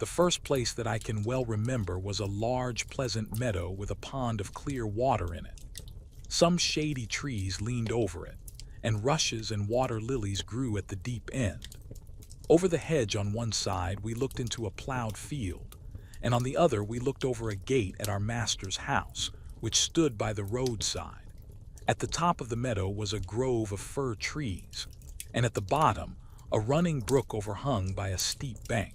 The first place that I can well remember was a large, pleasant meadow with a pond of clear water in it. Some shady trees leaned over it, and rushes and water-lilies grew at the deep end. Over the hedge on one side we looked into a plowed field, and on the other we looked over a gate at our master's house, which stood by the roadside. At the top of the meadow was a grove of fir trees, and at the bottom a running brook overhung by a steep bank.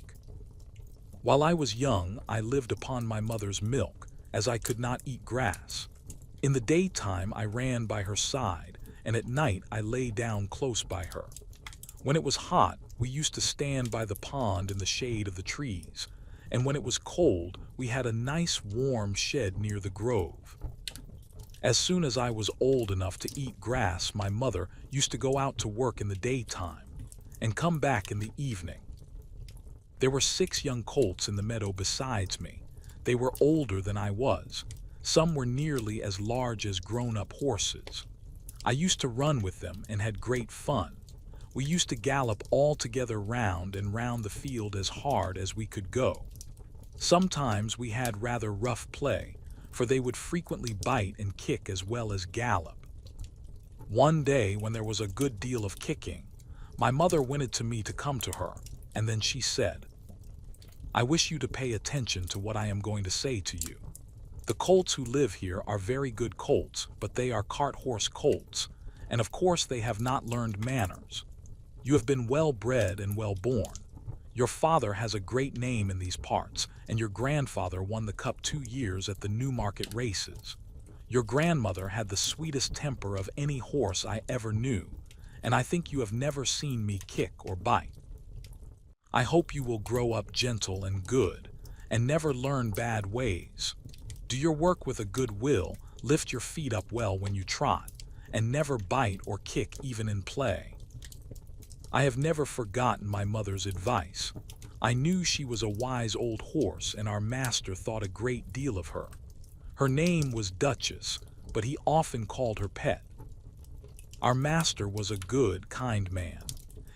While I was young, I lived upon my mother's milk, as I could not eat grass. In the daytime I ran by her side, and at night I lay down close by her. When it was hot, we used to stand by the pond in the shade of the trees, and when it was cold, we had a nice warm shed near the grove. As soon as I was old enough to eat grass, my mother used to go out to work in the daytime and come back in the evening. There were 6 young colts in the meadow besides me. They were older than I was. Some were nearly as large as grown-up horses. I used to run with them and had great fun. We used to gallop all together round and round the field as hard as we could go. Sometimes we had rather rough play, for they would frequently bite and kick as well as gallop. One day, when there was a good deal of kicking, my mother whinnied to me to come to her, and then she said, "I wish you to pay attention to what I am going to say to you. The colts who live here are very good colts, but they are cart-horse colts, and of course they have not learned manners. You have been well bred and well born. Your father has a great name in these parts, and your grandfather won the cup 2 years at the Newmarket races. Your grandmother had the sweetest temper of any horse I ever knew, and I think you have never seen me kick or bite. I hope you will grow up gentle and good, and never learn bad ways. Do your work with a good will, lift your feet up well when you trot, and never bite or kick even in play." I have never forgotten my mother's advice. I knew she was a wise old horse, and our master thought a great deal of her. Her name was Duchess, but he often called her Pet. Our master was a good, kind man.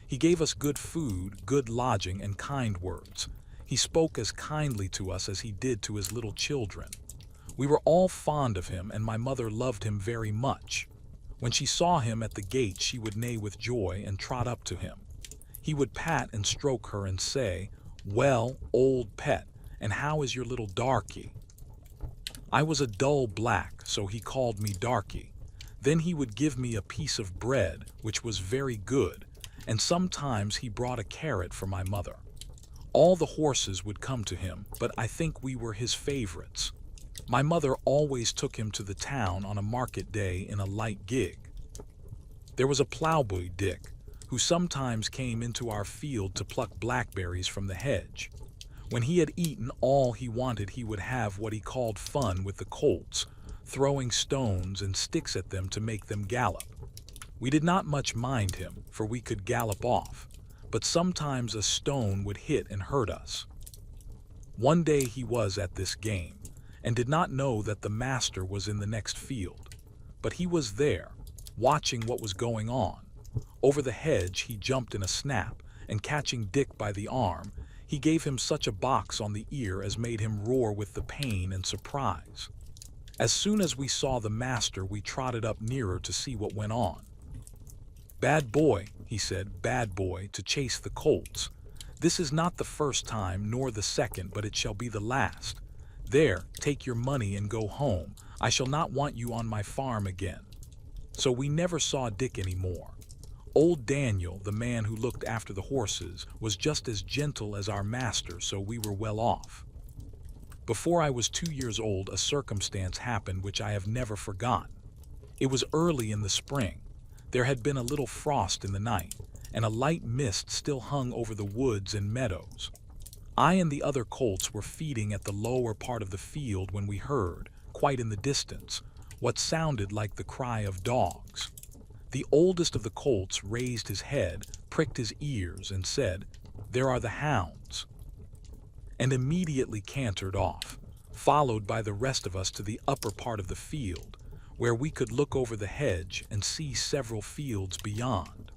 He gave us good food, good lodging, and kind words. He spoke as kindly to us as he did to his little children. We were all fond of him, and my mother loved him very much. When she saw him at the gate, she would neigh with joy and trot up to him. He would pat and stroke her and say, "Well, old Pet, and how is your little darky?" I was a dull black, so he called me Darky. Then he would give me a piece of bread, which was very good, and sometimes he brought a carrot for my mother. All the horses would come to him, but I think we were his favorites. My mother always took him to the town on a market day in a light gig. There was a plowboy, Dick, who sometimes came into our field to pluck blackberries from the hedge. When he had eaten all he wanted, he would have what he called fun with the colts, throwing stones and sticks at them to make them gallop. We did not much mind him, for we could gallop off, but sometimes a stone would hit and hurt us. One day he was at this game, and did not know that the master was in the next field. But he was there, watching what was going on. Over the hedge he jumped in a snap, and catching Dick by the arm, he gave him such a box on the ear as made him roar with the pain and surprise. As soon as we saw the master, we trotted up nearer to see what went on. "Bad boy," he said, "bad boy, to chase the colts. This is not the first time, nor the second, but it shall be the last. There, take your money and go home. I shall not want you on my farm again." So we never saw Dick any more. Old Daniel, the man who looked after the horses, was just as gentle as our master, so we were well off. Before I was 2 years old, a circumstance happened which I have never forgotten. It was early in the spring. There had been a little frost in the night, and a light mist still hung over the woods and meadows. I and the other colts were feeding at the lower part of the field when we heard, quite in the distance, what sounded like the cry of dogs. The oldest of the colts raised his head, pricked his ears, and said, "There are the hounds," and immediately cantered off, followed by the rest of us to the upper part of the field, where we could look over the hedge and see several fields beyond.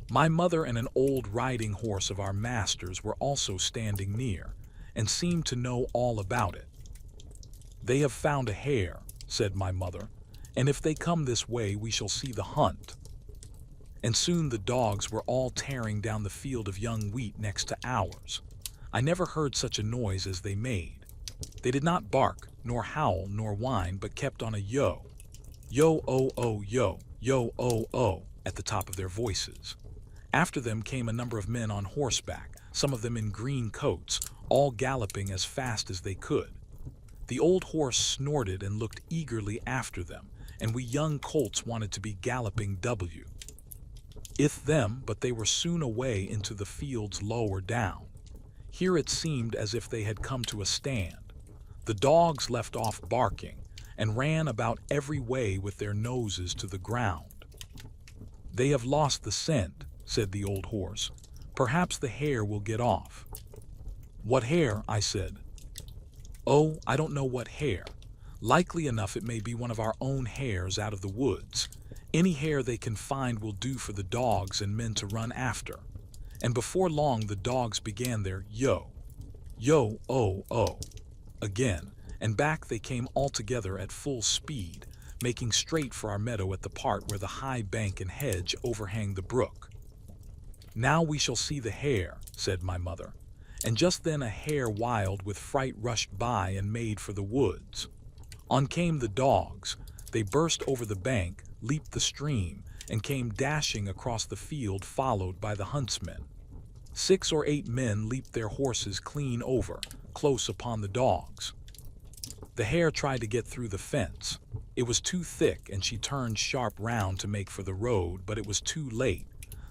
My mother and an old riding horse of our master's were also standing near, and seemed to know all about it. "They have found a hare," said my mother, "and if they come this way we shall see the hunt." And soon the dogs were all tearing down the field of young wheat next to ours. I never heard such a noise as they made. They did not bark, nor howl, nor whine, but kept on a yo, yo, oh, oh, yo, oh, at the top of their voices. After them came a number of men on horseback, some of them in green coats, all galloping as fast as they could. The old horse snorted and looked eagerly after them, and we young colts wanted to be galloping but they were soon away into the fields lower down. Here it seemed as if they had come to a stand. The dogs left off barking and ran about every way with their noses to the ground. "They have lost the scent," said the old horse. "Perhaps the hare will get off." "What hare?" I said. "Oh, I don't know what hare. Likely enough it may be one of our own hares out of the woods. Any hare they can find will do for the dogs and men to run after." And before long the dogs began their yo, yo, oh, oh, again, and back they came all together at full speed, making straight for our meadow at the part where the high bank and hedge overhang the brook. "Now we shall see the hare," said my mother. And just then a hare wild with fright rushed by and made for the woods. On came the dogs. They burst over the bank, leaped the stream, and came dashing across the field followed by the huntsmen. 6 or 8 men leaped their horses clean over, close upon the dogs. The hare tried to get through the fence. It was too thick and she turned sharp round to make for the road, but it was too late.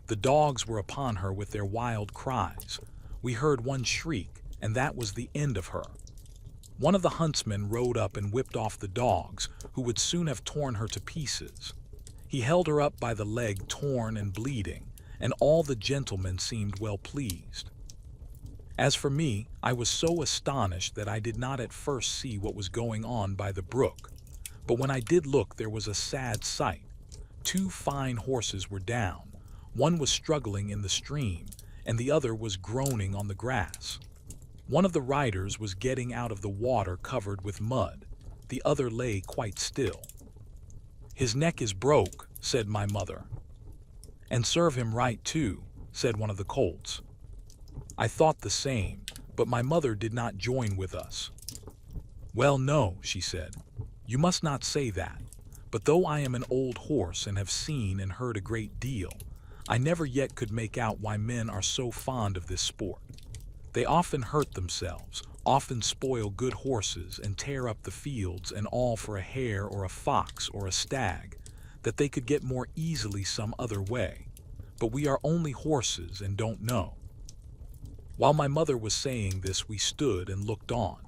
The dogs were upon her with their wild cries. We heard one shriek, and that was the end of her. One of the huntsmen rode up and whipped off the dogs, who would soon have torn her to pieces. He held her up by the leg torn and bleeding, and all the gentlemen seemed well pleased. As for me, I was so astonished that I did not at first see what was going on by the brook. But when I did look, there was a sad sight. 2 fine horses were down. One was struggling in the stream, and the other was groaning on the grass. One of the riders was getting out of the water covered with mud. The other lay quite still. "His neck is broke," said my mother. "And serve him right too," said one of the colts. I thought the same, but my mother did not join with us. "Well, no," she said, "you must not say that. But though I am an old horse and have seen and heard a great deal, I never yet could make out why men are so fond of this sport. They often hurt themselves, often spoil good horses and tear up the fields, and all for a hare or a fox or a stag, that they could get more easily some other way. But we are only horses and don't know." While my mother was saying this, we stood and looked on.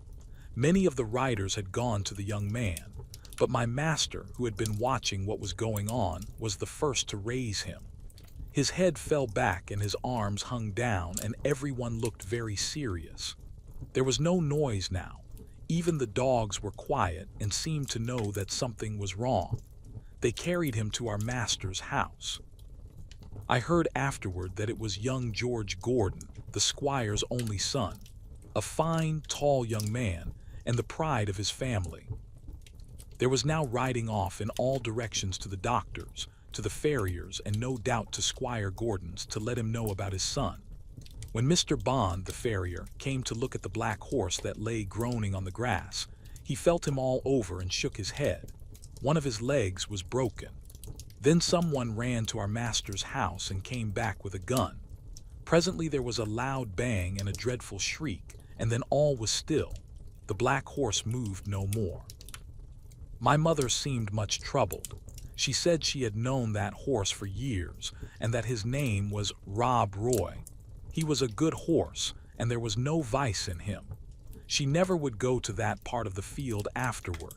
Many of the riders had gone to the young man, but my master, who had been watching what was going on, was the first to raise him. His head fell back and his arms hung down, and everyone looked very serious. There was no noise now. Even the dogs were quiet and seemed to know that something was wrong. They carried him to our master's house. I heard afterward that it was young George Gordon, the squire's only son, a fine, tall young man, and the pride of his family. There was now riding off in all directions to the doctor's, to the farrier's, and no doubt to Squire Gordon's, to let him know about his son. When Mr. Bond, the farrier, came to look at the black horse that lay groaning on the grass, he felt him all over and shook his head. One of his legs was broken. Then someone ran to our master's house and came back with a gun. Presently there was a loud bang and a dreadful shriek, and then all was still. The black horse moved no more. My mother seemed much troubled. She said she had known that horse for years, and that his name was Rob Roy. He was a good horse, and there was no vice in him. She never would go to that part of the field afterward.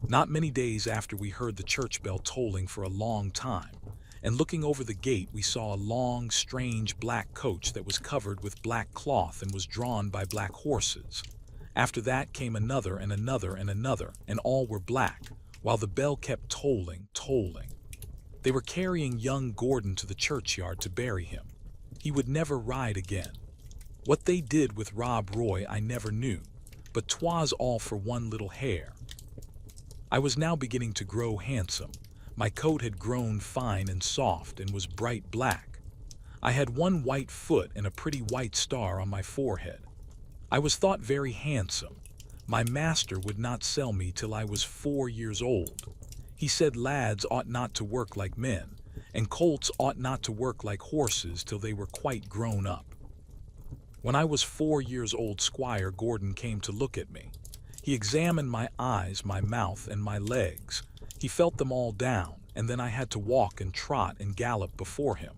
Not many days after, we heard the church bell tolling for a long time, and looking over the gate we saw a long, strange black coach that was covered with black cloth and was drawn by black horses. After that came another and another and another, and all were black, while the bell kept tolling, tolling. They were carrying young Gordon to the churchyard to bury him. He would never ride again. What they did with Rob Roy I never knew, but 'twas all for one little hair. I was now beginning to grow handsome. My coat had grown fine and soft and was bright black. I had one white foot and a pretty white star on my forehead. I was thought very handsome. My master would not sell me till I was 4 years old. He said lads ought not to work like men, and colts ought not to work like horses till they were quite grown up. When I was 4 years old, Squire Gordon came to look at me. He examined my eyes, my mouth, and my legs. He felt them all down, and then I had to walk and trot and gallop before him.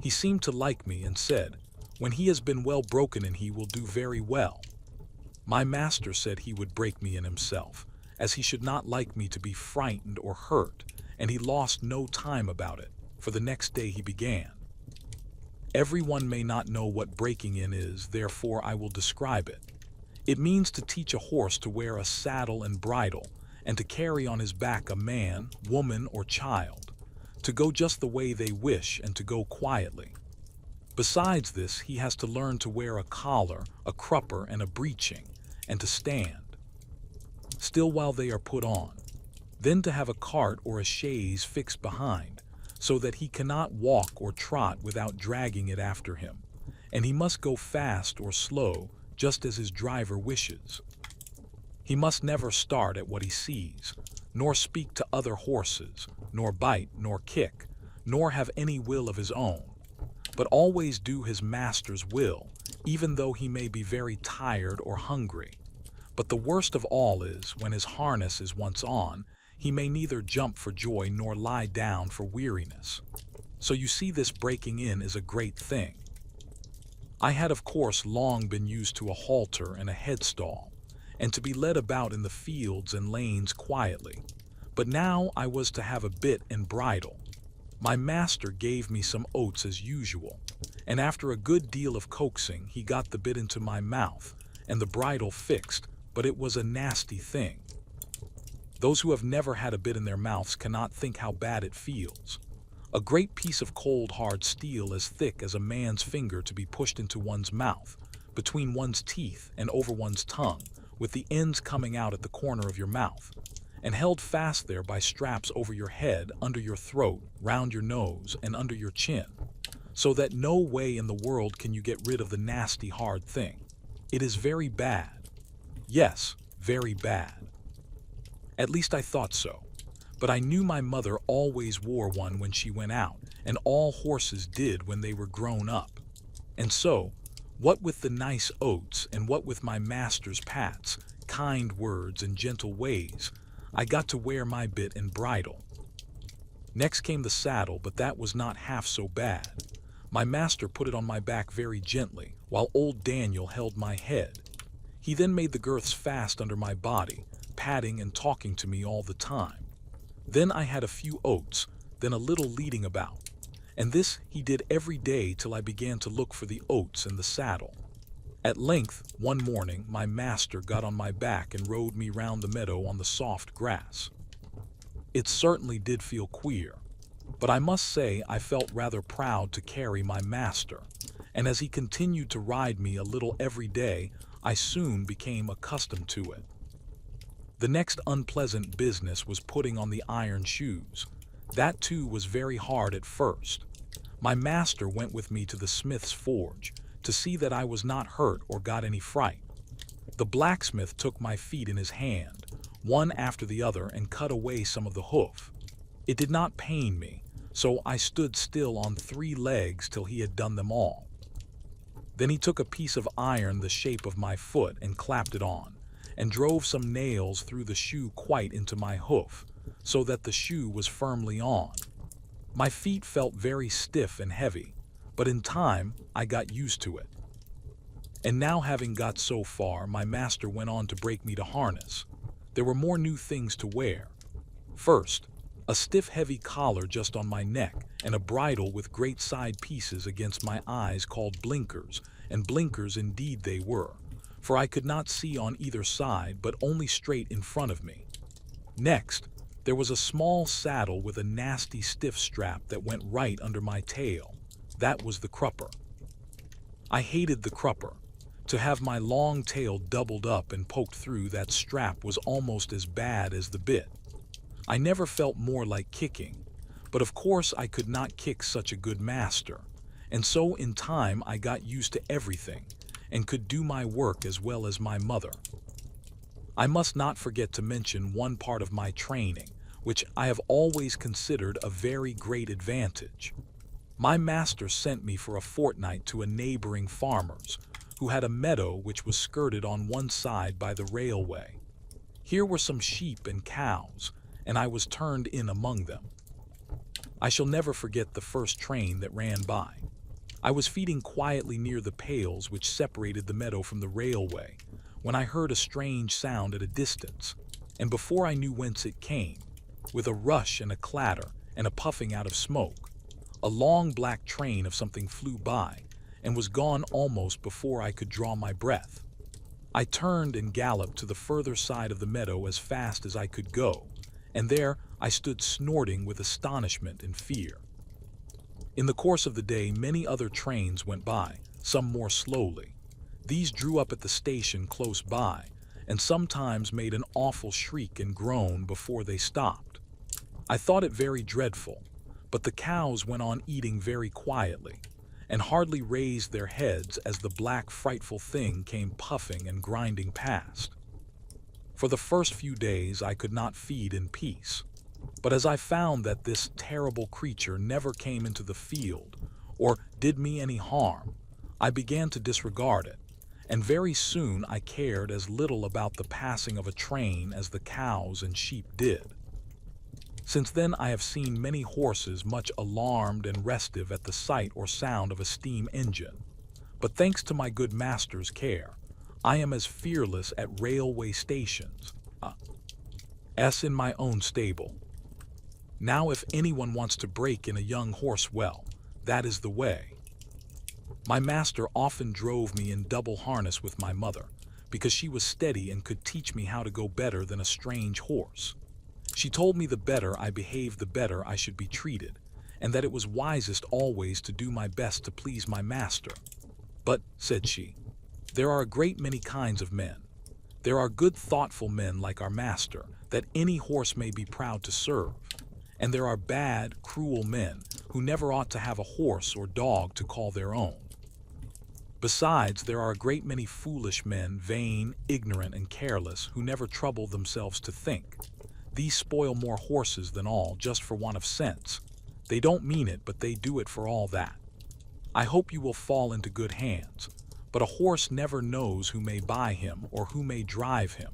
He seemed to like me and said, "When he has been well broken in, he will do very well." My master said he would break me in himself, as he should not like me to be frightened or hurt, and he lost no time about it, for the next day he began. Everyone may not know what breaking in is, therefore I will describe it. It means to teach a horse to wear a saddle and bridle, and to carry on his back a man, woman, or child, to go just the way they wish and to go quietly. Besides this, he has to learn to wear a collar, a crupper, and a breeching, and to stand still while they are put on. Then to have a cart or a chaise fixed behind, so that he cannot walk or trot without dragging it after him, and he must go fast or slow, just as his driver wishes. He must never start at what he sees, nor speak to other horses, nor bite, nor kick, nor have any will of his own, but always do his master's will, even though he may be very tired or hungry. But the worst of all is, when his harness is once on, he may neither jump for joy nor lie down for weariness. So you see, this breaking in is a great thing. I had of course long been used to a halter and a headstall, and to be led about in the fields and lanes quietly, but now I was to have a bit and bridle. My master gave me some oats as usual, and after a good deal of coaxing he got the bit into my mouth and the bridle fixed, but it was a nasty thing. Those who have never had a bit in their mouths cannot think how bad it feels. A great piece of cold hard steel as thick as a man's finger to be pushed into one's mouth, between one's teeth and over one's tongue, with the ends coming out at the corner of your mouth, and held fast there by straps over your head, under your throat, round your nose, and under your chin, so that no way in the world can you get rid of the nasty hard thing. It is very bad. Yes, very bad. At least I thought so, but I knew my mother always wore one when she went out, and all horses did when they were grown up. And so, what with the nice oats, and what with my master's pats, kind words, and gentle ways, I got to wear my bit and bridle. Next came the saddle, but that was not half so bad. My master put it on my back very gently, while old Daniel held my head. He then made the girths fast under my body, patting and talking to me all the time. Then I had a few oats, then a little leading about, and this he did every day till I began to look for the oats and the saddle. At length, one morning, my master got on my back and rode me round the meadow on the soft grass. It certainly did feel queer, but I must say I felt rather proud to carry my master, and as he continued to ride me a little every day, I soon became accustomed to it. The next unpleasant business was putting on the iron shoes. That too was very hard at first. My master went with me to the smith's forge to see that I was not hurt or got any fright. The blacksmith took my feet in his hand, one after the other, and cut away some of the hoof. It did not pain me, so I stood still on 3 legs till he had done them all. Then he took a piece of iron the shape of my foot and clapped it on, and drove some nails through the shoe quite into my hoof, so that the shoe was firmly on. My feet felt very stiff and heavy, but in time I got used to it. And now, having got so far, my master went on to break me to harness. There were more new things to wear. First, a stiff heavy collar just on my neck, and a bridle with great side pieces against my eyes called blinkers, and blinkers indeed they were, for I could not see on either side but only straight in front of me. Next, there was a small saddle with a nasty stiff strap that went right under my tail. That was the crupper. I hated the crupper. To have my long tail doubled up and poked through that strap was almost as bad as the bit. I never felt more like kicking, but of course I could not kick such a good master, and so in time I got used to everything and could do my work as well as my mother. I must not forget to mention one part of my training, which I have always considered a very great advantage. My master sent me for a fortnight to a neighboring farmer's, who had a meadow which was skirted on one side by the railway. Here were some sheep and cows, and I was turned in among them. I shall never forget the first train that ran by. I was feeding quietly near the pales which separated the meadow from the railway, when I heard a strange sound at a distance, and before I knew whence it came, with a rush and a clatter and a puffing out of smoke, a long black train of something flew by and was gone almost before I could draw my breath. I turned and galloped to the further side of the meadow as fast as I could go, and there I stood snorting with astonishment and fear. In the course of the day, many other trains went by, some more slowly. These drew up at the station close by, and sometimes made an awful shriek and groan before they stopped. I thought it very dreadful, but the cows went on eating very quietly, and hardly raised their heads as the black frightful thing came puffing and grinding past. For the first few days I could not feed in peace, but as I found that this terrible creature never came into the field or did me any harm, I began to disregard it, and very soon I cared as little about the passing of a train as the cows and sheep did. Since then I have seen many horses much alarmed and restive at the sight or sound of a steam engine, but thanks to my good master's care, I am as fearless at railway stations as in my own stable. Now if anyone wants to break in a young horse, well, that is the way. My master often drove me in double harness with my mother, because she was steady and could teach me how to go better than a strange horse. She told me the better I behaved, the better I should be treated, and that it was wisest always to do my best to please my master. But, said she, there are a great many kinds of men. There are good thoughtful men like our master, that any horse may be proud to serve, and there are bad, cruel men who never ought to have a horse or dog to call their own. Besides, there are a great many foolish men, vain, ignorant, and careless, who never trouble themselves to think. These spoil more horses than all, just for want of sense. They don't mean it, but they do it for all that. I hope you will fall into good hands, but a horse never knows who may buy him or who may drive him.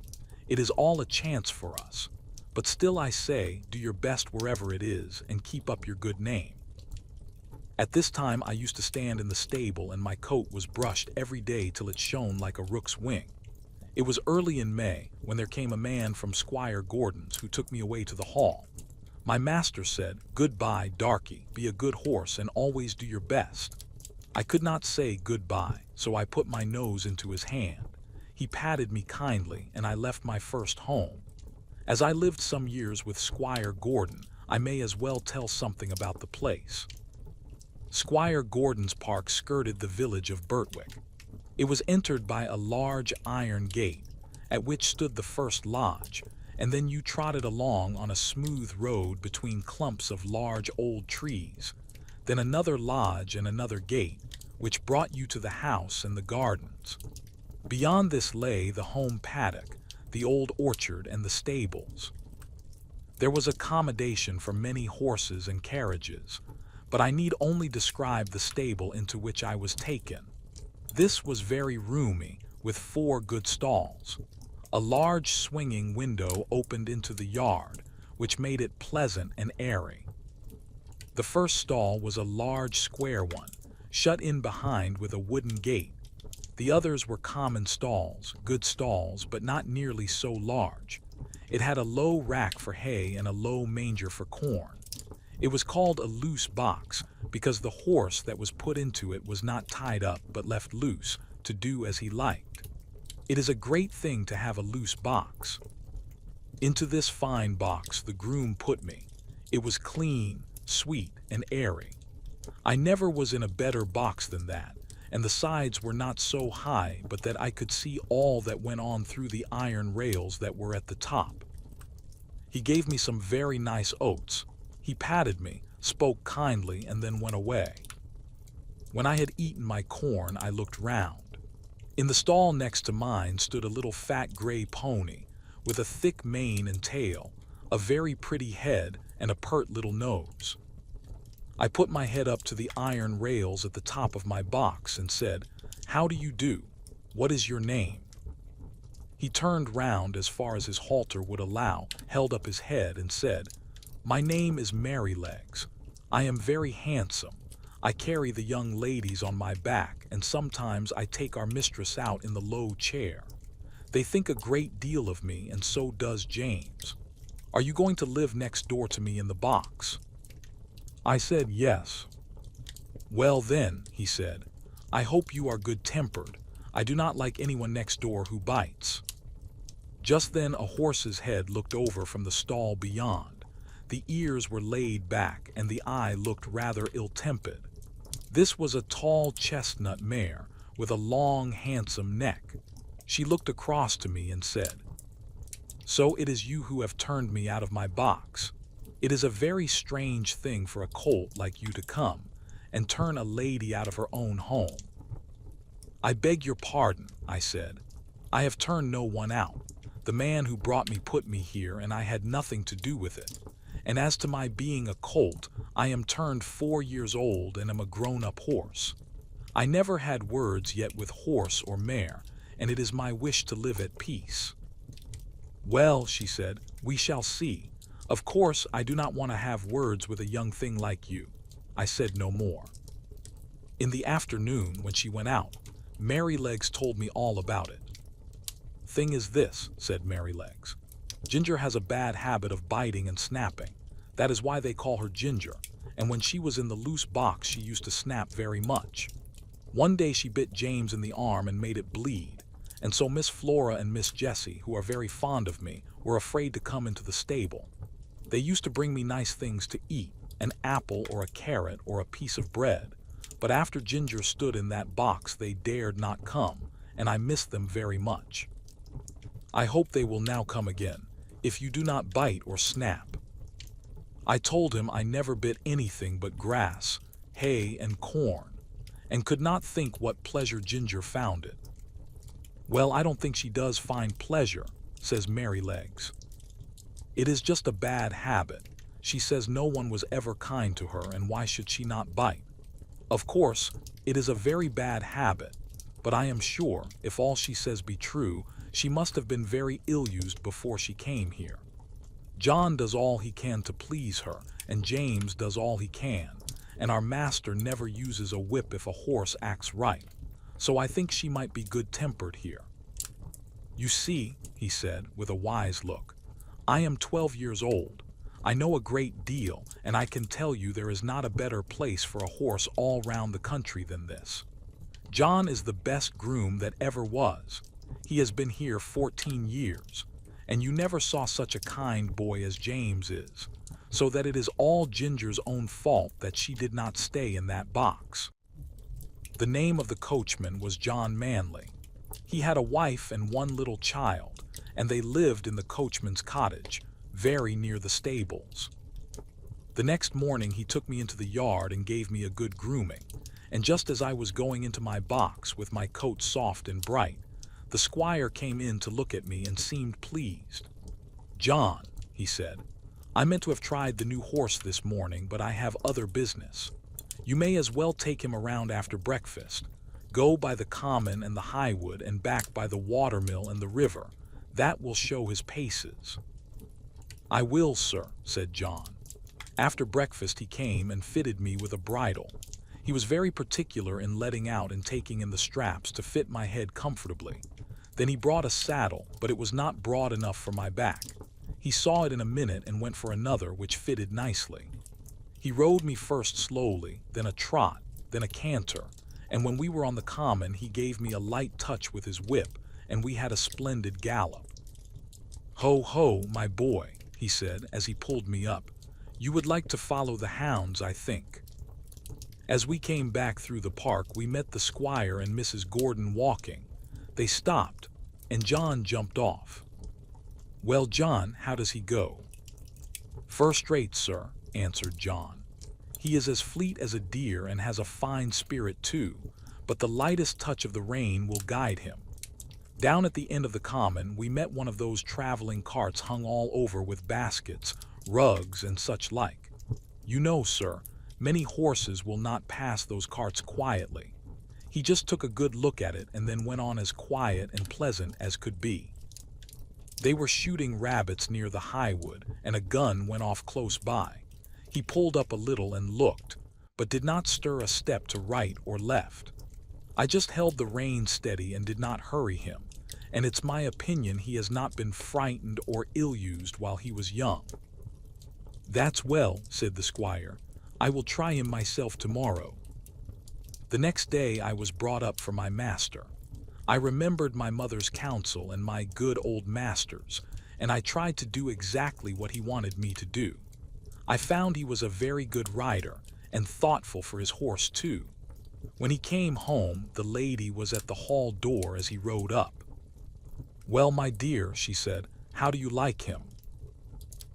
It is all a chance for us. But still I say, do your best wherever it is, and keep up your good name. At this time I used to stand in the stable, and my coat was brushed every day till it shone like a rook's wing. It was early in May, when there came a man from Squire Gordon's, who took me away to the hall. My master said, "Goodbye, darky, be a good horse, and always do your best." I could not say goodbye, so I put my nose into his hand. He patted me kindly, and I left my first home. As I lived some years with Squire Gordon, I may as well tell something about the place. Squire Gordon's park skirted the village of Birtwick. It was entered by a large iron gate, at which stood the first lodge, and then you trotted along on a smooth road between clumps of large old trees, then another lodge and another gate, which brought you to the house and the gardens. Beyond this lay the home paddock, the old orchard, and the stables. There was accommodation for many horses and carriages, but I need only describe the stable into which I was taken. This was very roomy, with 4 good stalls. A large swinging window opened into the yard, which made it pleasant and airy. The first stall was a large square one, shut in behind with a wooden gate. The others were common stalls, good stalls, but not nearly so large. It had a low rack for hay and a low manger for corn. It was called a loose box because the horse that was put into it was not tied up but left loose to do as he liked. It is a great thing to have a loose box. Into this fine box the groom put me. It was clean, sweet, and airy. I never was in a better box than that, and the sides were not so high but that I could see all that went on through the iron rails that were at the top. He gave me some very nice oats. He patted me, spoke kindly, and then went away. When I had eaten my corn, I looked round. In the stall next to mine stood a little fat gray pony with a thick mane and tail, a very pretty head, and a pert little nose. I put my head up to the iron rails at the top of my box and said, "How do you do? What is your name?" He turned round as far as his halter would allow, held up his head, and said, "My name is Merrylegs. I am very handsome. I carry the young ladies on my back, and sometimes I take our mistress out in the low chair. They think a great deal of me, and so does James. Are you going to live next door to me in the box?" I said yes. "Well then," he said, "I hope you are good-tempered. I do not like anyone next door who bites." Just then a horse's head looked over from the stall beyond. The ears were laid back, and the eye looked rather ill-tempered. This was a tall chestnut mare with a long, handsome neck. She looked across to me and said, "So it is you who have turned me out of my box. It is a very strange thing for a colt like you to come and turn a lady out of her own home." "I beg your pardon," I said. "I have turned no one out. The man who brought me put me here, and I had nothing to do with it. And as to my being a colt, I am turned 4 years old and am a grown-up horse. I never had words yet with horse or mare, and it is my wish to live at peace." "Well," she said, "we shall see. Of course, I do not want to have words with a young thing like you." I said no more. In the afternoon, when she went out, Merrylegs told me all about it. "Thing is this," said Merrylegs. "Ginger has a bad habit of biting and snapping. That is why they call her Ginger, and when she was in the loose box she used to snap very much. One day she bit James in the arm and made it bleed, and so Miss Flora and Miss Jessie, who are very fond of me, were afraid to come into the stable. They used to bring me nice things to eat, an apple or a carrot or a piece of bread, but after Ginger stood in that box they dared not come, and I missed them very much. I hope they will now come again, if you do not bite or snap." I told him I never bit anything but grass, hay, and corn, and could not think what pleasure Ginger found it. "Well, I don't think she does find pleasure," says Merrylegs. "It is just a bad habit. She says no one was ever kind to her, and why should she not bite? Of course, it is a very bad habit, but I am sure, if all she says be true, she must have been very ill-used before she came here. John does all he can to please her, and James does all he can, and our master never uses a whip if a horse acts right, so I think she might be good-tempered here. You see," he said, with a wise look, "I am 12 years old. I know a great deal, and I can tell you there is not a better place for a horse all round the country than this. John is the best groom that ever was. He has been here 14 years, and you never saw such a kind boy as James is, so that it is all Ginger's own fault that she did not stay in that box." The name of the coachman was John Manley. He had a wife and one little child, and they lived in the coachman's cottage, very near the stables. The next morning he took me into the yard and gave me a good grooming, and just as I was going into my box with my coat soft and bright, the squire came in to look at me and seemed pleased. "John," he said, "I meant to have tried the new horse this morning, but I have other business. You may as well take him around after breakfast. Go by the common and the highwood and back by the watermill and the river. That will show his paces." "I will, sir," said John. After breakfast he came and fitted me with a bridle. He was very particular in letting out and taking in the straps to fit my head comfortably. Then he brought a saddle, but it was not broad enough for my back. He saw it in a minute and went for another, which fitted nicely. He rode me first slowly, then a trot, then a canter, and when we were on the common he gave me a light touch with his whip, and we had a splendid gallop. "Ho, ho, my boy," he said as he pulled me up. "You would like to follow the hounds, I think." As we came back through the park, we met the squire and Mrs. Gordon walking. They stopped, and John jumped off. "Well, John, how does he go?" "First rate, sir," answered John. "He is as fleet as a deer and has a fine spirit too, but the lightest touch of the rein will guide him. Down at the end of the common we met one of those traveling carts hung all over with baskets, rugs, and such like. You know, sir, many horses will not pass those carts quietly. He just took a good look at it and then went on as quiet and pleasant as could be. They were shooting rabbits near the highwood, and a gun went off close by. He pulled up a little and looked, but did not stir a step to right or left. I just held the rein steady and did not hurry him, and it's my opinion he has not been frightened or ill-used while he was young." "That's well," said the squire. "I will try him myself tomorrow." The next day I was brought up for my master. I remembered my mother's counsel and my good old master's, and I tried to do exactly what he wanted me to do. I found he was a very good rider, and thoughtful for his horse too. When he came home, the lady was at the hall door as he rode up. "Well, my dear," she said, "how do you like him?"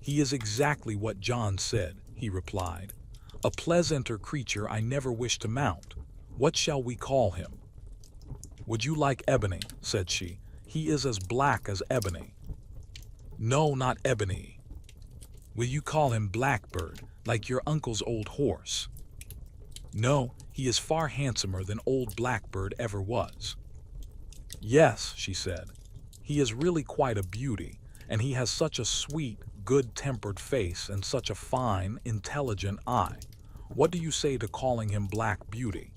"He is exactly what John said," he replied. "A pleasanter creature I never wish to mount. What shall we call him?" "Would you like Ebony?" said she. "He is as black as ebony." "No, not Ebony." "Will you call him Blackbird, like your uncle's old horse?" "No, he is far handsomer than old Blackbird ever was." "Yes," she said, "he is really quite a beauty, and he has such a sweet, good-tempered face and such a fine, intelligent eye. What do you say to calling him Black Beauty?"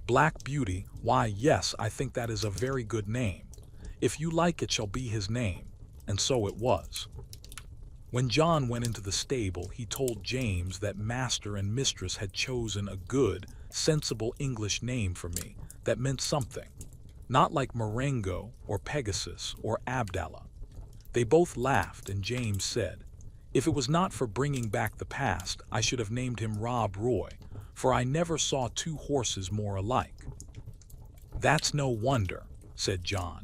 "Black Beauty, why yes, I think that is a very good name. If you like it shall be his name." And so it was. When John went into the stable, he told James that master and mistress had chosen a good, sensible English name for me that meant something, not like Marengo or Pegasus or Abdallah. They both laughed, and James said, "If it was not for bringing back the past, I should have named him Rob Roy, for I never saw two horses more alike." "That's no wonder," said John.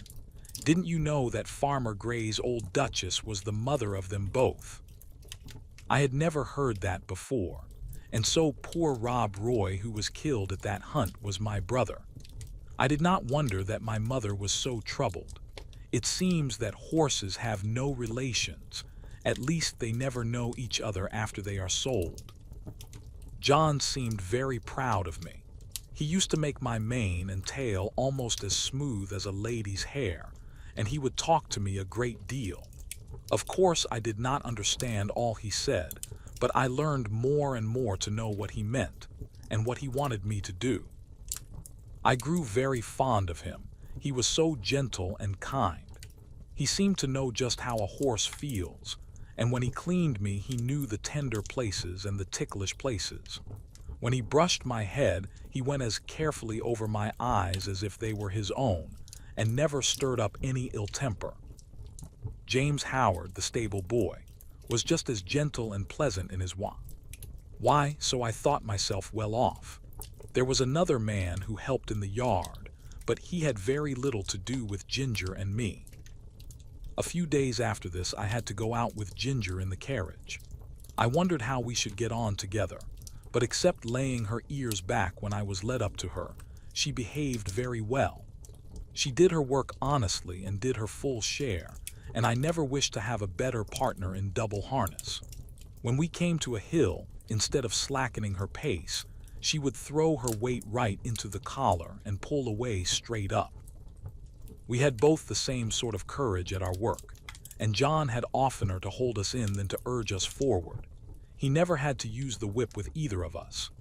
"Didn't you know that Farmer Gray's old Duchess was the mother of them both?" I had never heard that before, and so poor Rob Roy, who was killed at that hunt, was my brother. I did not wonder that my mother was so troubled. It seems that horses have no relations, at least they never know each other after they are sold. John seemed very proud of me. He used to make my mane and tail almost as smooth as a lady's hair, and he would talk to me a great deal. Of course, I did not understand all he said, but I learned more and more to know what he meant and what he wanted me to do. I grew very fond of him. He was so gentle and kind. He seemed to know just how a horse feels, and when he cleaned me, he knew the tender places and the ticklish places. When he brushed my head, he went as carefully over my eyes as if they were his own, and never stirred up any ill temper. James Howard, the stable boy, was just as gentle and pleasant in his way. Why, so I thought myself well off. There was another man who helped in the yard, but he had very little to do with Ginger and me. A few days after this, I had to go out with Ginger in the carriage. I wondered how we should get on together, but except laying her ears back when I was led up to her, she behaved very well. She did her work honestly and did her full share, and I never wished to have a better partner in double harness. When we came to a hill, instead of slackening her pace, she would throw her weight right into the collar and pull away straight up. We had both the same sort of courage at our work, and John had oftener to hold us in than to urge us forward. He never had to use the whip with either of us.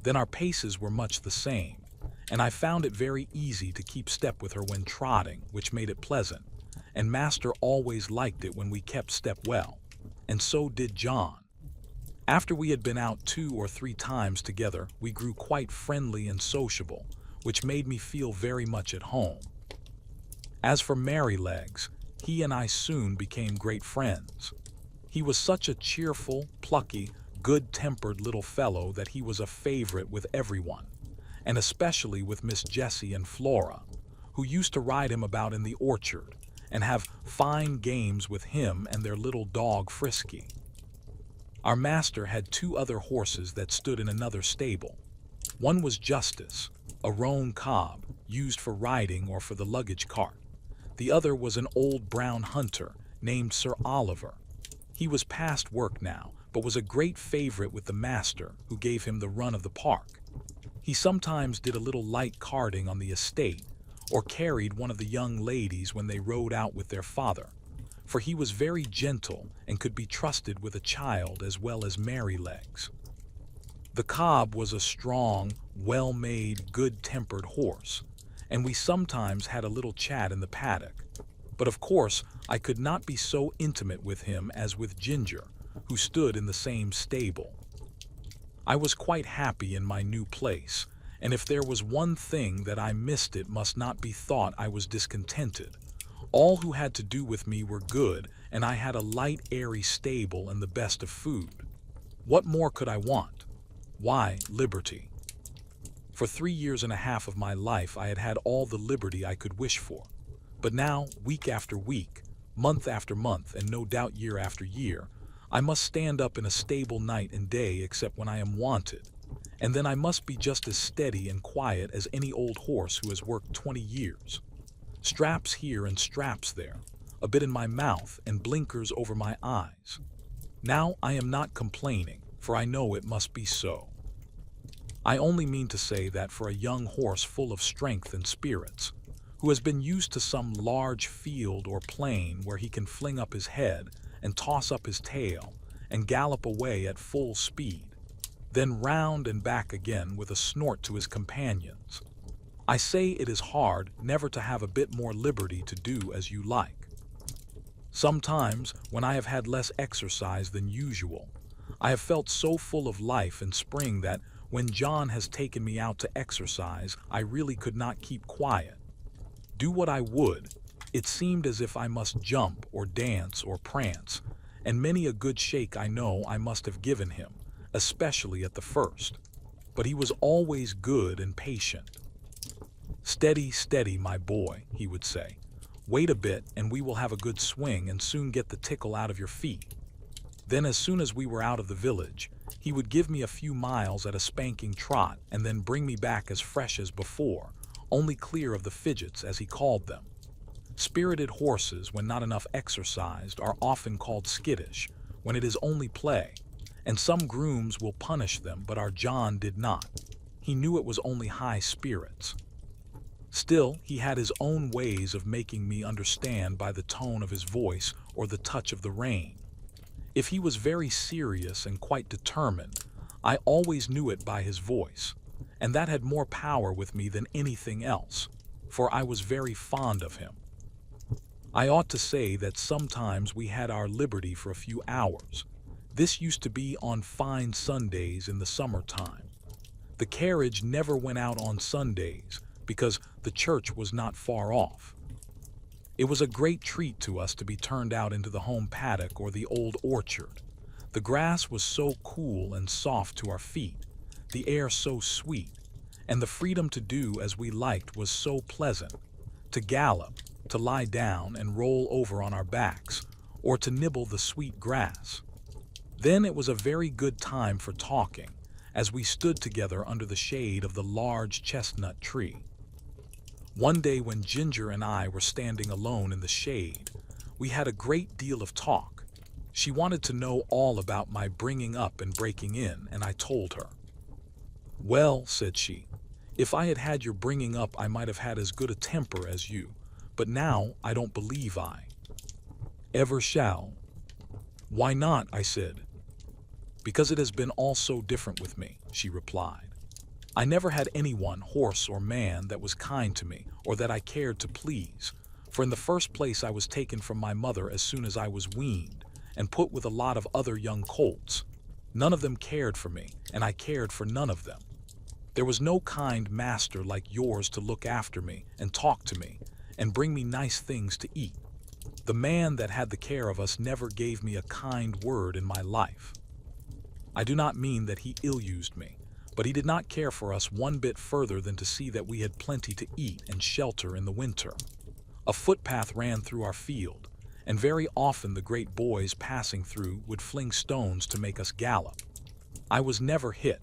Then our paces were much the same, and I found it very easy to keep step with her when trotting, which made it pleasant, and Master always liked it when we kept step well, and so did John. After we had been out 2 or 3 times together, we grew quite friendly and sociable, which made me feel very much at home. As for Merrylegs, he and I soon became great friends. He was such a cheerful, plucky, good-tempered little fellow that he was a favorite with everyone, and especially with Miss Jessie and Flora, who used to ride him about in the orchard and have fine games with him and their little dog Frisky. Our master had two other horses that stood in another stable. One was Justice, a roan cob used for riding or for the luggage cart. The other was an old brown hunter named Sir Oliver. He was past work now, but was a great favorite with the master, who gave him the run of the park. He sometimes did a little light carting on the estate, or carried one of the young ladies when they rode out with their father, for he was very gentle and could be trusted with a child as well as Merrylegs. The cob was a strong, well-made, good-tempered horse, and we sometimes had a little chat in the paddock. But of course, I could not be so intimate with him as with Ginger, who stood in the same stable. I was quite happy in my new place, and if there was one thing that I missed, it must not be thought I was discontented. All who had to do with me were good, and I had a light, airy stable and the best of food. What more could I want? Why, liberty. For 3 years and a half of my life I had had all the liberty I could wish for. But now, week after week, month after month, and no doubt year after year, I must stand up in a stable night and day except when I am wanted, and then I must be just as steady and quiet as any old horse who has worked 20 years. Straps here and straps there, a bit in my mouth and blinkers over my eyes. Now I am not complaining, for I know it must be so. I only mean to say that for a young horse full of strength and spirits, who has been used to some large field or plain where he can fling up his head and toss up his tail and gallop away at full speed, then round and back again with a snort to his companions, I say it is hard never to have a bit more liberty to do as you like. Sometimes, when I have had less exercise than usual, I have felt so full of life and spring that when John has taken me out to exercise, I really could not keep quiet. Do what I would, it seemed as if I must jump or dance or prance, and many a good shake I know I must have given him, especially at the first. But he was always good and patient. "Steady, steady, my boy," he would say. "Wait a bit and we will have a good swing and soon get the tickle out of your feet." Then as soon as we were out of the village, he would give me a few miles at a spanking trot and then bring me back as fresh as before, only clear of the fidgets, as he called them. Spirited horses, when not enough exercised, are often called skittish, when it is only play, and some grooms will punish them, but our John did not. He knew it was only high spirits. Still, he had his own ways of making me understand by the tone of his voice or the touch of the rein. If he was very serious and quite determined, I always knew it by his voice, and that had more power with me than anything else, for I was very fond of him. I ought to say that sometimes we had our liberty for a few hours. This used to be on fine Sundays in the summertime. The carriage never went out on Sundays because the church was not far off. It was a great treat to us to be turned out into the home paddock or the old orchard. The grass was so cool and soft to our feet, the air so sweet, and the freedom to do as we liked was so pleasant, to gallop, to lie down and roll over on our backs, or to nibble the sweet grass. Then it was a very good time for talking, as we stood together under the shade of the large chestnut tree. One day when Ginger and I were standing alone in the shade, we had a great deal of talk. She wanted to know all about my bringing up and breaking in, and I told her. "Well," said she, "if I had had your bringing up, I might have had as good a temper as you, but now I don't believe I ever shall." "Why not?" I said. "Because it has been all so different with me," she replied. "I never had anyone, horse or man, that was kind to me, or that I cared to please, for in the first place I was taken from my mother as soon as I was weaned, and put with a lot of other young colts. None of them cared for me, and I cared for none of them. There was no kind master like yours to look after me, and talk to me, and bring me nice things to eat. The man that had the care of us never gave me a kind word in my life." I do not mean that he ill-used me, but he did not care for us one bit further than to see that we had plenty to eat and shelter in the winter. A footpath ran through our field, and very often the great boys passing through would fling stones to make us gallop. I was never hit,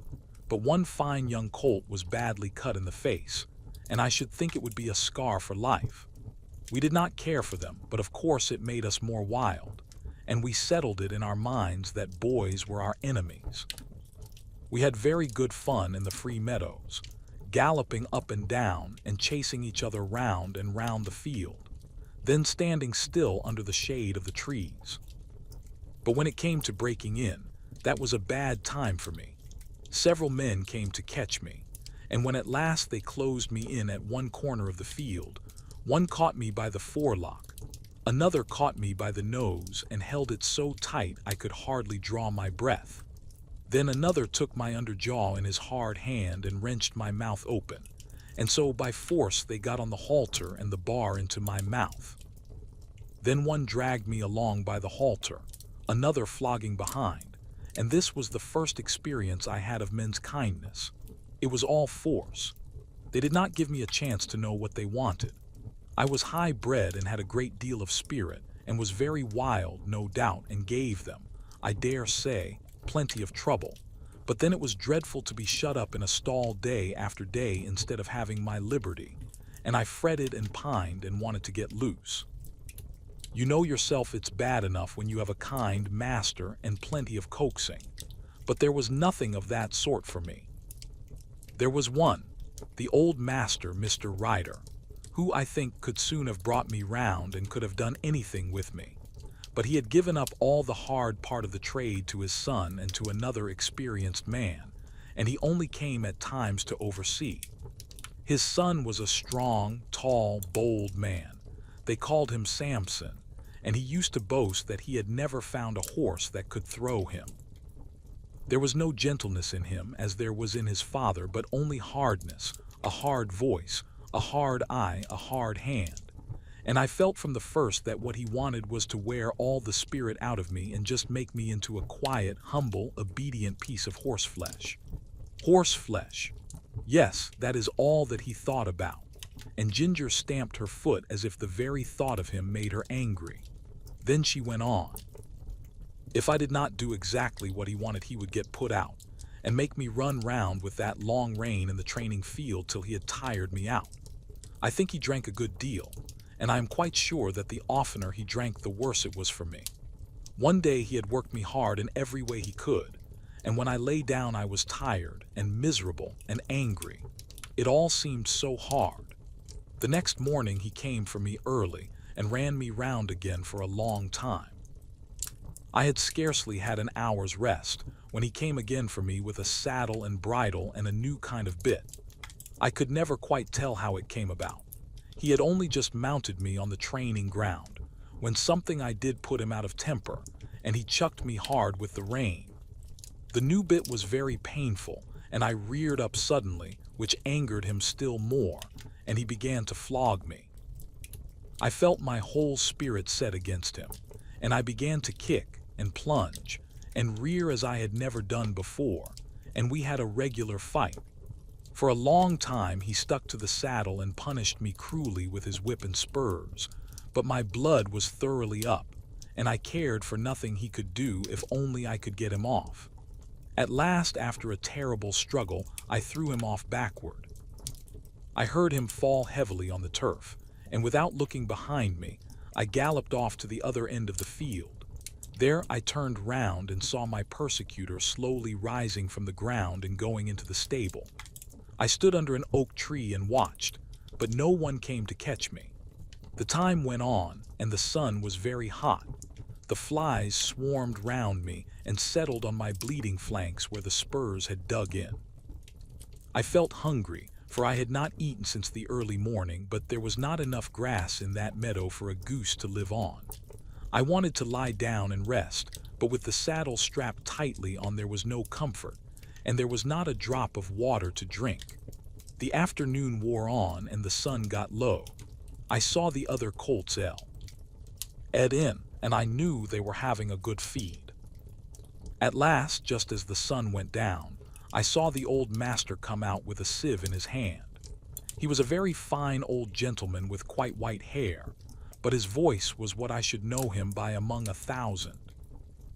but one fine young colt was badly cut in the face, and I should think it would be a scar for life. We did not care for them, but of course it made us more wild, and we settled it in our minds that boys were our enemies. We had very good fun in the free meadows, galloping up and down and chasing each other round and round the field, then standing still under the shade of the trees. But when it came to breaking in, that was a bad time for me. Several men came to catch me, and when at last they closed me in at one corner of the field, one caught me by the forelock, another caught me by the nose and held it so tight I could hardly draw my breath. Then another took my underjaw in his hard hand and wrenched my mouth open, and so by force they got on the halter and the bar into my mouth. Then one dragged me along by the halter, another flogging behind, and this was the first experience I had of men's kindness. It was all force. They did not give me a chance to know what they wanted. I was high-bred and had a great deal of spirit, and was very wild, no doubt, and gave them, I dare say, plenty of trouble. But then it was dreadful to be shut up in a stall day after day instead of having my liberty, and I fretted and pined and wanted to get loose. You know yourself it's bad enough when you have a kind master and plenty of coaxing, but there was nothing of that sort for me. There was one, the old master, Mr. Ryder, who I think could soon have brought me round and could have done anything with me. But he had given up all the hard part of the trade to his son and to another experienced man, and he only came at times to oversee. His son was a strong, tall, bold man. They called him Samson, and he used to boast that he had never found a horse that could throw him. There was no gentleness in him as there was in his father, but only hardness, a hard voice, a hard eye, a hard hand. And I felt from the first that what he wanted was to wear all the spirit out of me and just make me into a quiet, humble, obedient piece of horseflesh. Horseflesh. Yes, that is all that he thought about. And Ginger stamped her foot as if the very thought of him made her angry. Then she went on. If I did not do exactly what he wanted, he would get put out and make me run round with that long rein in the training field till he had tired me out. I think he drank a good deal, and I am quite sure that the oftener he drank the worse it was for me. One day he had worked me hard in every way he could, and when I lay down I was tired and miserable and angry. It all seemed so hard. The next morning he came for me early and ran me round again for a long time. I had scarcely had an hour's rest when he came again for me with a saddle and bridle and a new kind of bit. I could never quite tell how it came about. He had only just mounted me on the training ground, when something I did put him out of temper, and he chucked me hard with the rein. The new bit was very painful, and I reared up suddenly, which angered him still more, and he began to flog me. I felt my whole spirit set against him, and I began to kick and plunge and rear as I had never done before, and we had a regular fight. For a long time he stuck to the saddle and punished me cruelly with his whip and spurs, but my blood was thoroughly up, and I cared for nothing he could do if only I could get him off. At last, after a terrible struggle, I threw him off backward. I heard him fall heavily on the turf, and without looking behind me, I galloped off to the other end of the field. There I turned round and saw my persecutor slowly rising from the ground and going into the stable. I stood under an oak tree and watched, but no one came to catch me. The time went on, and the sun was very hot. The flies swarmed round me and settled on my bleeding flanks where the spurs had dug in. I felt hungry, for I had not eaten since the early morning, but there was not enough grass in that meadow for a goose to live on. I wanted to lie down and rest, but with the saddle strapped tightly on there was no comfort, and there was not a drop of water to drink. The afternoon wore on and the sun got low. I saw the other colts ed in, and I knew they were having a good feed. At last, just as the sun went down, I saw the old master come out with a sieve in his hand. He was a very fine old gentleman with quite white hair, but his voice was what I should know him by among 1,000.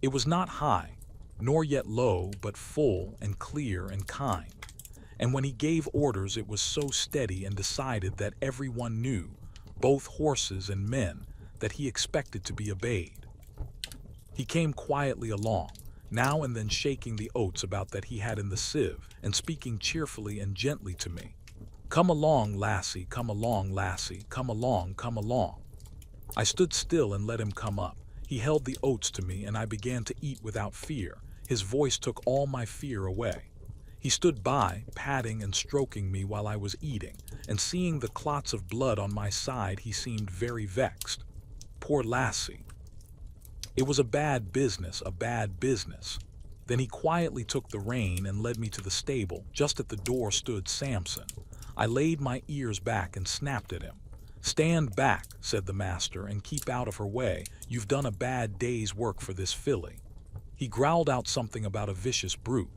It was not high, nor yet low, but full and clear and kind. And when he gave orders, it was so steady and decided that everyone knew, both horses and men, that he expected to be obeyed. He came quietly along, now and then shaking the oats about that he had in the sieve, and speaking cheerfully and gently to me. "Come along, lassie, come along, lassie, come along, come along." I stood still and let him come up. He held the oats to me, and I began to eat without fear. His voice took all my fear away. He stood by, patting and stroking me while I was eating, and seeing the clots of blood on my side, he seemed very vexed. Poor lassie. It was a bad business, a bad business. Then he quietly took the rein and led me to the stable. Just at the door stood Samson. I laid my ears back and snapped at him. "Stand back," said the master, "and keep out of her way. You've done a bad day's work for this filly." He growled out something about a vicious brute.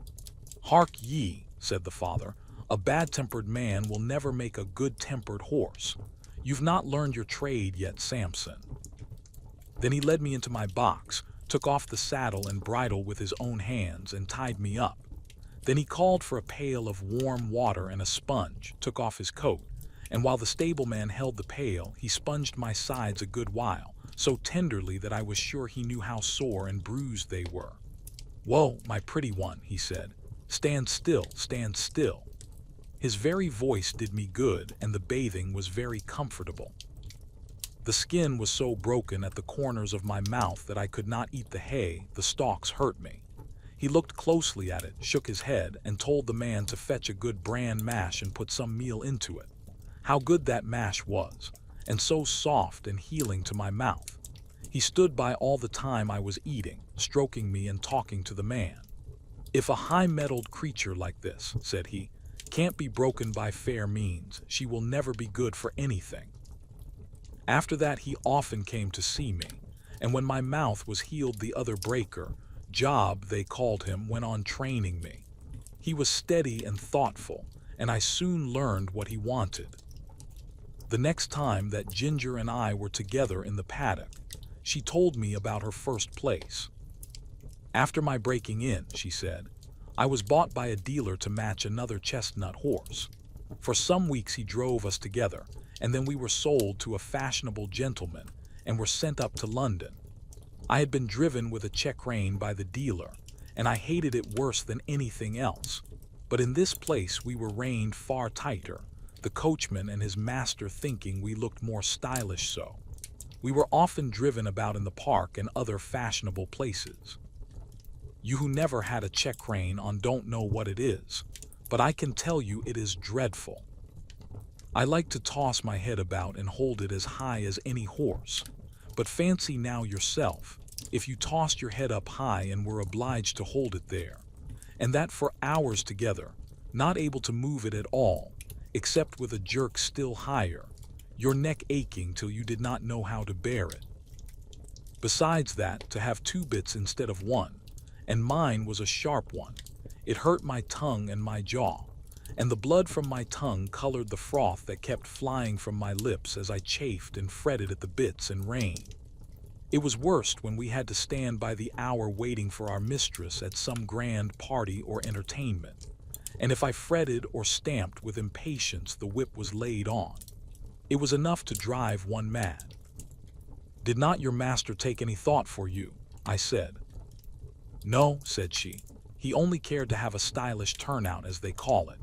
"Hark ye," said the father, "a bad-tempered man will never make a good-tempered horse. You've not learned your trade yet, Samson." Then he led me into my box, took off the saddle and bridle with his own hands, and tied me up. Then he called for a pail of warm water and a sponge, took off his coat, and while the stableman held the pail, he sponged my sides a good while, so tenderly that I was sure he knew how sore and bruised they were. "Whoa, my pretty one," he said. "Stand still, stand still." His very voice did me good, and the bathing was very comfortable. The skin was so broken at the corners of my mouth that I could not eat the hay, the stalks hurt me. He looked closely at it, shook his head, and told the man to fetch a good bran mash and put some meal into it. How good that mash was, and so soft and healing to my mouth. He stood by all the time I was eating, stroking me and talking to the man. "If a high-mettled creature like this," said he, "can't be broken by fair means, she will never be good for anything." After that he often came to see me, and when my mouth was healed, the other breaker, Job they called him, went on training me. He was steady and thoughtful, and I soon learned what he wanted. The next time that Ginger and I were together in the paddock, she told me about her first place. "After my breaking in," she said, "I was bought by a dealer to match another chestnut horse. For some weeks he drove us together, and then we were sold to a fashionable gentleman and were sent up to London. I had been driven with a check rein by the dealer, and I hated it worse than anything else. But in this place we were reined far tighter, the coachman and his master thinking we looked more stylish so. We were often driven about in the park and other fashionable places. You who never had a check rein on don't know what it is, but I can tell you it is dreadful. I like to toss my head about and hold it as high as any horse. But fancy now yourself, if you tossed your head up high and were obliged to hold it there, and that for hours together, not able to move it at all, except with a jerk still higher, your neck aching till you did not know how to bear it. Besides that, to have two bits instead of one, and mine was a sharp one, it hurt my tongue and my jaw, and the blood from my tongue colored the froth that kept flying from my lips as I chafed and fretted at the bits and rein. It was worst when we had to stand by the hour waiting for our mistress at some grand party or entertainment, and if I fretted or stamped with impatience, the whip was laid on. It was enough to drive one mad. "Did not your master take any thought for you?" I said. "No," said she. "He only cared to have a stylish turnout, as they call it.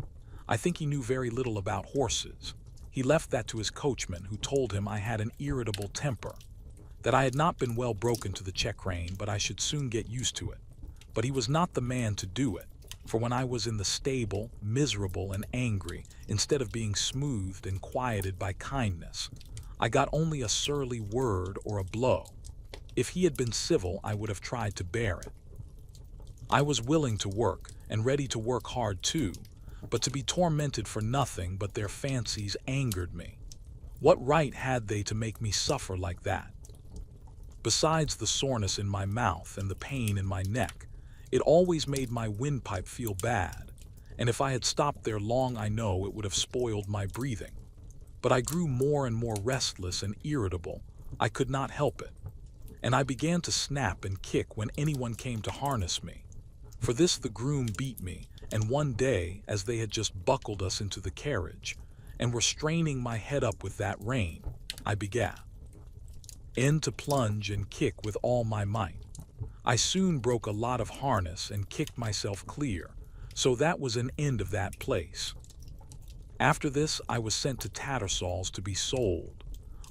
I think he knew very little about horses. He left that to his coachman, who told him I had an irritable temper, that I had not been well broken to the check rein, but I should soon get used to it. But he was not the man to do it, for when I was in the stable, miserable and angry, instead of being smoothed and quieted by kindness, I got only a surly word or a blow. If he had been civil, I would have tried to bear it. I was willing to work, and ready to work hard too, but to be tormented for nothing but their fancies angered me. What right had they to make me suffer like that? Besides the soreness in my mouth and the pain in my neck, It always made my windpipe feel bad, and if I had stopped there long, I know it would have spoiled my breathing. But I grew more and more restless and irritable. I could not help it, and I began to snap and kick when anyone came to harness me. For this the groom beat me, and one day, as they had just buckled us into the carriage, and were straining my head up with that rein, I began to plunge and kick with all my might. I soon broke a lot of harness and kicked myself clear, so that was an end of that place. After this, I was sent to Tattersall's to be sold.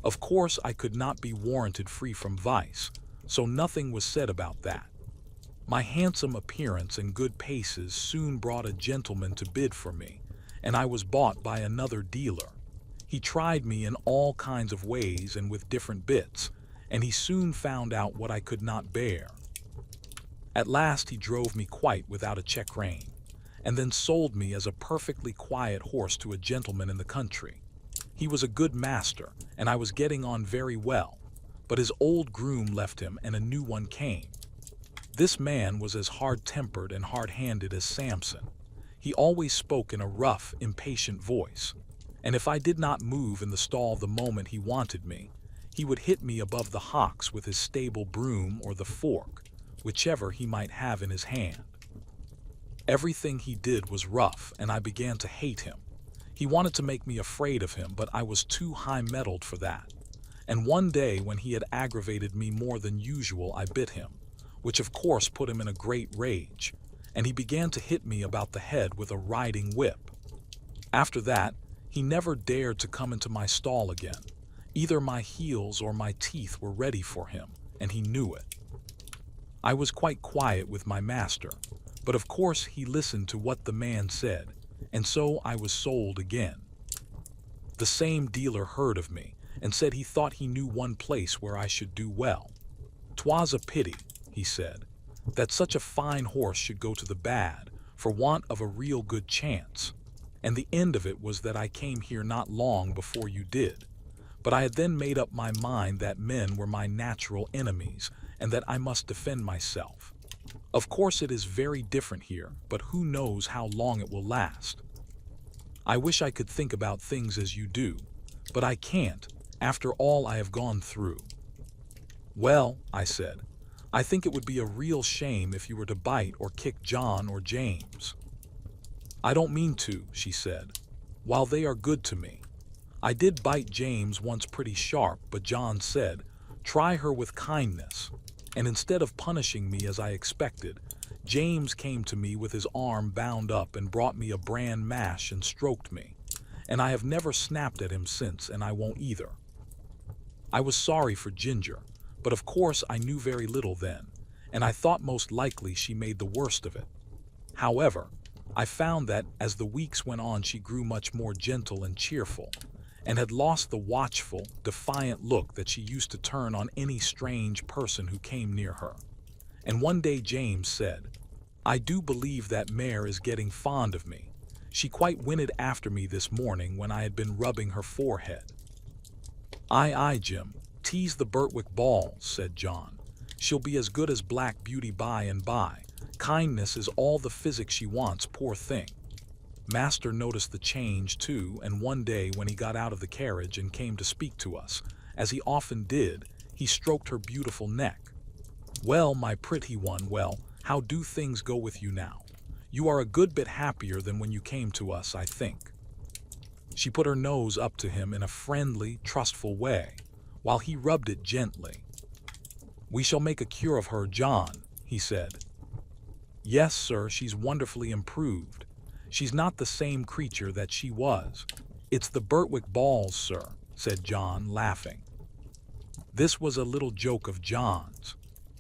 Of course, I could not be warranted free from vice, so nothing was said about that. My handsome appearance and good paces soon brought a gentleman to bid for me, and I was bought by another dealer. He tried me in all kinds of ways and with different bits, and he soon found out what I could not bear. At last he drove me quite without a check rein, and then sold me as a perfectly quiet horse to a gentleman in the country. He was a good master, and I was getting on very well, but his old groom left him and a new one came. This man was as hard-tempered and hard-handed as Samson. He always spoke in a rough, impatient voice, and if I did not move in the stall the moment he wanted me, he would hit me above the hocks with his stable broom or the fork, whichever he might have in his hand. Everything he did was rough, and I began to hate him. He wanted to make me afraid of him, but I was too high-mettled for that. And one day, when he had aggravated me more than usual, I bit him, which of course put him in a great rage, and he began to hit me about the head with a riding whip. After that, he never dared to come into my stall again. Either my heels or my teeth were ready for him, and he knew it. I was quite quiet with my master, but of course he listened to what the man said, and so I was sold again. The same dealer heard of me, and said he thought he knew one place where I should do well. "'Twas a pity," he said, "that such a fine horse should go to the bad for want of a real good chance, and the end of it was that I came here not long before you did. But I had then made up my mind that men were my natural enemies, and that I must defend myself. Of course it is very different here, but who knows how long it will last? I wish I could think about things as you do, but I can't, after all I have gone through." "Well," I said, "I think it would be a real shame if you were to bite or kick John or James." "I don't mean to," she said, "while they are good to me. I did bite James once pretty sharp, but John said, 'Try her with kindness,' and instead of punishing me as I expected, James came to me with his arm bound up and brought me a bran mash and stroked me, and I have never snapped at him since, and I won't either." I was sorry for Ginger, but of course I knew very little then, and I thought most likely she made the worst of it. However, I found that as the weeks went on she grew much more gentle and cheerful, and had lost the watchful, defiant look that she used to turn on any strange person who came near her. And one day James said, "I do believe that mare is getting fond of me. She quite whinnied after me this morning when I had been rubbing her forehead." Aye, Jim, tease the Birtwick balls," said John. "She'll be as good as Black Beauty by and by. Kindness is all the physic she wants, poor thing." Master noticed the change, too, and one day when he got out of the carriage and came to speak to us, as he often did, he stroked her beautiful neck. "Well, my pretty one, well, how do things go with you now? You are a good bit happier than when you came to us, I think." She put her nose up to him in a friendly, trustful way, while he rubbed it gently. "We shall make a cure of her, John," he said. "Yes, sir, she's wonderfully improved. She's not the same creature that she was. It's the Birtwick balls, sir," said John, laughing. This was a little joke of John's.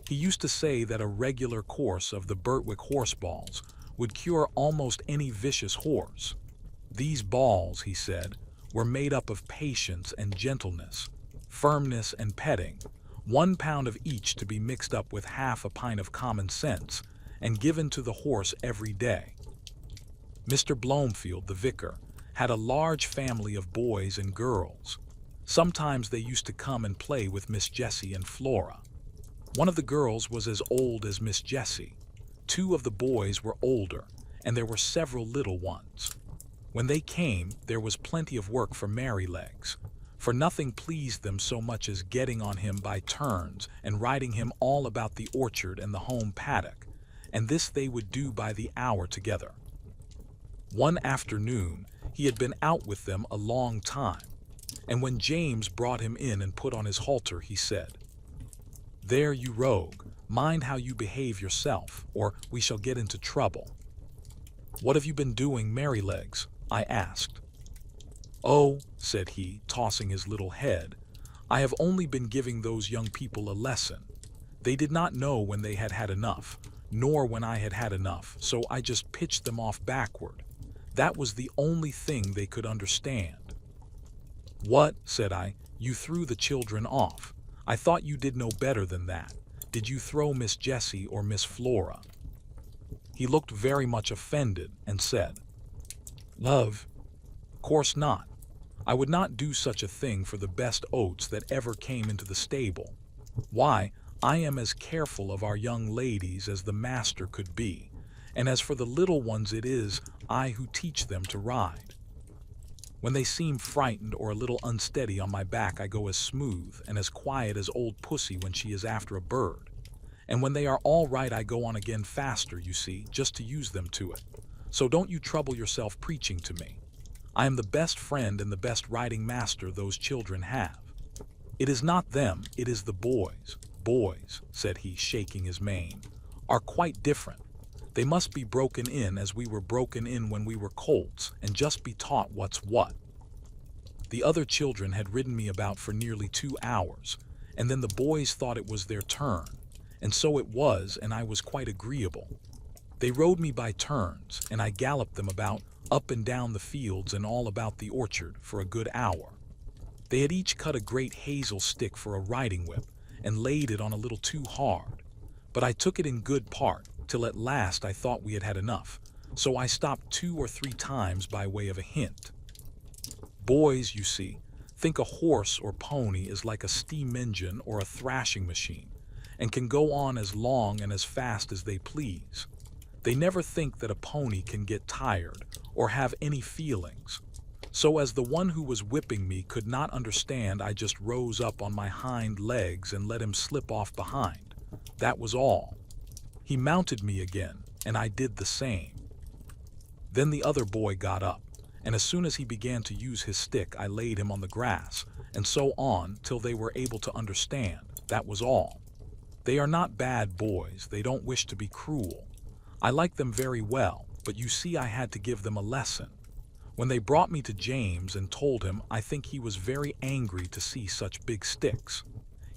He used to say that a regular course of the Birtwick horse balls would cure almost any vicious horse. These balls, he said, were made up of patience and gentleness, firmness and petting, 1 pound of each to be mixed up with half a pint of common sense, and given to the horse every day. Mr. Blomefield, the vicar, had a large family of boys and girls. Sometimes they used to come and play with Miss Jessie and Flora. One of the girls was as old as Miss Jessie, 2 of the boys were older, and there were several little ones. When they came, there was plenty of work for Merrylegs, for nothing pleased them so much as getting on him by turns and riding him all about the orchard and the home paddock, and this they would do by the hour together. One afternoon, he had been out with them a long time, and when James brought him in and put on his halter, he said, "There, you rogue, mind how you behave yourself, or we shall get into trouble." "What have you been doing, Merrylegs?" I asked. "Oh," said he, tossing his little head, "I have only been giving those young people a lesson. They did not know when they had had enough, nor when I had had enough, so I just pitched them off backward. That was the only thing they could understand." "What," said I, "you threw the children off? I thought you did no better than that. Did you throw Miss Jessie or Miss Flora?" He looked very much offended and said, "Love, course not. I would not do such a thing for the best oats that ever came into the stable. Why, I am as careful of our young ladies as the master could be, and as for the little ones it is I who teach them to ride. When they seem frightened or a little unsteady on my back I go as smooth and as quiet as old Pussy when she is after a bird, and when they are all right I go on again faster, you see, just to use them to it. So don't you trouble yourself preaching to me. I am the best friend and the best riding master those children have. It is not them, it is the boys. Boys," said he, shaking his mane, "are quite different. They must be broken in as we were broken in when we were colts, and just be taught what's what." The other children had ridden me about for nearly 2 hours, and then the boys thought it was their turn, and so it was, and I was quite agreeable. They rode me by turns, and I galloped them about, up and down the fields and all about the orchard, for a good hour. They had each cut a great hazel stick for a riding whip, and laid it on a little too hard, but I took it in good part, till at last I thought we had had enough, so I stopped 2 or 3 times by way of a hint. Boys, you see, think a horse or pony is like a steam engine or a thrashing machine, and can go on as long and as fast as they please. They never think that a pony can get tired or have any feelings. So as the one who was whipping me could not understand, I just rose up on my hind legs and let him slip off behind. That was all. He mounted me again, and I did the same. Then the other boy got up, and as soon as he began to use his stick I laid him on the grass, and so on till they were able to understand. That was all. They are not bad boys, they don't wish to be cruel. I like them very well, but you see I had to give them a lesson. When they brought me to James and told him, I think he was very angry to see such big sticks.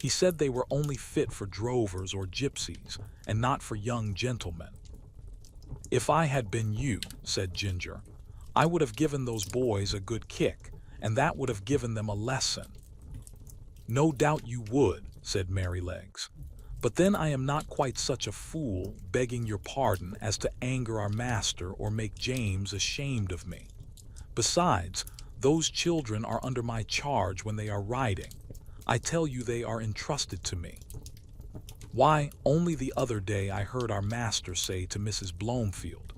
He said they were only fit for drovers or gypsies, and not for young gentlemen. "If I had been you," said Ginger, "I would have given those boys a good kick, and that would have given them a lesson." "No doubt you would," said Merrylegs. "But then I am not quite such a fool, begging your pardon, as to anger our master or make James ashamed of me. Besides, those children are under my charge when they are riding. I tell you they are entrusted to me. Why, only the other day I heard our master say to Mrs. Blomefield,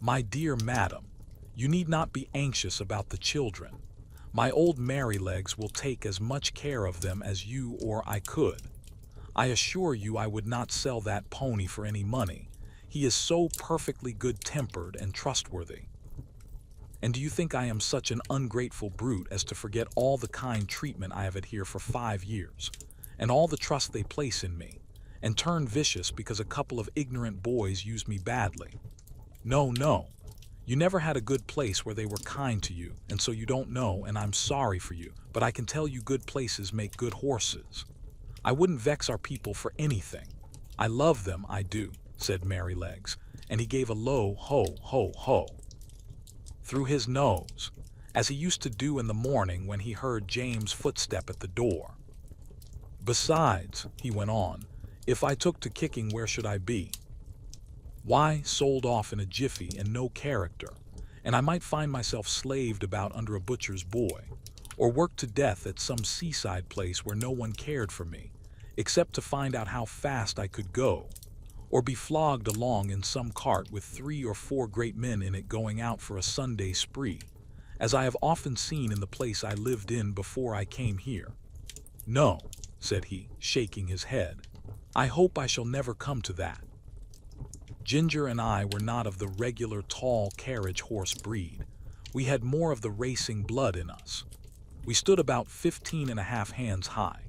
'My dear madam, you need not be anxious about the children. My old Merrylegs will take as much care of them as you or I could. I assure you I would not sell that pony for any money. He is so perfectly good-tempered and trustworthy.' And do you think I am such an ungrateful brute as to forget all the kind treatment I have had here for 5 years, and all the trust they place in me, and turn vicious because a couple of ignorant boys use me badly? No, no. You never had a good place where they were kind to you, and so you don't know, and I'm sorry for you, but I can tell you good places make good horses. I wouldn't vex our people for anything. I love them, I do," said Merrylegs, and he gave a low ho, ho, ho through his nose, as he used to do in the morning when he heard James' footstep at the door. "Besides," he went on, "if I took to kicking, where should I be? Why, sold off in a jiffy and no character, and I might find myself slaved about under a butcher's boy, or worked to death at some seaside place where no one cared for me, except to find out how fast I could go, or be flogged along in some cart with 3 or 4 great men in it going out for a Sunday spree, as I have often seen in the place I lived in before I came here. No, said he, shaking his head. I hope I shall never come to that. Ginger and I were not of the regular tall carriage horse breed. We had more of the racing blood in us. We stood about 15.5 hands high.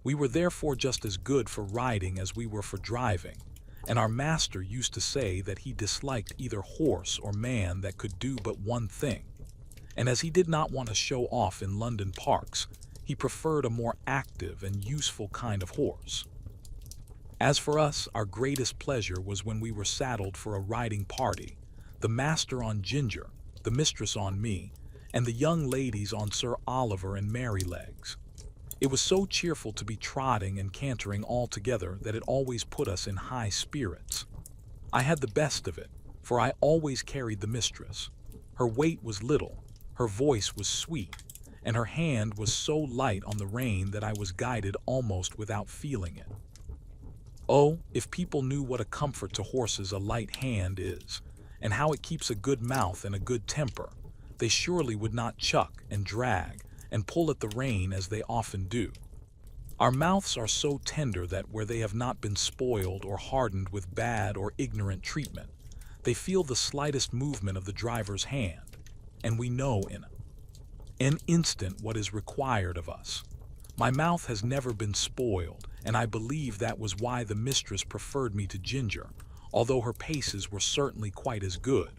We were therefore just as good for riding as we were for driving, and our master used to say that he disliked either horse or man that could do but one thing. And as he did not want to show off in London parks, he preferred a more active and useful kind of horse. As for us, our greatest pleasure was when we were saddled for a riding party, the master on Ginger, the mistress on me, and the young ladies on Sir Oliver and Merrylegs. It was so cheerful to be trotting and cantering all together that it always put us in high spirits. I had the best of it, for I always carried the mistress. Her weight was little, her voice was sweet, and her hand was so light on the rein that I was guided almost without feeling it. Oh, if people knew what a comfort to horses a light hand is, and how it keeps a good mouth and a good temper, they surely would not chuck and drag and pull at the rein as they often do. Our mouths are so tender that where they have not been spoiled or hardened with bad or ignorant treatment, they feel the slightest movement of the driver's hand, and we know in an instant what is required of us. My mouth has never been spoiled, and I believe that was why the mistress preferred me to Ginger, although her paces were certainly quite as good.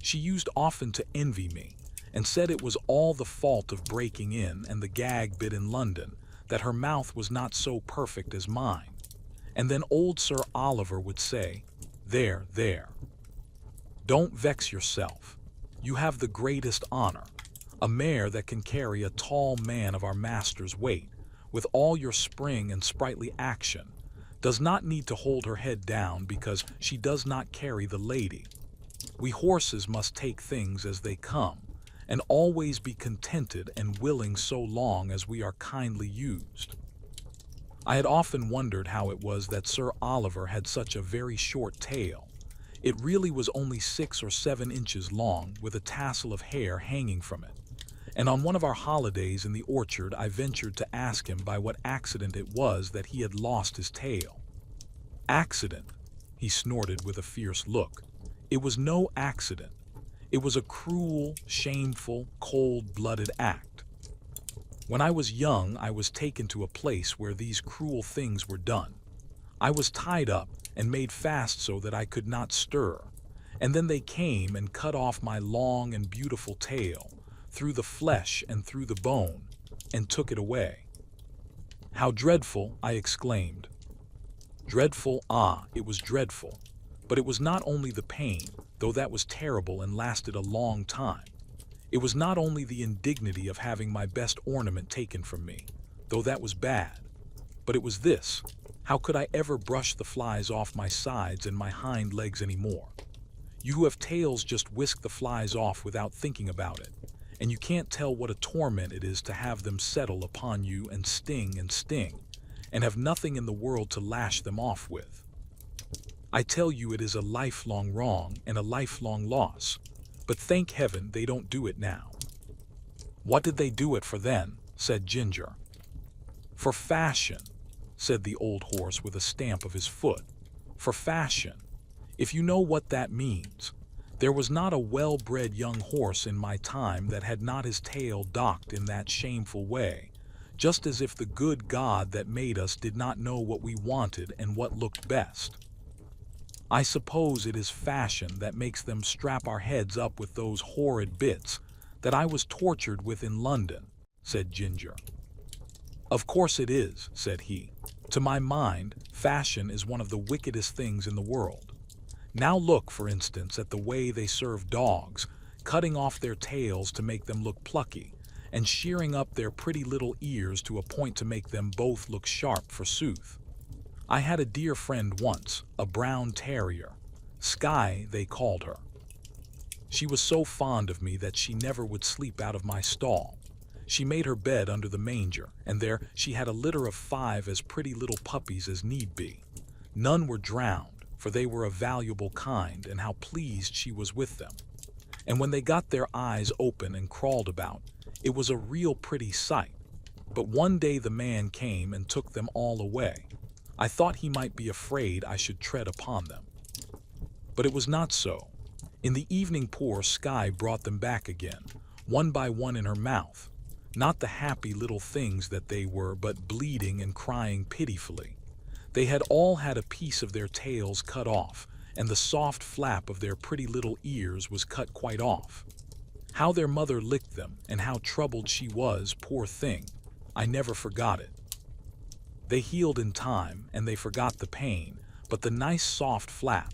She used often to envy me, and said it was all the fault of breaking in and the gag bit in London, that her mouth was not so perfect as mine. And then old Sir Oliver would say, "There, there. Don't vex yourself. You have the greatest honor. A mare that can carry a tall man of our master's weight, with all your spring and sprightly action, does not need to hold her head down because she does not carry the lady. We horses must take things as they come, and always be contented and willing so long as we are kindly used." I had often wondered how it was that Sir Oliver had such a very short tail. It really was only 6 or 7 inches long, with a tassel of hair hanging from it. And on one of our holidays in the orchard I ventured to ask him by what accident it was that he had lost his tail. "Accident," he snorted with a fierce look. "It was no accident. It was a cruel, shameful, cold-blooded act. When I was young, I was taken to a place where these cruel things were done. I was tied up and made fast so that I could not stir, and then they came and cut off my long and beautiful tail, through the flesh and through the bone, and took it away." "How dreadful!" I exclaimed. "Dreadful, ah, it was dreadful. But it was not only the pain, though that was terrible and lasted a long time. It was not only the indignity of having my best ornament taken from me, though that was bad, but it was this: how could I ever brush the flies off my sides and my hind legs any more? You who have tails just whisk the flies off without thinking about it, and you can't tell what a torment it is to have them settle upon you and sting, and have nothing in the world to lash them off with. I tell you it is a lifelong wrong and a lifelong loss, but thank heaven they don't do it now." "What did they do it for then?" said Ginger. "For fashion," said the old horse with a stamp of his foot. "For fashion. If you know what that means. There was not a well-bred young horse in my time that had not his tail docked in that shameful way, just as if the good God that made us did not know what we wanted and what looked best. I suppose it is fashion that makes them strap our heads up with those horrid bits that I was tortured with in London," said Ginger. "Of course it is," said he. "To my mind, fashion is one of the wickedest things in the world. Now look, for instance, at the way they serve dogs, cutting off their tails to make them look plucky, and shearing up their pretty little ears to a point to make them both look sharp, forsooth. I had a dear friend once, a brown terrier. Skye, they called her. She was so fond of me that she never would sleep out of my stall. She made her bed under the manger, and there she had a litter of 5 as pretty little puppies as need be. None were drowned, for they were a valuable kind, and how pleased she was with them. And when they got their eyes open and crawled about, it was a real pretty sight. But one day the man came and took them all away. I thought he might be afraid I should tread upon them. But it was not so. In the evening poor Sky brought them back again, one by one in her mouth. Not the happy little things that they were, but bleeding and crying pitifully. They had all had a piece of their tails cut off, and the soft flap of their pretty little ears was cut quite off. How their mother licked them, and how troubled she was, poor thing. I never forgot it. They healed in time, and they forgot the pain, but the nice soft flap,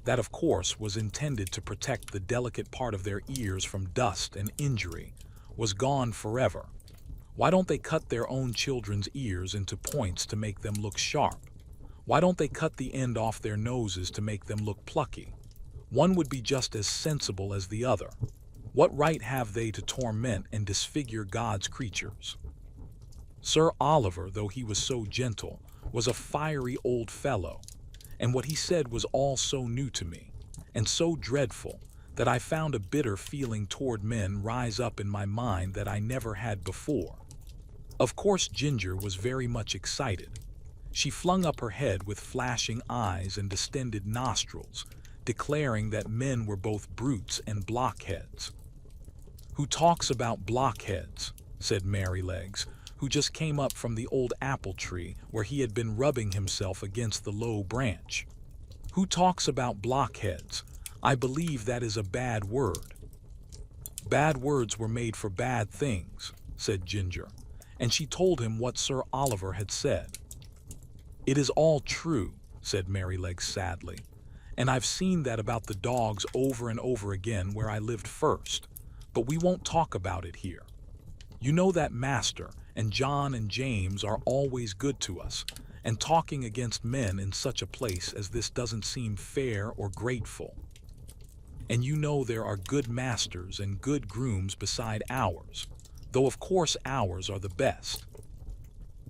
that of course was intended to protect the delicate part of their ears from dust and injury, was gone forever. Why don't they cut their own children's ears into points to make them look sharp? Why don't they cut the end off their noses to make them look plucky? One would be just as sensible as the other. What right have they to torment and disfigure God's creatures? Sir Oliver, though he was so gentle, was a fiery old fellow, and what he said was all so new to me, and so dreadful, that I found a bitter feeling toward men rise up in my mind that I never had before. Of course Ginger was very much excited. She flung up her head with flashing eyes and distended nostrils, declaring that men were both brutes and blockheads. "Who talks about blockheads?" said Merrylegs, who just came up from the old apple tree where he had been rubbing himself against the low branch. "Who talks about blockheads? I believe that is a bad word." "Bad words were made for bad things," said Ginger, and she told him what Sir Oliver had said. "It is all true," said Merrylegs sadly, "and I've seen that about the dogs over and over again where I lived first, but we won't talk about it here. You know that Master and John and James are always good to us, and talking against men in such a place as this doesn't seem fair or grateful. And you know there are good masters and good grooms beside ours, though of course ours are the best."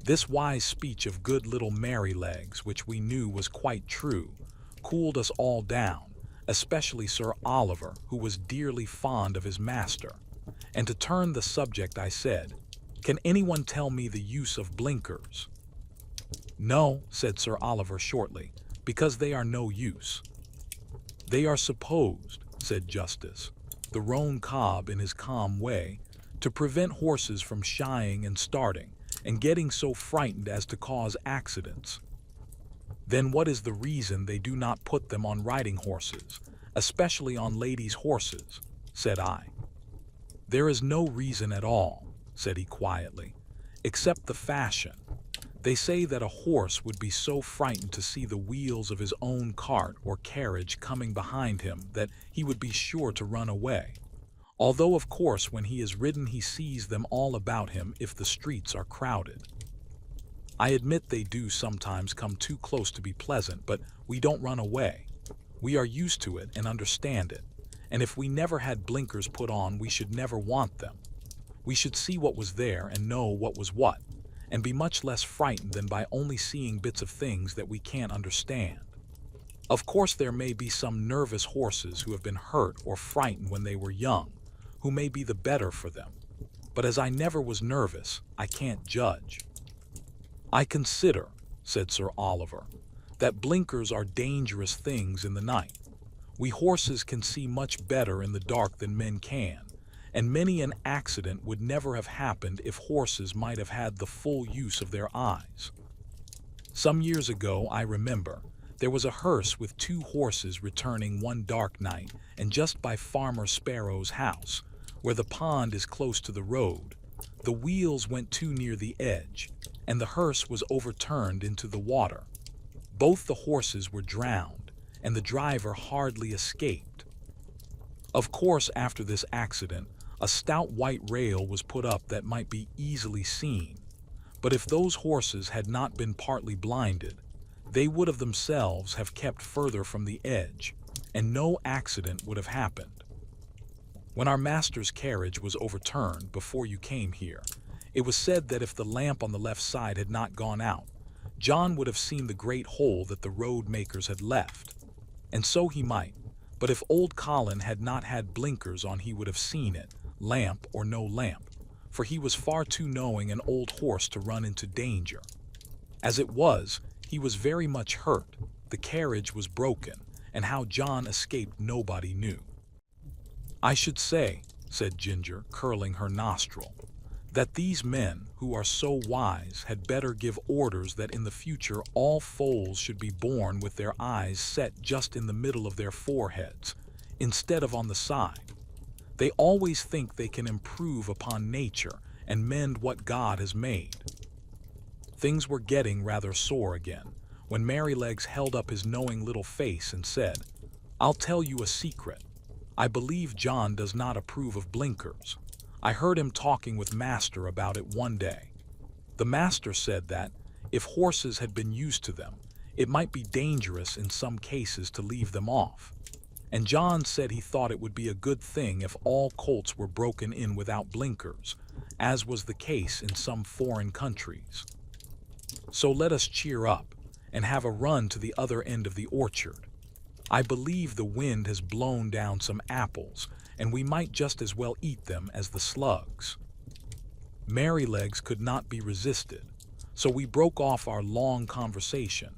This wise speech of good little Merrylegs, which we knew was quite true, cooled us all down, especially Sir Oliver, who was dearly fond of his master. And to turn the subject, I said, "Can anyone tell me the use of blinkers?" "No," said Sir Oliver shortly, "because they are no use." "They are supposed," said Justice, the roan cob in his calm way, "to prevent horses from shying and starting, and getting so frightened as to cause accidents." "Then what is the reason they do not put them on riding horses, especially on ladies' horses?" said I. "There is no reason at all," said he quietly, "except the fashion. They say that a horse would be so frightened to see the wheels of his own cart or carriage coming behind him that he would be sure to run away, although of course when he is ridden he sees them all about him if the streets are crowded. I admit they do sometimes come too close to be pleasant, but we don't run away. We are used to it and understand it, and if we never had blinkers put on we should never want them. We should see what was there and know what was what, and be much less frightened than by only seeing bits of things that we can't understand. Of course there may be some nervous horses who have been hurt or frightened when they were young, who may be the better for them, but as I never was nervous, I can't judge." "I consider," said Sir Oliver, "that blinkers are dangerous things in the night. We horses can see much better in the dark than men can, and many an accident would never have happened if horses might have had the full use of their eyes. Some years ago, I remember, there was a hearse with 2 horses returning one dark night, and just by Farmer Sparrow's house, where the pond is close to the road, the wheels went too near the edge, and the hearse was overturned into the water. Both the horses were drowned, and the driver hardly escaped. Of course, after this accident, a stout white rail was put up that might be easily seen, but if those horses had not been partly blinded, they would of themselves have kept further from the edge, and no accident would have happened. When our master's carriage was overturned before you came here, it was said that if the lamp on the left side had not gone out, John would have seen the great hole that the road makers had left. And so he might, but if old Colin had not had blinkers on he would have seen it, lamp or no lamp, for he was far too knowing an old horse to run into danger. As it was, he was very much hurt, the carriage was broken, and how John escaped nobody knew. I should say, said Ginger, curling her nostril, that these men, who are so wise, had better give orders that in the future all foals should be born with their eyes set just in the middle of their foreheads, instead of on the side. They always think they can improve upon nature and mend what God has made. Things were getting rather sore again, when Merrylegs held up his knowing little face and said, I'll tell you a secret. I believe John does not approve of blinkers. I heard him talking with Master about it one day. The Master said that, if horses had been used to them, it might be dangerous in some cases to leave them off. And John said he thought it would be a good thing if all colts were broken in without blinkers, as was the case in some foreign countries. So let us cheer up, and have a run to the other end of the orchard. I believe the wind has blown down some apples, and we might just as well eat them as the slugs. Merrylegs could not be resisted, so we broke off our long conversation,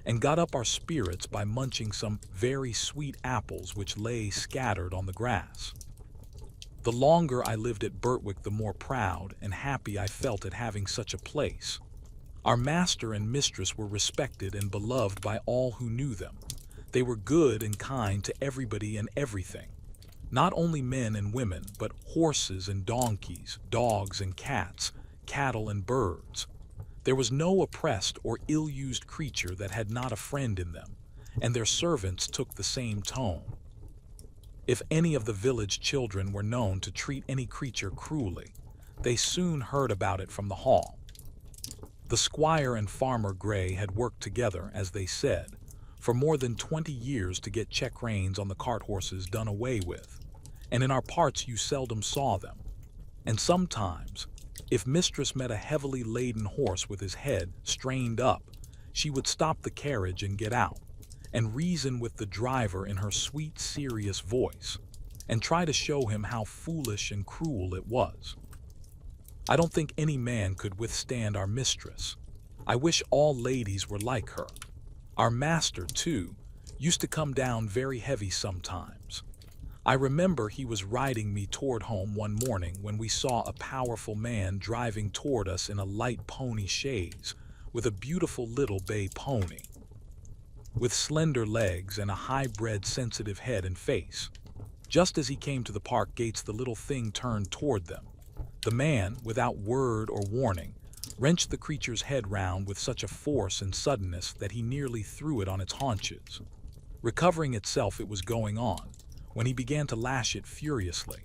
and got up our spirits by munching some very sweet apples which lay scattered on the grass. The longer I lived at Birtwick, the more proud and happy I felt at having such a place. Our master and mistress were respected and beloved by all who knew them. They were good and kind to everybody and everything, not only men and women, but horses and donkeys, dogs and cats, cattle and birds. There was no oppressed or ill-used creature that had not a friend in them, and their servants took the same tone. If any of the village children were known to treat any creature cruelly, they soon heard about it from the hall. The squire and Farmer Gray had worked together, as they said, for more than 20 years to get check reins on the cart horses done away with, and in our parts you seldom saw them. And sometimes, if mistress met a heavily laden horse with his head strained up, she would stop the carriage and get out, and reason with the driver in her sweet, serious voice, and try to show him how foolish and cruel it was. I don't think any man could withstand our mistress. I wish all ladies were like her. Our master, too, used to come down very heavy sometimes. I remember he was riding me toward home one morning when we saw a powerful man driving toward us in a light pony chaise with a beautiful little bay pony, with slender legs and a high-bred sensitive head and face. Just as he came to the park gates, the little thing turned toward them. The man, without word or warning, wrenched the creature's head round with such a force and suddenness that he nearly threw it on its haunches. Recovering itself, it was going on, when he began to lash it furiously.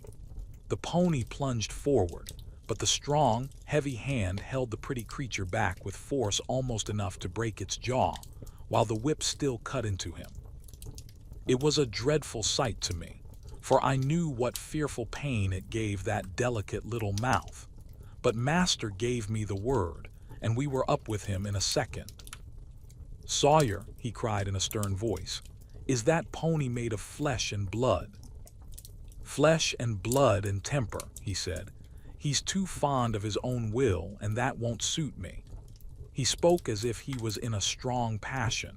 The pony plunged forward, but the strong, heavy hand held the pretty creature back with force almost enough to break its jaw, while the whip still cut into him. It was a dreadful sight to me, for I knew what fearful pain it gave that delicate little mouth. But master gave me the word, and we were up with him in a second. Sawyer, he cried in a stern voice, is that pony made of flesh and blood? Flesh and blood and temper, he said. He's too fond of his own will, and that won't suit me. He spoke as if he was in a strong passion.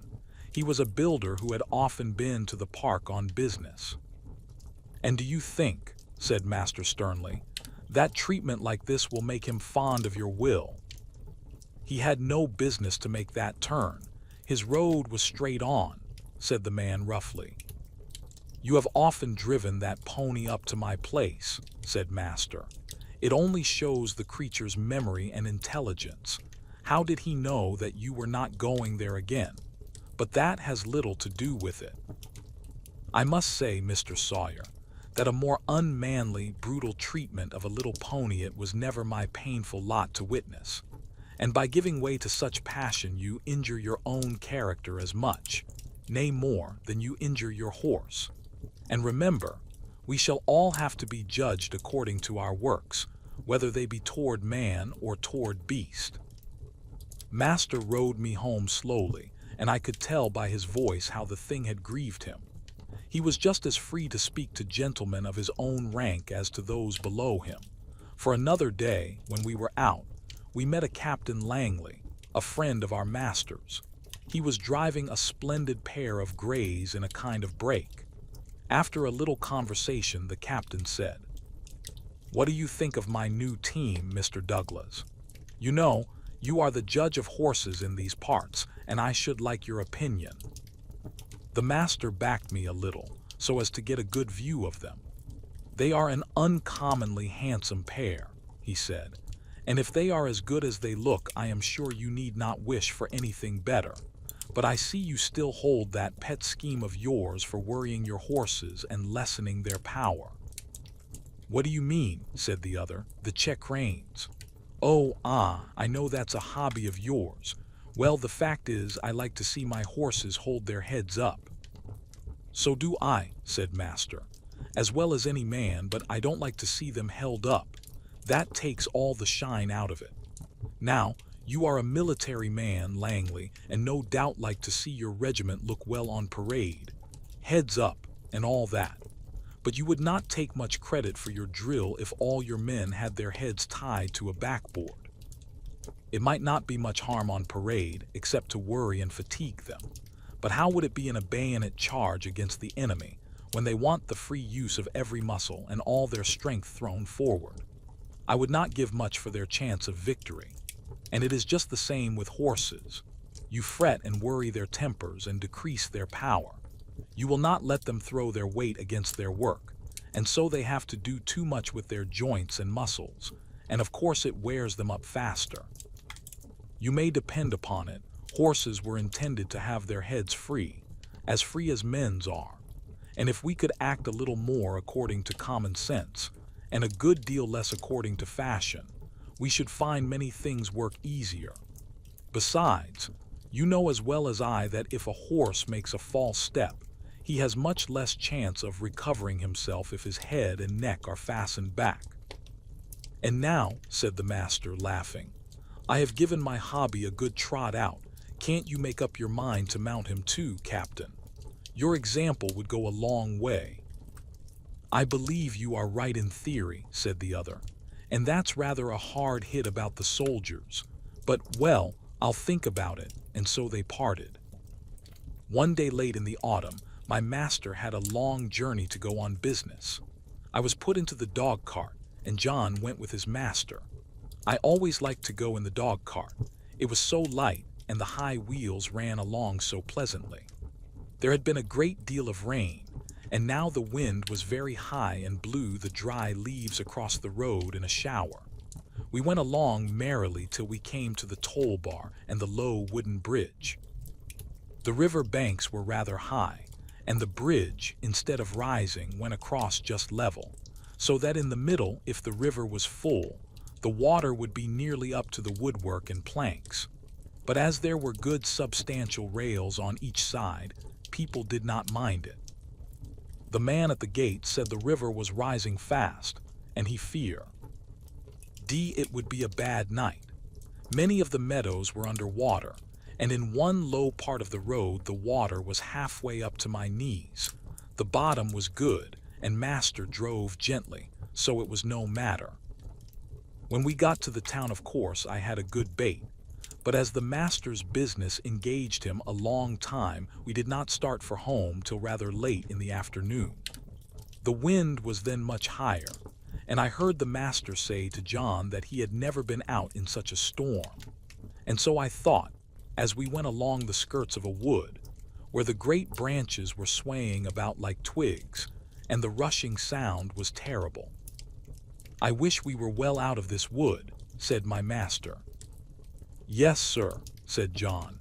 He was a builder who had often been to the park on business. And do you think, said master sternly, that treatment like this will make him fond of your will? He had no business to make that turn. His road was straight on, said the man roughly. You have often driven that pony up to my place, said master. It only shows the creature's memory and intelligence. How did he know that you were not going there again? But that has little to do with it. I must say, Mr. Sawyer, that a more unmanly, brutal treatment of a little pony it was never my painful lot to witness. And by giving way to such passion you injure your own character as much, nay more, than you injure your horse. And remember, we shall all have to be judged according to our works, whether they be toward man or toward beast. Master rode me home slowly, and I could tell by his voice how the thing had grieved him. He was just as free to speak to gentlemen of his own rank as to those below him. For another day, when we were out, we met a Captain Langley, a friend of our master's. He was driving a splendid pair of grays in a kind of break. After a little conversation, the captain said, "What do you think of my new team, Mr. Douglas? You know, you are the judge of horses in these parts, and I should like your opinion." The master backed me a little, so as to get a good view of them. "They are an uncommonly handsome pair," he said, "and if they are as good as they look, I am sure you need not wish for anything better. But I see you still hold that pet scheme of yours for worrying your horses and lessening their power." "What do you mean?" said the other. "The check reins." "Oh, I know that's a hobby of yours. Well, the fact is, I like to see my horses hold their heads up." "So do I," said master, "as well as any man, but I don't like to see them held up. That takes all the shine out of it. Now, you are a military man, Langley, and no doubt like to see your regiment look well on parade, heads up, and all that. But you would not take much credit for your drill if all your men had their heads tied to a backboard. It might not be much harm on parade, except to worry and fatigue them. But how would it be in a bayonet charge against the enemy, when they want the free use of every muscle and all their strength thrown forward? I would not give much for their chance of victory. And it is just the same with horses. You fret and worry their tempers and decrease their power. You will not let them throw their weight against their work, and so they have to do too much with their joints and muscles, and of course it wears them up faster. You may depend upon it, horses were intended to have their heads free as men's are, and if we could act a little more according to common sense, and a good deal less according to fashion, we should find many things work easier. Besides, you know as well as I that if a horse makes a false step, he has much less chance of recovering himself if his head and neck are fastened back." "And now," said the master, laughing, "I have given my hobby a good trot out. Can't you make up your mind to mount him too, Captain? Your example would go a long way." "I believe you are right in theory," said the other, "and that's rather a hard hit about the soldiers. But, well, I'll think about it," and so they parted. One day late in the autumn, my master had a long journey to go on business. I was put into the dog cart, and John went with his master. I always liked to go in the dog cart. It was so light, and the high wheels ran along so pleasantly. There had been a great deal of rain, and now the wind was very high and blew the dry leaves across the road in a shower. We went along merrily till we came to the toll bar and the low wooden bridge. The river banks were rather high, and the bridge, instead of rising, went across just level, so that in the middle, if the river was full, the water would be nearly up to the woodwork and planks. But as there were good substantial rails on each side, people did not mind it. The man at the gate said the river was rising fast, and he feared it would be a bad night. Many of the meadows were under water, and in one low part of the road the water was halfway up to my knees. The bottom was good, and master drove gently, so it was no matter. When we got to the town, of course, I had a good bait, but as the master's business engaged him a long time, we did not start for home till rather late in the afternoon. The wind was then much higher, and I heard the master say to John that he had never been out in such a storm. And so I thought, as we went along the skirts of a wood, where the great branches were swaying about like twigs, and the rushing sound was terrible. "I wish we were well out of this wood," said my master. "Yes, sir," said John.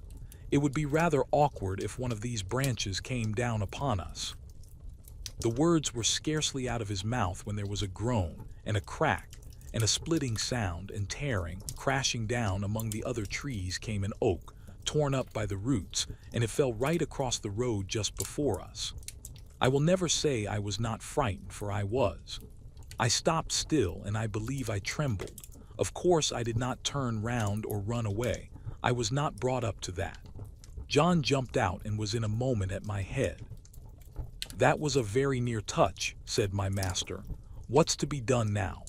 "It would be rather awkward if one of these branches came down upon us." The words were scarcely out of his mouth when there was a groan and a crack and a splitting sound, and tearing, crashing down among the other trees came an oak, torn up by the roots, and it fell right across the road just before us. I will never say I was not frightened, for I was. I stopped still, and I believe I trembled. Of course I did not turn round or run away. I was not brought up to that. John jumped out and was in a moment at my head. "That was a very near touch," said my master. "What's to be done now?"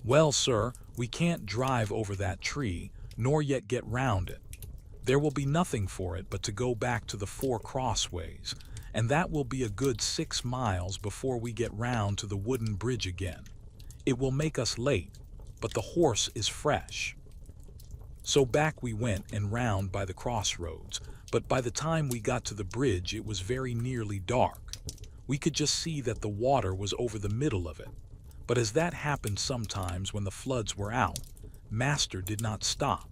"Well, sir, we can't drive over that tree, nor yet get round it. There will be nothing for it but to go back to the 4 crossways, and that will be a good 6 miles before we get round to the wooden bridge again. It will make us late, but the horse is fresh." So back we went and round by the crossroads, but by the time we got to the bridge it was very nearly dark. We could just see that the water was over the middle of it, but as that happened sometimes when the floods were out, Master did not stop.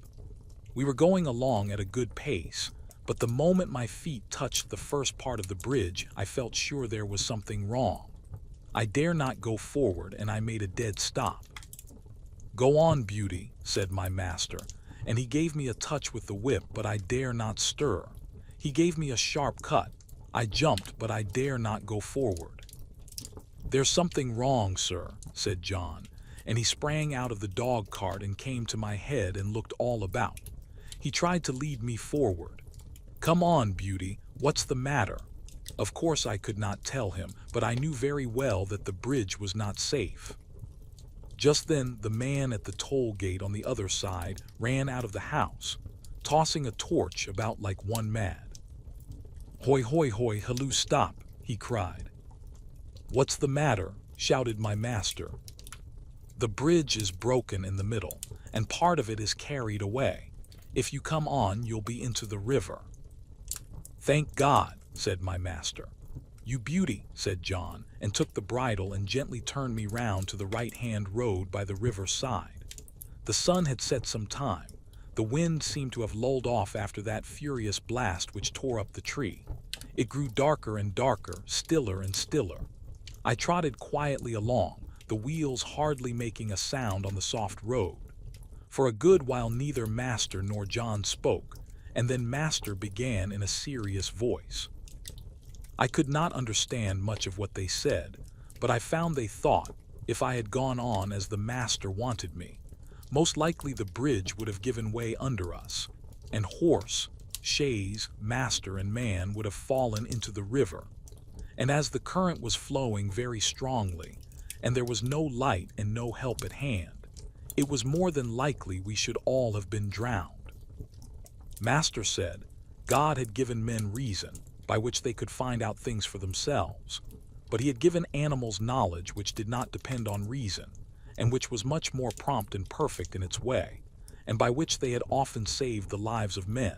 We were going along at a good pace, but the moment my feet touched the first part of the bridge I felt sure there was something wrong. I dare not go forward and I made a dead stop. "Go on, Beauty," said my master, and he gave me a touch with the whip, but I dare not stir. He gave me a sharp cut. I jumped, but I dare not go forward. "There's something wrong, sir," said John, and he sprang out of the dog cart and came to my head and looked all about. He tried to lead me forward. "Come on, Beauty, what's the matter?" Of course I could not tell him, but I knew very well that the bridge was not safe. Just then the man at the toll gate on the other side ran out of the house, tossing a torch about like one mad. "Hoi, hoi, hoi, halloo, stop," he cried. "What's the matter?" shouted my master. "The bridge is broken in the middle, and part of it is carried away. If you come on, you'll be into the river." "Thank God," said my master. "You Beauty," said John, and took the bridle and gently turned me round to the right-hand road by the river side. The sun had set some time. The wind seemed to have lulled off after that furious blast which tore up the tree. It grew darker and darker, stiller and stiller. I trotted quietly along, the wheels hardly making a sound on the soft road. For a good while neither Master nor John spoke, and then Master began in a serious voice. I could not understand much of what they said, but I found they thought, if I had gone on as the Master wanted me, most likely the bridge would have given way under us, and horse, chaise, master, and man would have fallen into the river. And as the current was flowing very strongly, and there was no light and no help at hand, it was more than likely we should all have been drowned. Master said God had given men reason, by which they could find out things for themselves, but he had given animals knowledge which did not depend on reason, and which was much more prompt and perfect in its way, and by which they had often saved the lives of men.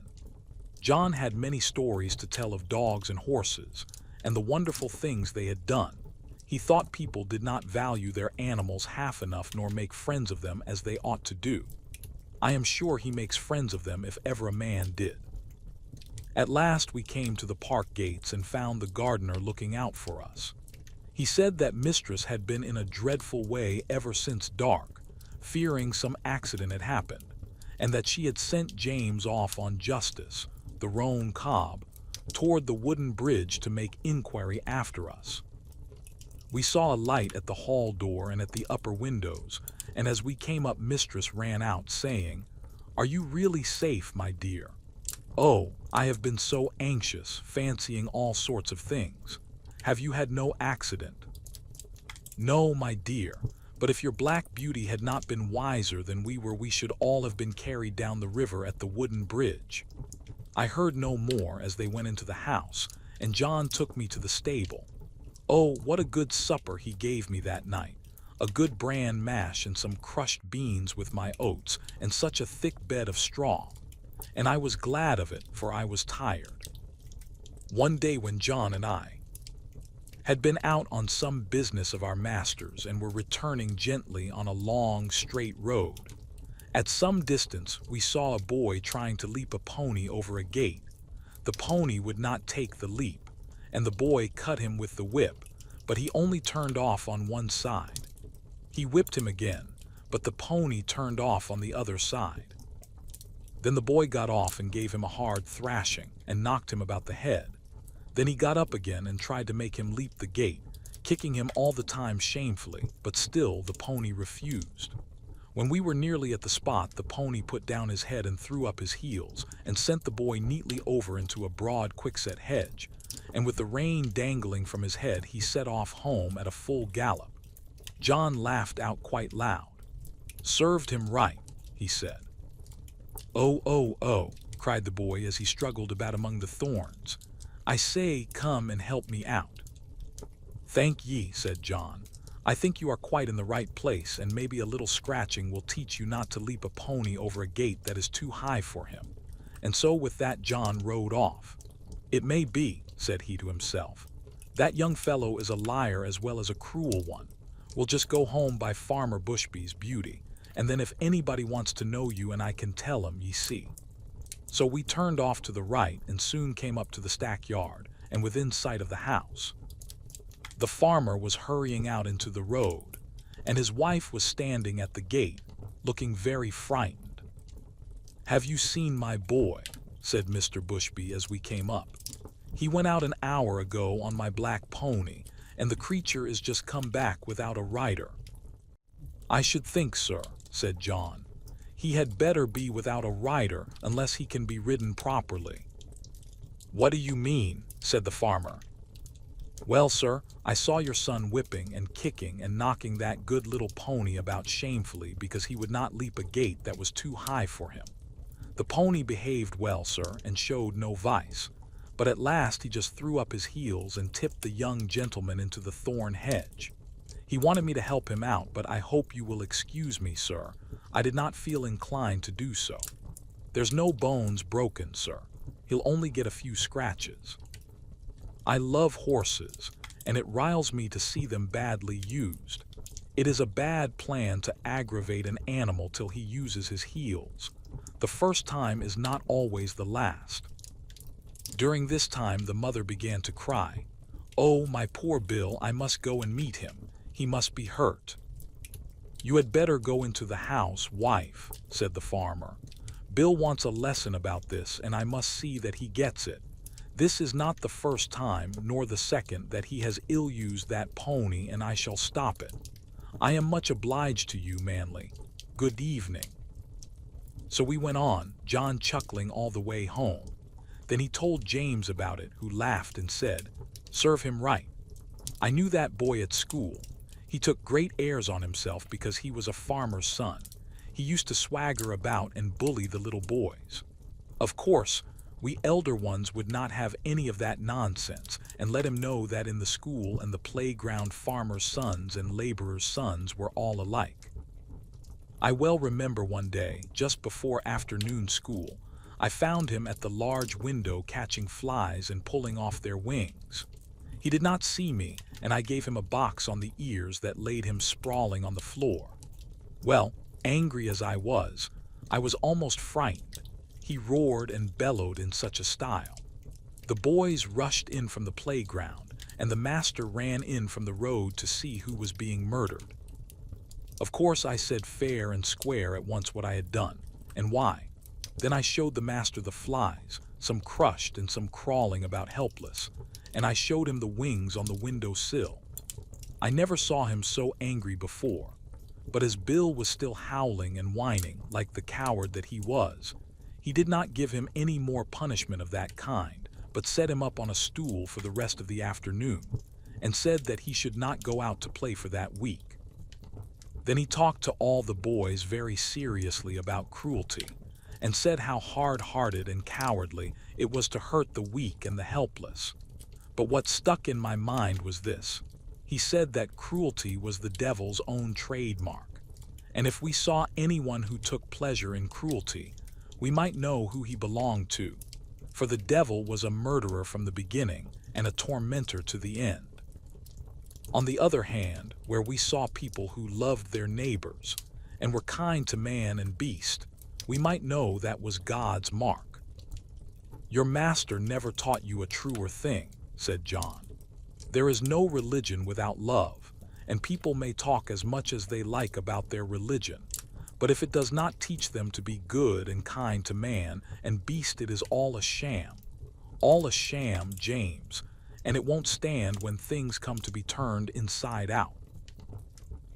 John had many stories to tell of dogs and horses, and the wonderful things they had done. He thought people did not value their animals half enough nor make friends of them as they ought to do. I am sure he makes friends of them if ever a man did. At last we came to the park gates and found the gardener looking out for us. He said that mistress had been in a dreadful way ever since dark, fearing some accident had happened, and that she had sent James off on justice, the roan cob, toward the wooden bridge to make inquiry after us. We saw a light at the hall door and at the upper windows, and as we came up mistress ran out, saying, "Are you really safe, my dear? Oh, I have been so anxious, fancying all sorts of things. Have you had no accident?" "No, my dear, but if your Black Beauty had not been wiser than we were, we should all have been carried down the river at the wooden bridge." I heard no more as they went into the house, and John took me to the stable. Oh, what a good supper he gave me that night! A good bran mash and some crushed beans with my oats, and such a thick bed of straw. And I was glad of it, for I was tired. One day when John and I had been out on some business of our master's and were returning gently on a long, straight road, at some distance we saw a boy trying to leap a pony over a gate. The pony would not take the leap, and the boy cut him with the whip, but he only turned off on one side. He whipped him again, but the pony turned off on the other side. Then the boy got off and gave him a hard thrashing and knocked him about the head. Then he got up again and tried to make him leap the gate, kicking him all the time shamefully, but still the pony refused. When we were nearly at the spot, the pony put down his head and threw up his heels and sent the boy neatly over into a broad quickset hedge, and with the rein dangling from his head, he set off home at a full gallop. John laughed out quite loud. "Served him right," he said. "Oh, oh, oh," cried the boy as he struggled about among the thorns. "I say, come and help me out." "Thank ye," said John. "I think you are quite in the right place, and maybe a little scratching will teach you not to leap a pony over a gate that is too high for him." And so with that John rode off. "It may be," said he to himself. "That young fellow is a liar as well as a cruel one. We'll just go home by Farmer Bushby's beauty, and then if anybody wants to know you and I can tell 'em, ye see." So we turned off to the right and soon came up to the stackyard and within sight of the house. The farmer was hurrying out into the road, and his wife was standing at the gate, looking very frightened. "Have you seen my boy?" said Mr. Bushby as we came up. "He went out an hour ago on my black pony, and the creature is just come back without a rider." "I should think, sir," said John, "he had better be without a rider unless he can be ridden properly." "What do you mean?" said the farmer. "Well, sir, I saw your son whipping and kicking and knocking that good little pony about shamefully because he would not leap a gate that was too high for him. The pony behaved well, sir, and showed no vice, but at last he just threw up his heels and tipped the young gentleman into the thorn hedge. He wanted me to help him out, but I hope you will excuse me, sir. I did not feel inclined to do so. There's no bones broken, sir. He'll only get a few scratches. I love horses, and it riles me to see them badly used. It is a bad plan to aggravate an animal till he uses his heels. The first time is not always the last." During this time the mother began to cry. "Oh, my poor Bill, I must go and meet him. He must be hurt." "You had better go into the house, wife," said the farmer. "Bill wants a lesson about this, and I must see that he gets it. This is not the first time, nor the second, that he has ill-used that pony, and I shall stop it. I am much obliged to you, Manly. Good evening." So we went on, John chuckling all the way home. Then he told James about it, who laughed and said, "Serve him right. I knew that boy at school. He took great airs on himself because he was a farmer's son. He used to swagger about and bully the little boys. Of course, we elder ones would not have any of that nonsense and let him know that in the school and the playground farmers' sons and laborers' sons were all alike. I well remember one day, just before afternoon school, I found him at the large window catching flies and pulling off their wings. He did not see me, and I gave him a box on the ears that laid him sprawling on the floor. Well, angry as I was almost frightened. He roared and bellowed in such a style. The boys rushed in from the playground, and the master ran in from the road to see who was being murdered. Of course I said fair and square at once what I had done, and why. Then I showed the master the flies, some crushed and some crawling about helpless, and I showed him the wings on the window sill. I never saw him so angry before, but as Bill was still howling and whining like the coward that he was, he did not give him any more punishment of that kind, but set him up on a stool for the rest of the afternoon, and said that he should not go out to play for that week. Then he talked to all the boys very seriously about cruelty, and said how hard-hearted and cowardly it was to hurt the weak and the helpless. But what stuck in my mind was this. He said that cruelty was the devil's own trademark, and if we saw anyone who took pleasure in cruelty, we might know who he belonged to, for the devil was a murderer from the beginning and a tormentor to the end. On the other hand, where we saw people who loved their neighbors and were kind to man and beast, we might know that was God's mark. "Your master never taught you a truer thing," said John. "There is no religion without love, and people may talk as much as they like about their religion, but if it does not teach them to be good and kind to man and beast, it is all a sham. All a sham, James, and it won't stand when things come to be turned inside out."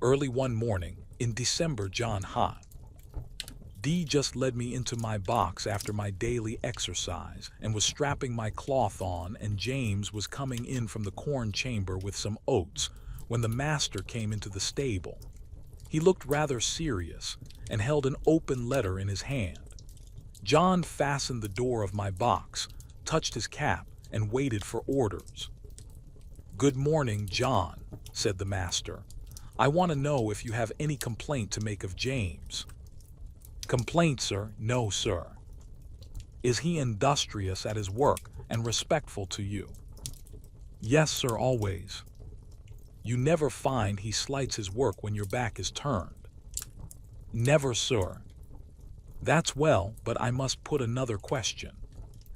Early one morning, In December, John hot. Dee just led me into my box after my daily exercise and was strapping my cloth on, and James was coming in from the corn chamber with some oats when the master came into the stable. He looked rather serious and held an open letter in his hand. John fastened the door of my box, touched his cap, and waited for orders. "Good morning, John," said the master. "I want to know if you have any complaint to make of James." "Complaint, sir? No, sir." "Is he industrious at his work and respectful to you?" "Yes, sir, always." "You never find he slights his work when your back is turned?" "Never, sir." "That's well, but I must put another question.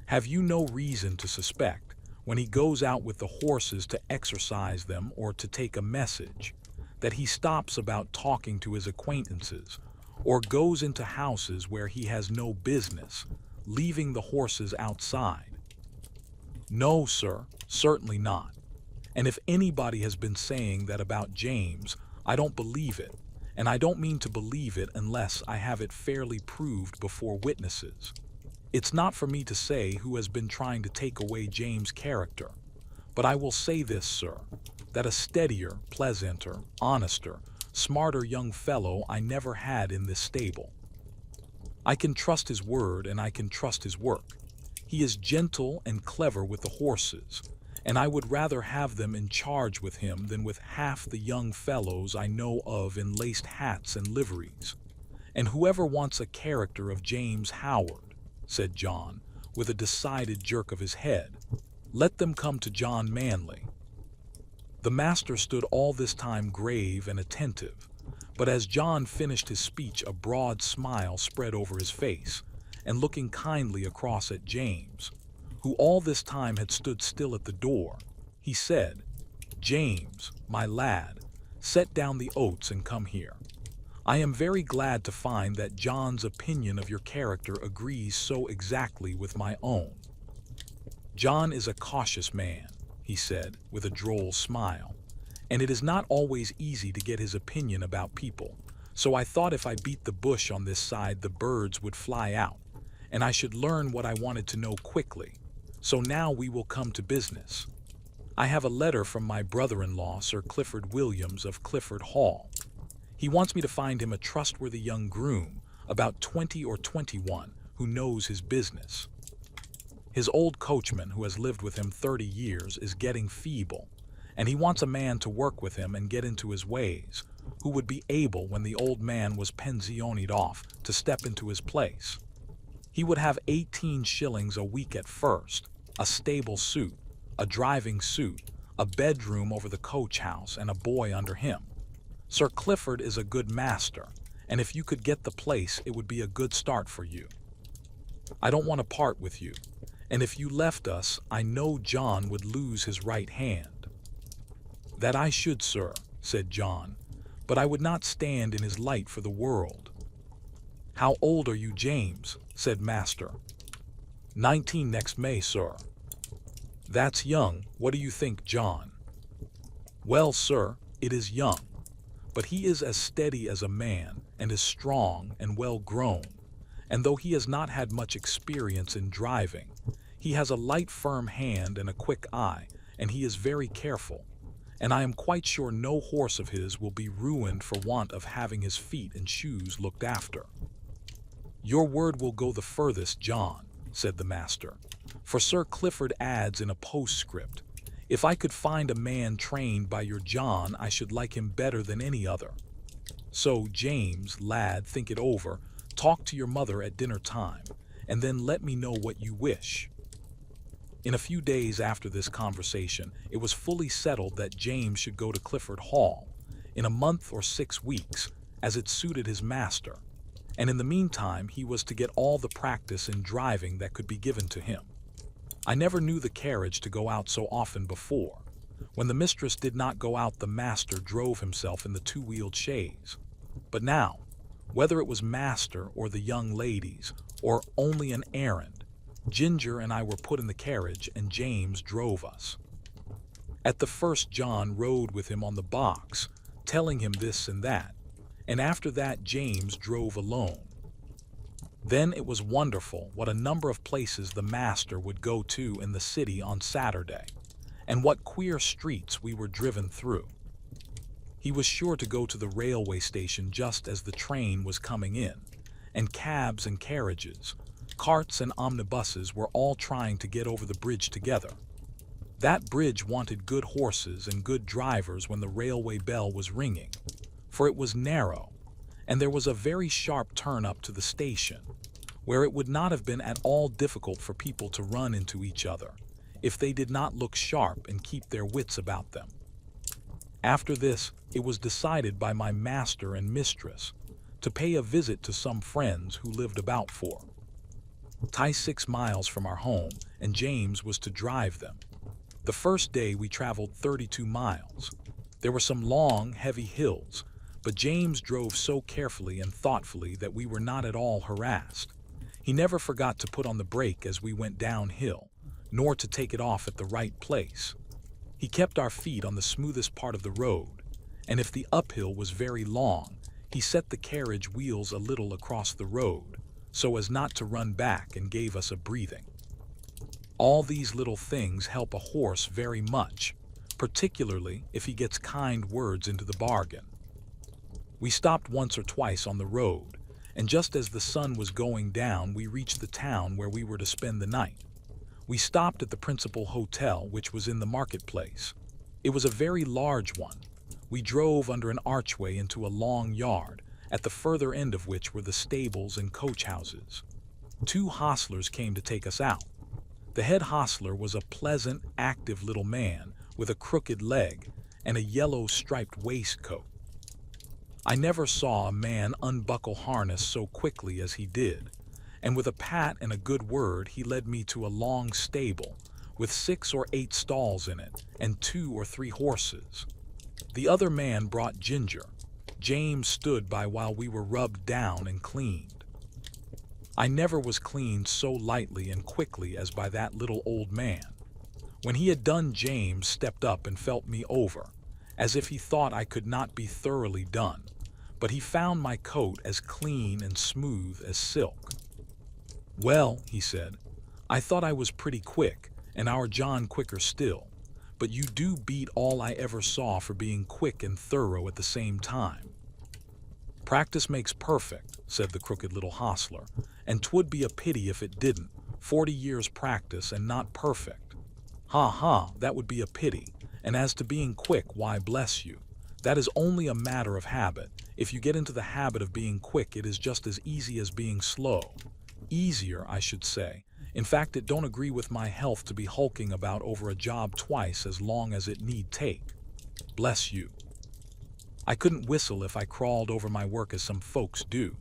Have you no reason to suspect, when he goes out with the horses to exercise them or to take a message, that he stops about talking to his acquaintances, or goes into houses where he has no business, leaving the horses outside?" "No, sir, certainly not. And if anybody has been saying that about James, I don't believe it, and I don't mean to believe it unless I have it fairly proved before witnesses. It's not for me to say who has been trying to take away James' character, but I will say this, sir, that a steadier, pleasanter, honester, smarter young fellow I never had in this stable. I can trust his word and I can trust his work. He is gentle and clever with the horses, and I would rather have them in charge with him than with half the young fellows I know of in laced hats and liveries. And whoever wants a character of James Howard," said John, with a decided jerk of his head, "let them come to John Manley." The master stood all this time grave and attentive, but as John finished his speech a broad smile spread over his face, and looking kindly across at James, who all this time had stood still at the door, he said, "James, my lad, set down the oats and come here. I am very glad to find that John's opinion of your character agrees so exactly with my own. John is a cautious man," he said, with a droll smile, "and it is not always easy to get his opinion about people, so I thought if I beat the bush on this side the birds would fly out, and I should learn what I wanted to know quickly. So now we will come to business. I have a letter from my brother-in-law, Sir Clifford Williams of Clifford Hall. He wants me to find him a trustworthy young groom, about 20 or 21, who knows his business. His old coachman, who has lived with him 30 years, is getting feeble, and he wants a man to work with him and get into his ways, who would be able, when the old man was pensioned off, to step into his place. He would have 18 shillings a week at first, a stable suit, a driving suit, a bedroom over the coach house, and a boy under him. Sir Clifford is a good master, and if you could get the place it would be a good start for you. I don't want to part with you, and if you left us I know John would lose his right hand." "That I should, sir," said John, "but I would not stand in his light for the world." "How old are you, James?" said master. 19 next May, sir." "That's young. What do you think, John?" "Well, sir, it is young, but he is as steady as a man, and is strong and well grown, and though he has not had much experience in driving, he has a light firm hand and a quick eye, and he is very careful, and I am quite sure no horse of his will be ruined for want of having his feet and shoes looked after." "Your word will go the furthest, John," said the master, "for Sir Clifford adds in a postscript, 'If I could find a man trained by your John I should like him better than any other.' So, James, lad, think it over, talk to your mother at dinner time, and then let me know what you wish." In a few days after this conversation, it was fully settled that James should go to Clifford Hall, in a month or 6 weeks, as it suited his master, and in the meantime he was to get all the practice in driving that could be given to him. I never knew the carriage to go out so often before. When the mistress did not go out the master drove himself in the 2-wheeled chaise. But now, whether it was master or the young ladies, or only an errand, Ginger and I were put in the carriage and James drove us. At the first John rode with him on the box, telling him this and that, and after that James drove alone. Then it was wonderful what a number of places the master would go to in the city on Saturday, and what queer streets we were driven through. He was sure to go to the railway station just as the train was coming in, and cabs and carriages, carts and omnibuses were all trying to get over the bridge together. That bridge wanted good horses and good drivers when the railway bell was ringing, for it was narrow, and there was a very sharp turn up to the station, where it would not have been at all difficult for people to run into each other, if they did not look sharp and keep their wits about them. After this, it was decided by my master and mistress to pay a visit to some friends who lived about 6 miles from our home, and James was to drive them. The first day we traveled 32 miles. There were some long, heavy hills, but James drove so carefully and thoughtfully that we were not at all harassed. He never forgot to put on the brake as we went downhill, nor to take it off at the right place. He kept our feet on the smoothest part of the road, and if the uphill was very long, he set the carriage wheels a little across the road, so as not to run back, and gave us a breathing. All these little things help a horse very much, particularly if he gets kind words into the bargain. We stopped once or twice on the road, and just as the sun was going down, we reached the town where we were to spend the night. We stopped at the principal hotel, which was in the marketplace. It was a very large one. We drove under an archway into a long yard, at the further end of which were the stables and coach houses. 2 hostlers came to take us out. The head hostler was a pleasant, active little man with a crooked leg and a yellow striped waistcoat. I never saw a man unbuckle harness so quickly as he did, and with a pat and a good word he led me to a long stable with 6 or 8 stalls in it and 2 or 3 horses. The other man brought ginger. James stood by while we were rubbed down and cleaned. I never was cleaned so lightly and quickly as by that little old man. When he had done, James stepped up and felt me over, as if he thought I could not be thoroughly done, but he found my coat as clean and smooth as silk. "Well," he said, "I thought I was pretty quick, and our John quicker still, but you do beat all I ever saw for being quick and thorough at the same time." "Practice makes perfect," said the crooked little hostler, "and 'twould be a pity if it didn't. 40 years practice and not perfect. Ha ha, that would be a pity. And as to being quick, why bless you, that is only a matter of habit. If you get into the habit of being quick, it is just as easy as being slow. Easier, I should say. In fact, it don't agree with my health to be hulking about over a job twice as long as it need take. Bless you. I couldn't whistle if I crawled over my work as some folks do.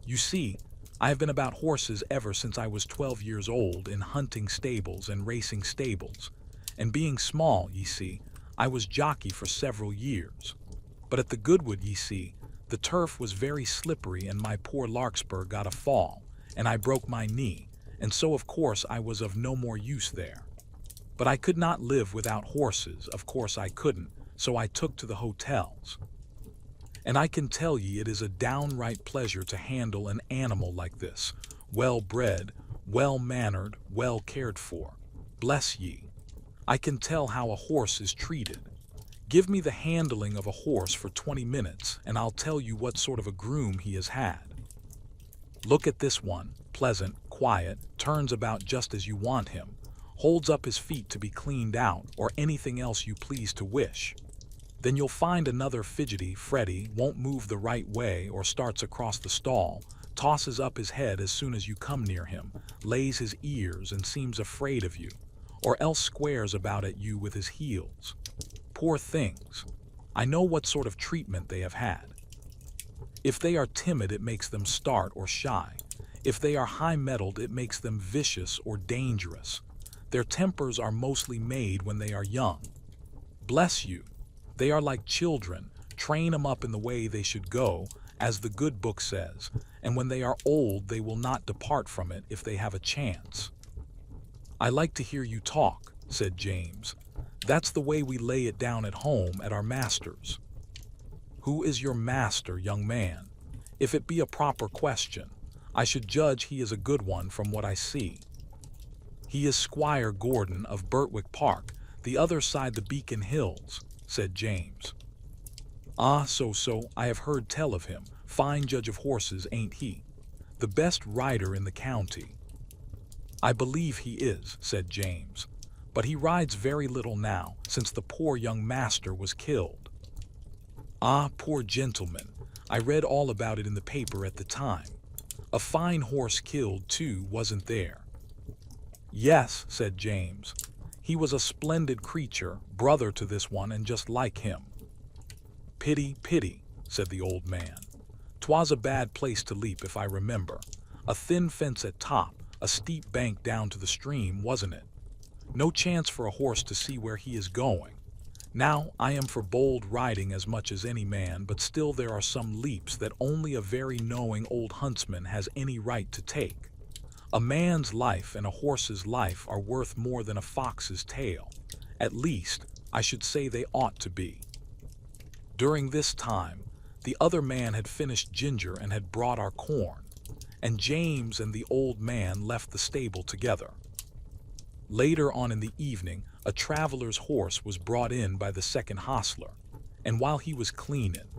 You see, I have been about horses ever since I was 12 years old, in hunting stables and racing stables, and being small, ye see, I was jockey for several years. But at the Goodwood, ye see, the turf was very slippery and my poor Larkspur got a fall, and I broke my knee, and so of course I was of no more use there. But I could not live without horses, of course I couldn't, so I took to the hotels. And I can tell ye it is a downright pleasure to handle an animal like this, well-bred, well-mannered, well cared for. Bless ye. I can tell how a horse is treated. Give me the handling of a horse for 20 minutes, and I'll tell you what sort of a groom he has had. Look at this one, pleasant, quiet, turns about just as you want him, holds up his feet to be cleaned out, or anything else you please to wish. Then you'll find another fidgety, fretty, won't move the right way, or starts across the stall, tosses up his head as soon as you come near him, lays his ears and seems afraid of you, or else squares about at you with his heels. Poor things. I know what sort of treatment they have had. If they are timid, it makes them start or shy. If they are high-mettled, it makes them vicious or dangerous. Their tempers are mostly made when they are young. Bless you. They are like children. Train 'em up in the way they should go, as the good book says, and when they are old they will not depart from it if they have a chance. I like to hear you talk, said James. That's the way we lay it down at home at our master's. "Who is your master, young man? If it be a proper question, I should judge he is a good one from what I see." "He is Squire Gordon of Birtwick Park, the other side the Beacon Hills," said James. "Ah, so, I have heard tell of him. Fine judge of horses, ain't he? The best rider in the county." "I believe he is," said James, "but he rides very little now, since the poor young master was killed." "Ah, poor gentleman, I read all about it in the paper at the time. A fine horse killed, too, wasn't there?" "Yes," said James. "He was a splendid creature, brother to this one and just like him." "Pity, pity," said the old man. "'Twas a bad place to leap, if I remember. A thin fence at top, a steep bank down to the stream, wasn't it? No chance for a horse to see where he is going. Now, I am for bold riding as much as any man, but still there are some leaps that only a very knowing old huntsman has any right to take. A man's life and a horse's life are worth more than a fox's tail. At least, I should say they ought to be." During this time, the other man had finished ginger and had brought our corn, and James and the old man left the stable together. Later on in the evening, a traveler's horse was brought in by the second hostler, and while he was cleaning,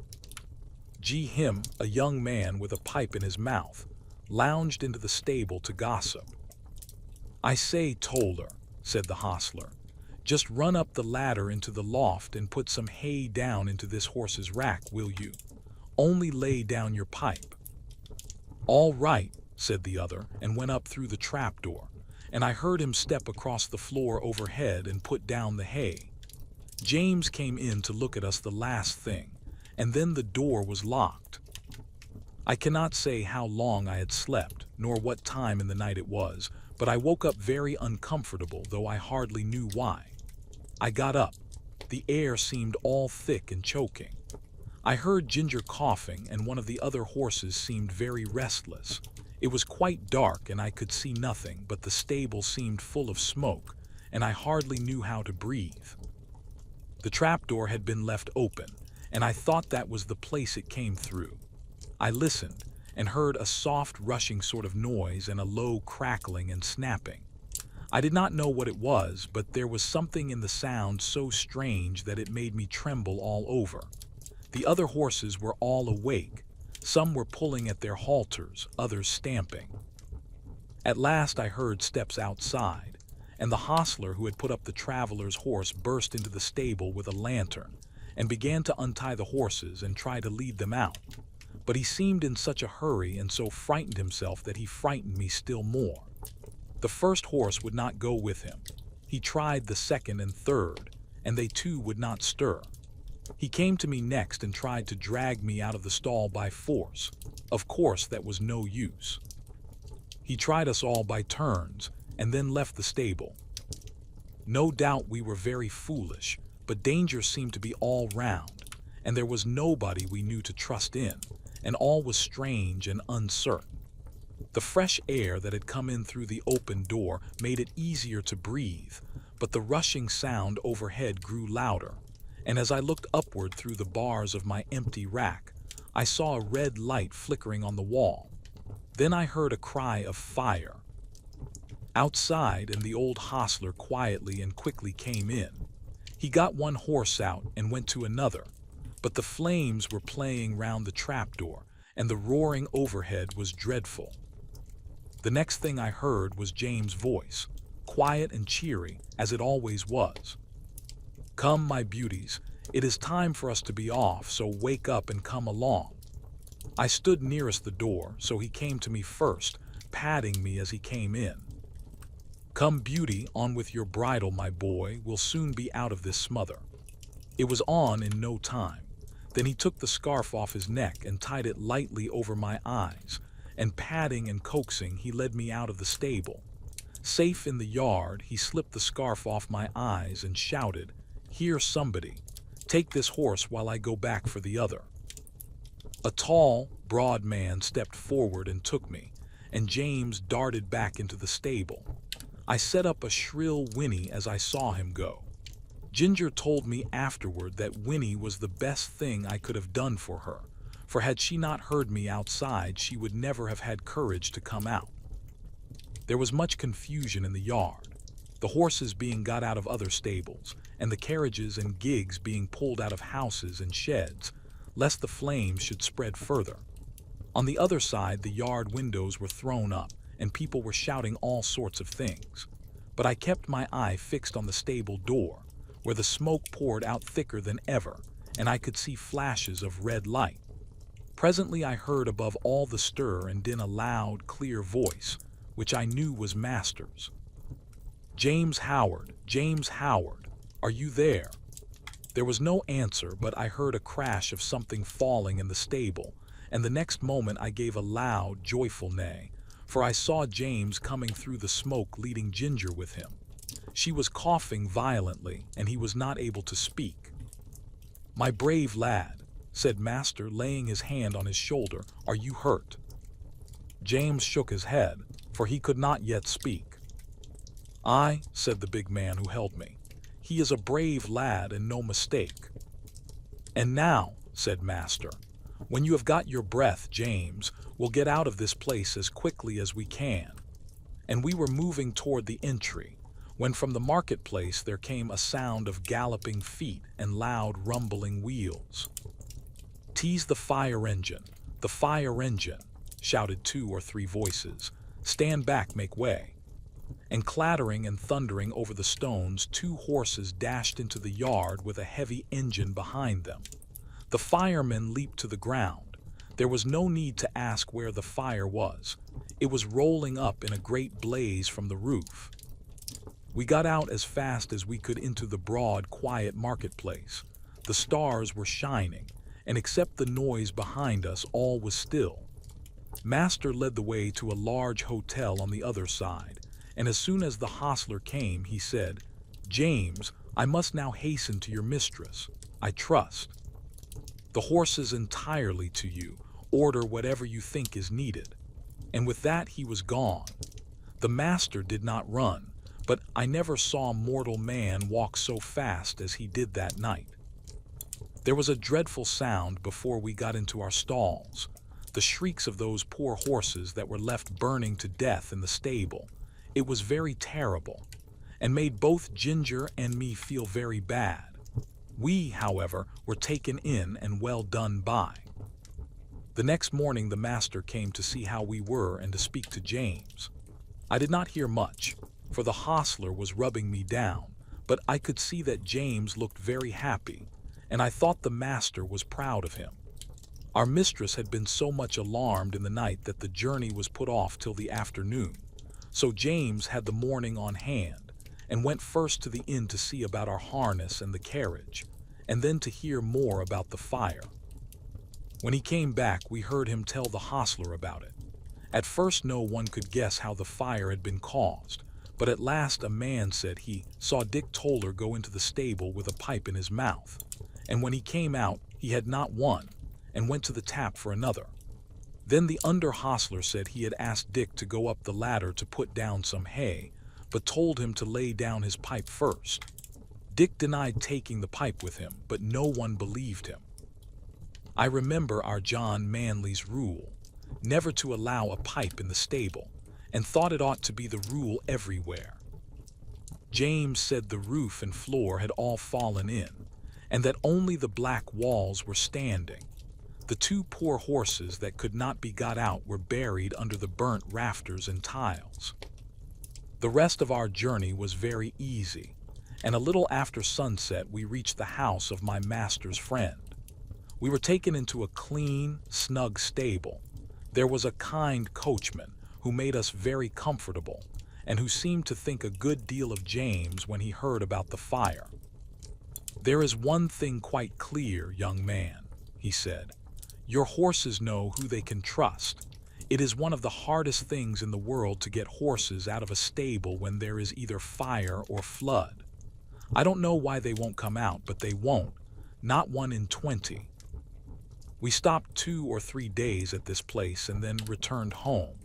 him, a young man with a pipe in his mouth, lounged into the stable to gossip. "I say, Toller," said the hostler, "just run up the ladder into the loft and put some hay down into this horse's rack, will you? Only lay down your pipe." "All right," said the other, and went up through the trapdoor, and I heard him step across the floor overhead and put down the hay. James came in to look at us the last thing, and then the door was locked. I cannot say how long I had slept, nor what time in the night it was, but I woke up very uncomfortable, though I hardly knew why. I got up. The air seemed all thick and choking. I heard Ginger coughing, and one of the other horses seemed very restless. It was quite dark, and I could see nothing, but the stable seemed full of smoke, and I hardly knew how to breathe. The trapdoor had been left open, and I thought that was the place it came through. I listened, and heard a soft rushing sort of noise and a low crackling and snapping. I did not know what it was, but there was something in the sound so strange that it made me tremble all over. The other horses were all awake. Some were pulling at their halters, others stamping. At last I heard steps outside, and the hostler who had put up the traveler's horse burst into the stable with a lantern, and began to untie the horses and try to lead them out. But he seemed in such a hurry and so frightened himself that he frightened me still more. The first horse would not go with him. He tried the second and third, and they too would not stir. He came to me next and tried to drag me out of the stall by force. Of course, that was no use. He tried us all by turns, and then left the stable. No doubt we were very foolish, but danger seemed to be all round, and there was nobody we knew to trust in, and all was strange and uncertain. The fresh air that had come in through the open door made it easier to breathe, but the rushing sound overhead grew louder, and as I looked upward through the bars of my empty rack, I saw a red light flickering on the wall. Then I heard a cry of fire. Outside, and the old hostler quietly and quickly came in. He got one horse out and went to another, but the flames were playing round the trapdoor, and the roaring overhead was dreadful. The next thing I heard was James' voice, quiet and cheery, as it always was. "Come, my beauties, it is time for us to be off, so wake up and come along." I stood nearest the door, so he came to me first, patting me as he came in. "Come, Beauty, on with your bridle, my boy, we'll soon be out of this smother." It was on in no time. Then he took the scarf off his neck and tied it lightly over my eyes, and patting and coaxing, he led me out of the stable. Safe in the yard, he slipped the scarf off my eyes and shouted, "Here, somebody, take this horse while I go back for the other." A tall, broad man stepped forward and took me, and James darted back into the stable. I set up a shrill whinny as I saw him go. Ginger told me afterward that Winnie was the best thing I could have done for her, for had she not heard me outside, she would never have had courage to come out. There was much confusion in the yard, the horses being got out of other stables, and the carriages and gigs being pulled out of houses and sheds, lest the flames should spread further. On the other side, the yard windows were thrown up, and people were shouting all sorts of things. But I kept my eye fixed on the stable door, where the smoke poured out thicker than ever, and I could see flashes of red light. Presently I heard above all the stir and din a loud, clear voice, which I knew was Master's. "James Howard, James Howard, are you there?" There was no answer, but I heard a crash of something falling in the stable, and the next moment I gave a loud, joyful neigh, for I saw James coming through the smoke leading Ginger with him. She was coughing violently, and he was not able to speak. "My brave lad," said Master, laying his hand on his shoulder, "are you hurt?" James shook his head, for he could not yet speak. "Aye," said the big man who held me, "he is a brave lad and no mistake." "And now," said Master, "when you have got your breath, James, we'll get out of this place as quickly as we can." And we were moving toward the entry, when from the marketplace there came a sound of galloping feet and loud rumbling wheels. "'Tis the fire engine, the fire engine," shouted 2 or 3 voices. "Stand back, make way." And clattering and thundering over the stones, 2 horses dashed into the yard with a heavy engine behind them. The firemen leaped to the ground. There was no need to ask where the fire was. It was rolling up in a great blaze from the roof. We got out as fast as we could into the broad, quiet marketplace. The stars were shining, and except the noise behind us, all was still. Master led the way to a large hotel on the other side, and as soon as the hostler came, he said, "James, I must now hasten to your mistress, I trust. The horses entirely to you. Order whatever you think is needed." And with that he was gone. The master did not run, but I never saw mortal man walk so fast as he did that night. There was a dreadful sound before we got into our stalls, the shrieks of those poor horses that were left burning to death in the stable. It was very terrible, and made both Ginger and me feel very bad. We, however, were taken in and well done by. The next morning the master came to see how we were and to speak to James. I did not hear much, for the hostler was rubbing me down, but I could see that James looked very happy, and I thought the master was proud of him. Our mistress had been so much alarmed in the night that the journey was put off till the afternoon, so James had the morning on hand, and went first to the inn to see about our harness and the carriage, and then to hear more about the fire. When he came back, we heard him tell the hostler about it. At first no one could guess how the fire had been caused, but at last a man said he saw Dick Toller go into the stable with a pipe in his mouth, and when he came out he had not one, and went to the tap for another. Then the under-hostler said he had asked Dick to go up the ladder to put down some hay, but told him to lay down his pipe first. Dick denied taking the pipe with him, but no one believed him. I remember our John Manley's rule, never to allow a pipe in the stable, and thought it ought to be the rule everywhere. James said the roof and floor had all fallen in, and that only the black walls were standing. The 2 poor horses that could not be got out were buried under the burnt rafters and tiles. The rest of our journey was very easy, and a little after sunset we reached the house of my master's friend. We were taken into a clean, snug stable. There was a kind coachman who made us very comfortable, and who seemed to think a good deal of James when he heard about the fire. "There is one thing quite clear, young man," he said. "Your horses know who they can trust. It is one of the hardest things in the world to get horses out of a stable when there is either fire or flood. I don't know why they won't come out, but they won't, not 1 in 20. We stopped 2 or 3 days at this place and then returned home.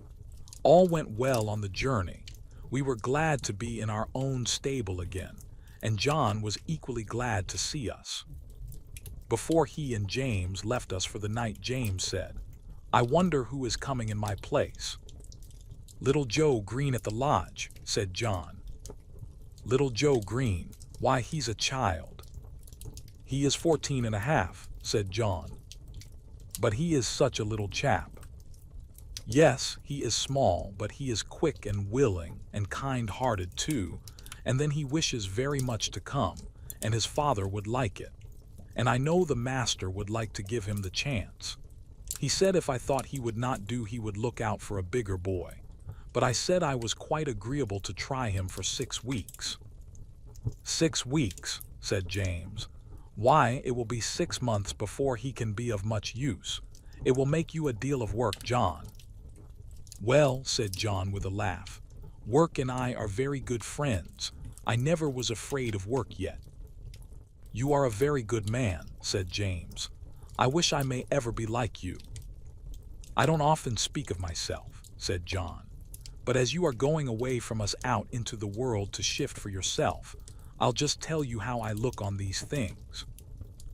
All went well on the journey. We were glad to be in our own stable again, and John was equally glad to see us. Before he and James left us for the night, James said, "I wonder who is coming in my place." "Little Joe Green at the lodge," said John. "Little Joe Green? Why, he's a child." "He is 14 and a half," said John. "But he is such a little chap." "Yes, he is small, but he is quick and willing and kind-hearted too, and then he wishes very much to come, and his father would like it. And I know the master would like to give him the chance. He said if I thought he would not do, he would look out for a bigger boy. But I said I was quite agreeable to try him for 6 weeks. 6 weeks, said James. Why, it will be 6 months before he can be of much use. It will make you a deal of work, John. Well, said John with a laugh, work and I are very good friends. I never was afraid of work yet. You are a very good man, said James. I wish I may ever be like you. I don't often speak of myself, said John. But as you are going away from us out into the world to shift for yourself, I'll just tell you how I look on these things.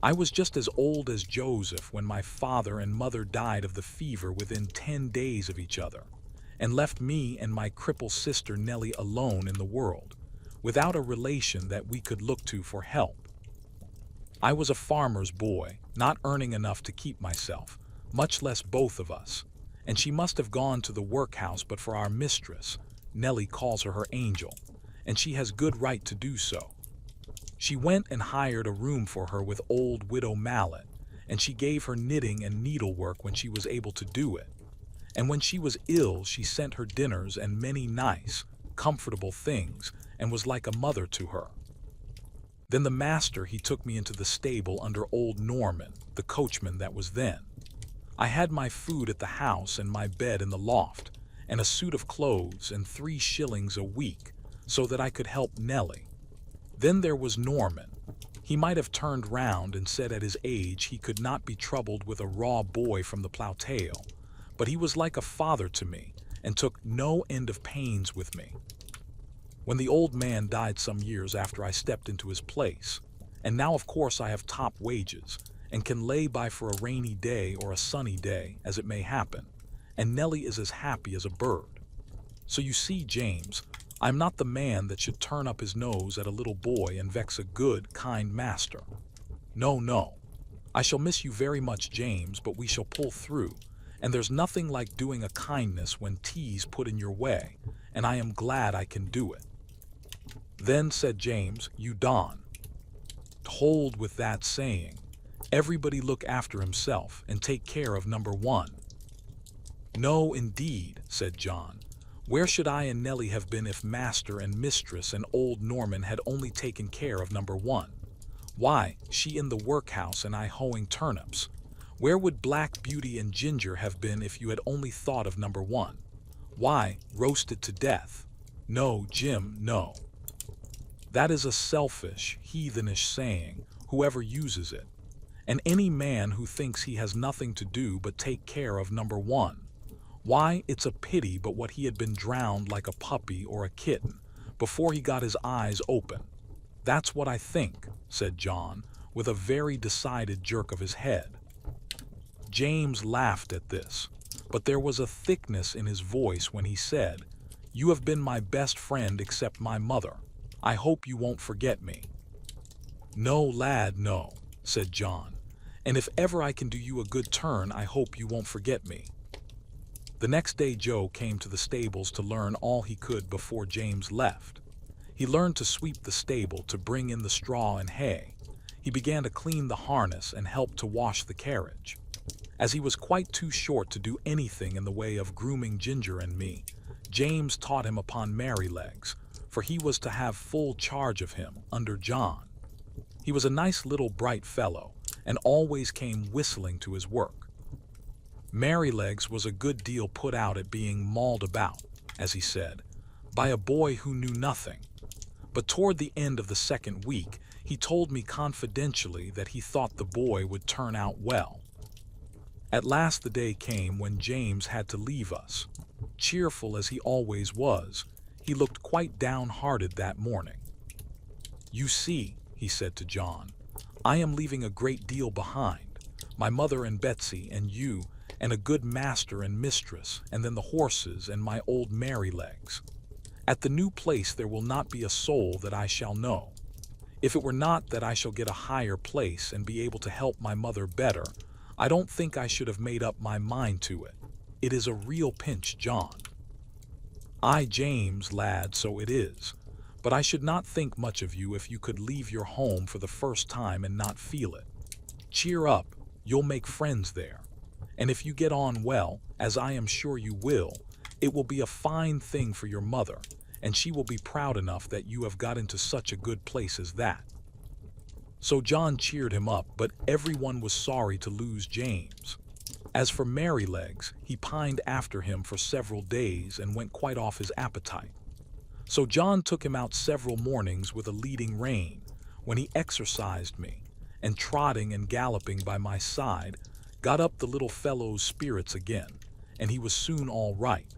I was just as old as Joseph when my father and mother died of the fever within 10 days of each other, and left me and my crippled sister Nellie alone in the world, without a relation that we could look to for help. I was a farmer's boy, not earning enough to keep myself, much less both of us, and she must have gone to the workhouse but for our mistress, Nellie calls her angel, and she has good right to do so. She went and hired a room for her with old widow Mallet, and she gave her knitting and needlework when she was able to do it. And when she was ill, she sent her dinners and many nice, comfortable things, and was like a mother to her. Then the master, he took me into the stable under old Norman, the coachman that was then. I had my food at the house and my bed in the loft, and a suit of clothes and 3 shillings a week, so that I could help Nellie. Then there was Norman. He might have turned round and said at his age he could not be troubled with a raw boy from the Plowtail, but he was like a father to me and took no end of pains with me. When the old man died some years after I stepped into his place, and now of course I have top wages and can lay by for a rainy day or a sunny day as it may happen, and Nellie is as happy as a bird. So you see, James, I'm not the man that should turn up his nose at a little boy and vex a good, kind master. No, no. I shall miss you very much, James, but we shall pull through, and there's nothing like doing a kindness when tea's put in your way, and I am glad I can do it. Then, said James, you don. Hold with that saying. Everybody look after himself and take care of number 1. No, indeed, said John. Where should I and Nellie have been if master and mistress and old Norman had only taken care of number 1? Why, she in the workhouse and I hoeing turnips. Where would Black Beauty and Ginger have been if you had only thought of number 1? Why, roasted to death. No, Jim, no. That is a selfish, heathenish saying, whoever uses it. And any man who thinks he has nothing to do but take care of number 1. Why, it's a pity but what he had been drowned like a puppy or a kitten before he got his eyes open. That's what I think, said John, with a very decided jerk of his head. James laughed at this, but there was a thickness in his voice when he said, You have been my best friend except my mother. I hope you won't forget me. No, lad, no, said John, and if ever I can do you a good turn, I hope you won't forget me. The next day Joe came to the stables to learn all he could before James left. He learned to sweep the stable, to bring in the straw and hay. He began to clean the harness and helped to wash the carriage. As he was quite too short to do anything in the way of grooming Ginger and me, James taught him upon Merrylegs, for he was to have full charge of him under John. He was a nice little bright fellow, and always came whistling to his work. Merrylegs was a good deal put out at being mauled about, as he said, by a boy who knew nothing. But toward the end of the 2nd week, he told me confidentially that he thought the boy would turn out well. At last the day came when James had to leave us. Cheerful as he always was, he looked quite downhearted that morning. "You see," he said to John, "I am leaving a great deal behind. My mother and Betsy and you, and a good master and mistress, and then the horses and my old Merrylegs. At the new place there will not be a soul that I shall know. If it were not that I shall get a higher place and be able to help my mother better, I don't think I should have made up my mind to it. It is a real pinch, John." "Aye, James, lad, so it is. But I should not think much of you if you could leave your home for the first time and not feel it. Cheer up, you'll make friends there. And if you get on well, as I am sure you will, it will be a fine thing for your mother, and she will be proud enough that you have got into such a good place as that." So John cheered him up, but everyone was sorry to lose James. As for Merrylegs, he pined after him for several days and went quite off his appetite. So John took him out several mornings with a leading rein, when he exercised me, and trotting and galloping by my side, got up the little fellow's spirits again, and he was soon all right.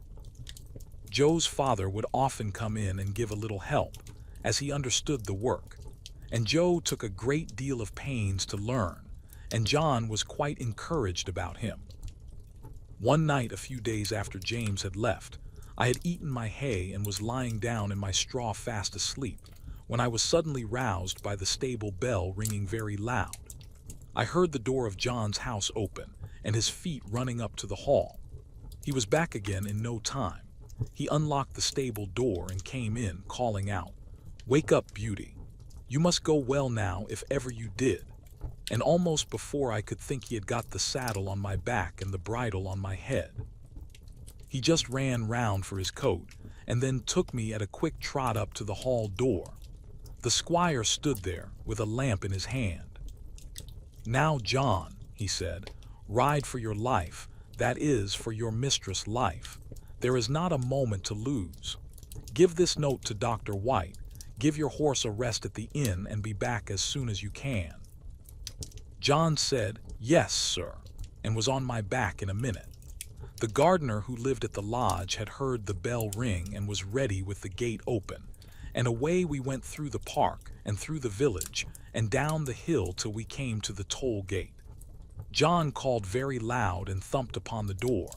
Joe's father would often come in and give a little help, as he understood the work, and Joe took a great deal of pains to learn, and John was quite encouraged about him. One night, a few days after James had left, I had eaten my hay and was lying down in my straw fast asleep, when I was suddenly roused by the stable bell ringing very loud. I heard the door of John's house open, and his feet running up to the hall. He was back again in no time. He unlocked the stable door and came in, calling out, "Wake up, Beauty. You must go well now if ever you did." And almost before I could think he had got the saddle on my back and the bridle on my head, he just ran round for his coat, and then took me at a quick trot up to the hall door. The squire stood there with a lamp in his hand. "Now, John," he said, "ride for your life, that is, for your mistress' life. There is not a moment to lose. Give this note to Dr. White, give your horse a rest at the inn, and be back as soon as you can." John said, "Yes, sir," and was on my back in a minute. The gardener who lived at the lodge had heard the bell ring and was ready with the gate open, and away we went through the park and through the village and down the hill till we came to the toll gate. John called very loud and thumped upon the door.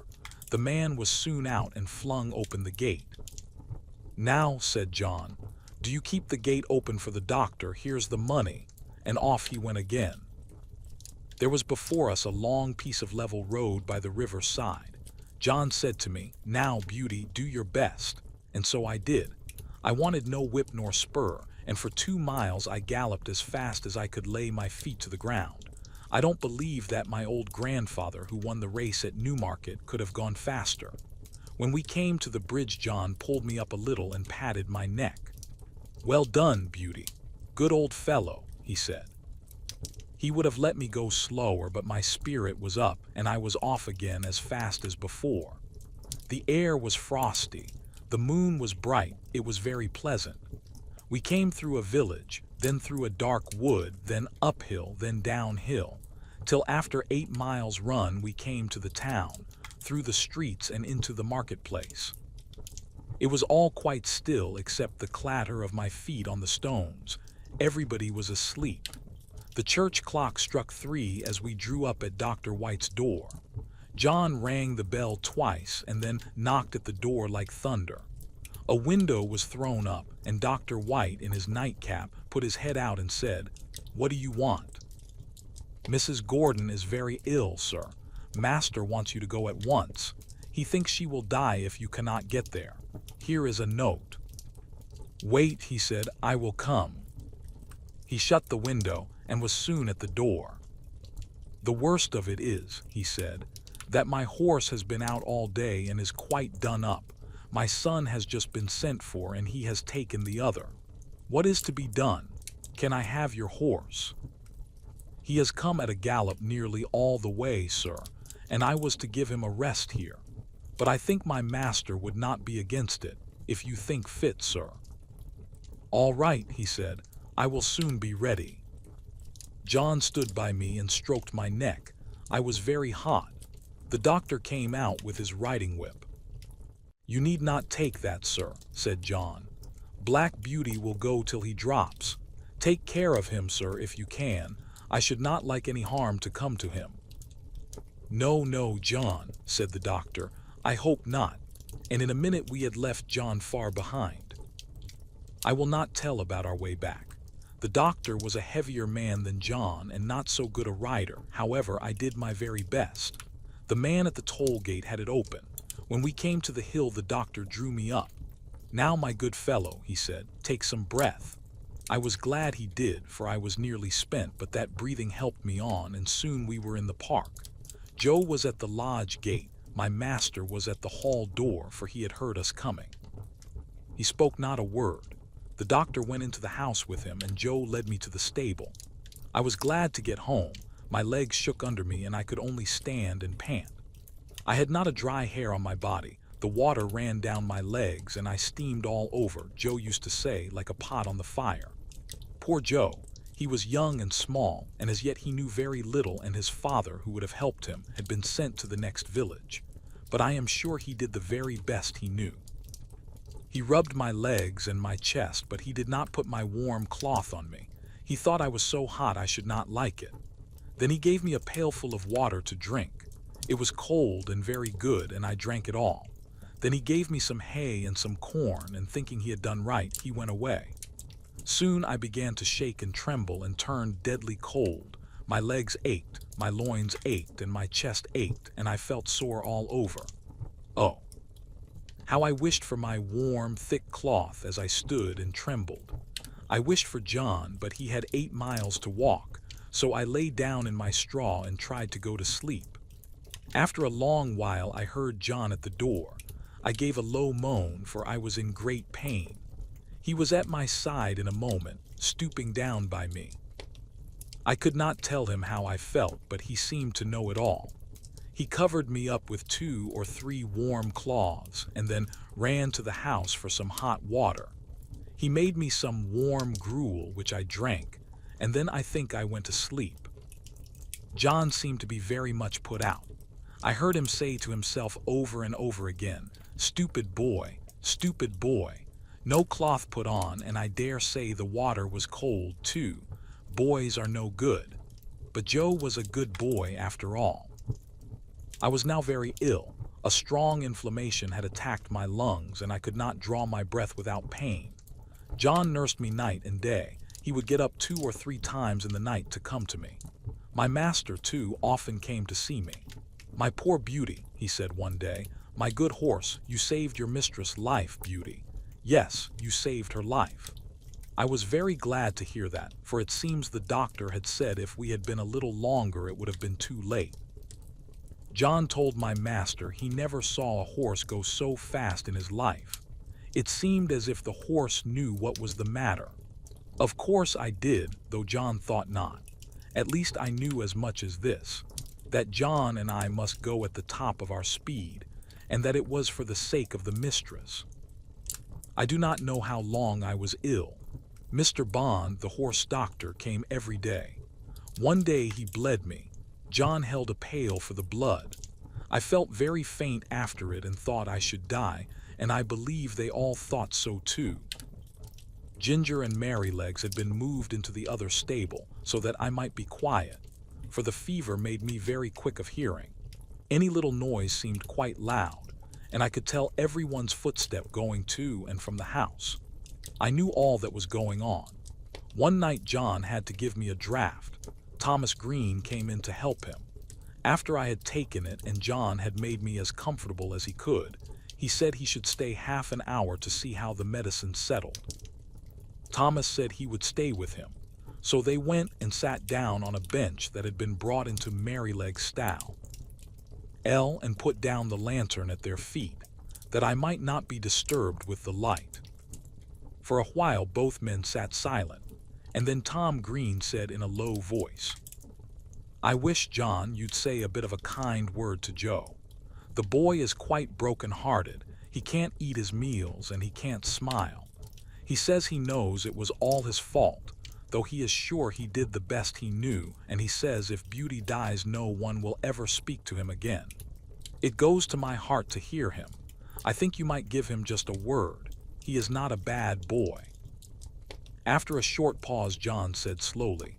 The man was soon out and flung open the gate. "Now," said John, "do you keep the gate open for the doctor, here's the money," and off he went again. There was before us a long piece of level road by the river side. John said to me, "Now, Beauty, do your best," and so I did. I wanted no whip nor spur, and for 2 miles I galloped as fast as I could lay my feet to the ground. I don't believe that my old grandfather, who won the race at Newmarket, could have gone faster. When we came to the bridge, John pulled me up a little and patted my neck. "Well done, Beauty. Good old fellow," he said. He would have let me go slower, but my spirit was up, and I was off again as fast as before. The air was frosty. The moon was bright. It was very pleasant. We came through a village, then through a dark wood, then uphill, then downhill, till after 8 miles run we came to the town, through the streets and into the marketplace. It was all quite still except the clatter of my feet on the stones. Everybody was asleep. The church clock struck 3 as we drew up at Dr. White's door. John rang the bell twice and then knocked at the door like thunder. A window was thrown up, and Dr. White, in his nightcap, put his head out and said, "What do you want?" "Mrs. Gordon is very ill, sir. Master wants you to go at once. He thinks she will die if you cannot get there. Here is a note." "Wait," he said, "I will come." He shut the window and was soon at the door. "The worst of it is," he said, "that my horse has been out all day and is quite done up. My son has just been sent for, and he has taken the other. What is to be done? Can I have your horse?" "He has come at a gallop nearly all the way, sir, and I was to give him a rest here. But I think my master would not be against it, if you think fit, sir." "All right," he said, "I will soon be ready." John stood by me and stroked my neck. I was very hot. The doctor came out with his riding whip. "You need not take that, sir," said John. "Black Beauty will go till he drops. Take care of him, sir, if you can. I should not like any harm to come to him." "No, no, John," said the doctor. "I hope not." And in a minute we had left John far behind. I will not tell about our way back. The doctor was a heavier man than John and not so good a rider. However, I did my very best. The man at the toll gate had it open. When we came to the hill, the doctor drew me up. "Now, my good fellow," he said, "take some breath." I was glad he did, for I was nearly spent, but that breathing helped me on, and soon we were in the park. Joe was at the lodge gate. My master was at the hall door, for he had heard us coming. He spoke not a word. The doctor went into the house with him, and Joe led me to the stable. I was glad to get home. My legs shook under me, and I could only stand and pant. I had not a dry hair on my body. The water ran down my legs, and I steamed all over, Joe used to say, like a pot on the fire. Poor Joe. He was young and small, and as yet he knew very little, and his father, who would have helped him, had been sent to the next village. But I am sure he did the very best he knew. He rubbed my legs and my chest, but he did not put my warm cloth on me. He thought I was so hot I should not like it. Then he gave me a pailful of water to drink. It was cold and very good, and I drank it all. Then he gave me some hay and some corn, and thinking he had done right, he went away. Soon I began to shake and tremble and turned deadly cold. My legs ached, my loins ached, and my chest ached, and I felt sore all over. Oh, how I wished for my warm, thick cloth as I stood and trembled. I wished for John, but he had 8 miles to walk, so I lay down in my straw and tried to go to sleep. After a long while I heard John at the door. I gave a low moan, for I was in great pain. He was at my side in a moment, stooping down by me. I could not tell him how I felt, but he seemed to know it all. He covered me up with 2 or 3 warm cloths, and then ran to the house for some hot water. He made me some warm gruel, which I drank, and then I think I went to sleep. John seemed to be very much put out. I heard him say to himself over and over again, "Stupid boy, stupid boy." No cloth put on, and I dare say the water was cold too. Boys are no good. But Joe was a good boy after all. I was now very ill. A strong inflammation had attacked my lungs, and I could not draw my breath without pain. John nursed me night and day. He would get up 2 or 3 times in the night to come to me. My master, too, often came to see me. "My poor Beauty," he said one day, "my good horse, you saved your mistress' life, Beauty. Yes, you saved her life." I was very glad to hear that, for it seems the doctor had said if we had been a little longer it would have been too late. John told my master he never saw a horse go so fast in his life. It seemed as if the horse knew what was the matter. Of course I did, though John thought not. At least I knew as much as this, that John and I must go at the top of our speed, and that it was for the sake of the mistress. I do not know how long I was ill. Mr. Bond, the horse doctor, came every day. One day he bled me. John held a pail for the blood. I felt very faint after it and thought I should die, and I believe they all thought so too. Ginger and Merrylegs had been moved into the other stable so that I might be quiet, for the fever made me very quick of hearing. Any little noise seemed quite loud, and I could tell everyone's footstep going to and from the house. I knew all that was going on. One night John had to give me a draught. Thomas Green came in to help him. After I had taken it and John had made me as comfortable as he could, he said he should stay half an hour to see how the medicine settled. Thomas said he would stay with him, so they went and sat down on a bench that had been brought into Merryleg's stall. And put down the lantern at their feet, that I might not be disturbed with the light. For a while both men sat silent, and then Tom Green said in a low voice, "I wish, John, you'd say a bit of a kind word to Joe. The boy is quite broken-hearted. He can't eat his meals, and he can't smile. He says he knows it was all his fault, though he is sure he did the best he knew, and he says if Beauty dies no one will ever speak to him again. It goes to my heart to hear him. I think you might give him just a word. He is not a bad boy." After a short pause, John said slowly,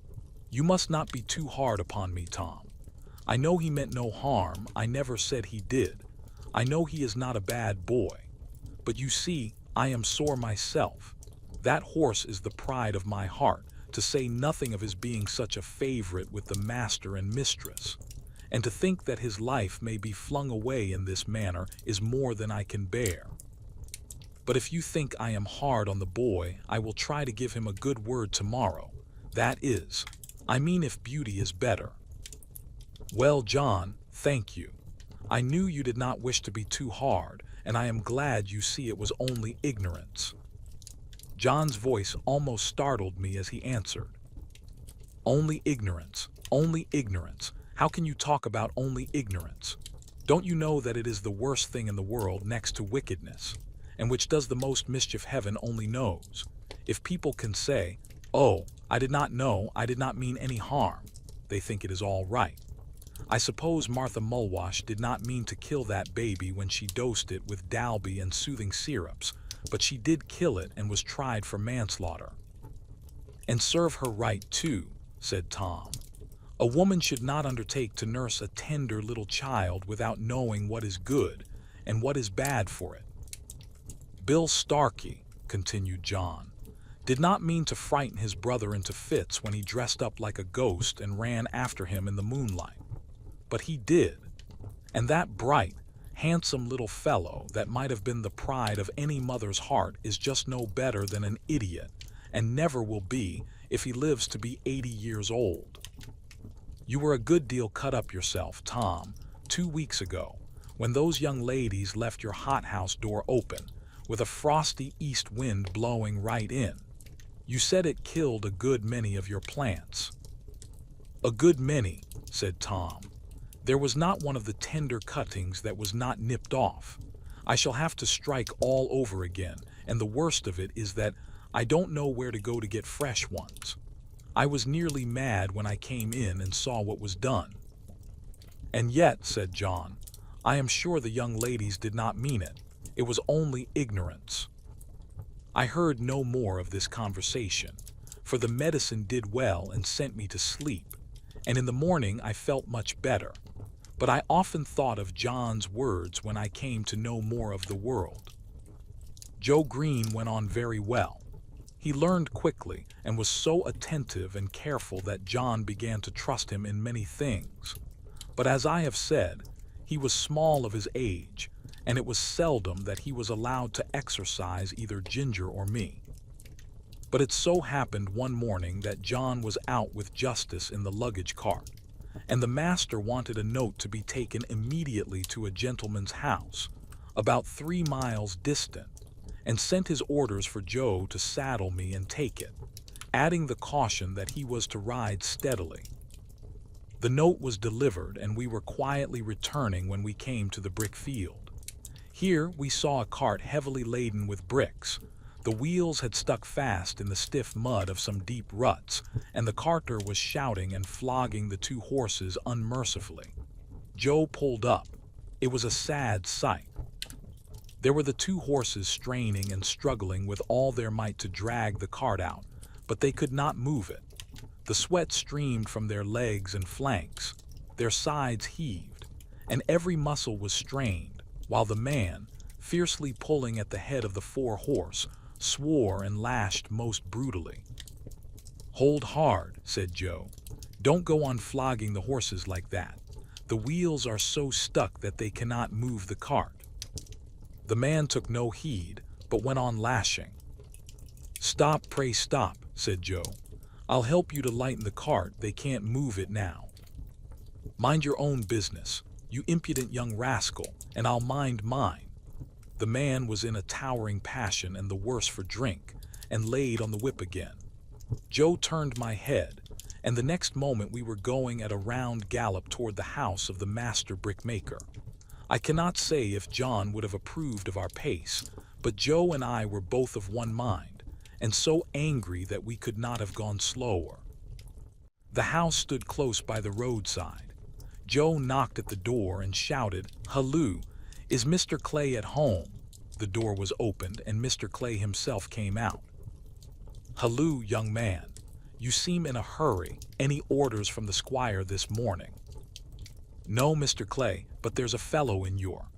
"You must not be too hard upon me, Tom. I know he meant no harm. I never said he did. I know he is not a bad boy. But you see, I am sore myself. That horse is the pride of my heart, to say nothing of his being such a favorite with the master and mistress. And to think that his life may be flung away in this manner is more than I can bear. But if you think I am hard on the boy, I will try to give him a good word tomorrow. That is, I mean if beauty is better." "Well, John, thank you. I knew you did not wish to be too hard, and I am glad you see it was only ignorance." John's voice almost startled me as he answered, "Only ignorance, only ignorance. How can you talk about only ignorance? Don't you know that it is the worst thing in the world next to wickedness, and which does the most mischief heaven only knows? If people can say, 'Oh, I did not know, I did not mean any harm,' they think it is all right. I suppose Martha Mulwash did not mean to kill that baby when she dosed it with Dalby and soothing syrups, but she did kill it and was tried for manslaughter." "And serve her right, too," said Tom. "A woman should not undertake to nurse a tender little child without knowing what is good and what is bad for it." "Bill Starkey," continued John, "did not mean to frighten his brother into fits when he dressed up like a ghost and ran after him in the moonlight. But he did. And that bright, handsome little fellow that might have been the pride of any mother's heart is just no better than an idiot, and never will be if he lives to be 80 years old. You were a good deal cut up yourself, Tom, 2 weeks ago, when those young ladies left your hothouse door open, with a frosty east wind blowing right in. You said it killed a good many of your plants." "A good many," said Tom. "There was not one of the tender cuttings that was not nipped off. I shall have to strike all over again, and the worst of it is that I don't know where to go to get fresh ones. I was nearly mad when I came in and saw what was done." "And yet," said John, "I am sure the young ladies did not mean it. It was only ignorance." I heard no more of this conversation, for the medicine did well and sent me to sleep, and in the morning I felt much better. But I often thought of John's words when I came to know more of the world. Joe Green went on very well. He learned quickly and was so attentive and careful that John began to trust him in many things. But as I have said, he was small of his age, and it was seldom that he was allowed to exercise either Ginger or me. But it so happened one morning that John was out with Justice in the luggage cart, and the master wanted a note to be taken immediately to a gentleman's house, about 3 miles distant, and sent his orders for Joe to saddle me and take it, adding the caution that he was to ride steadily. The note was delivered, and we were quietly returning when we came to the brick field. Here we saw a cart heavily laden with bricks. The wheels had stuck fast in the stiff mud of some deep ruts, and the carter was shouting and flogging the 2 horses unmercifully. Joe pulled up. It was a sad sight. There were the 2 horses straining and struggling with all their might to drag the cart out, but they could not move it. The sweat streamed from their legs and flanks. Their sides heaved, and every muscle was strained, while the man, fiercely pulling at the head of the 4-horse, swore and lashed most brutally. "Hold hard," said Joe. "Don't go on flogging the horses like that. The wheels are so stuck that they cannot move the cart." The man took no heed, but went on lashing. "Stop, pray stop," said Joe. "I'll help you to lighten the cart, they can't move it now." "Mind your own business, you impudent young rascal, and I'll mind mine." The man was in a towering passion and the worse for drink, and laid on the whip again. Joe turned my head, and the next moment we were going at a round gallop toward the house of the master brickmaker. I cannot say if John would have approved of our pace, but Joe and I were both of one mind, and so angry that we could not have gone slower. The house stood close by the roadside. Joe knocked at the door and shouted, "Halloo, is Mr. Clay at home?" The door was opened, and Mr. Clay himself came out. "Halloo, young man. You seem in a hurry. Any orders from the squire this morning?" "No, Mr. Clay, but there's a fellow in your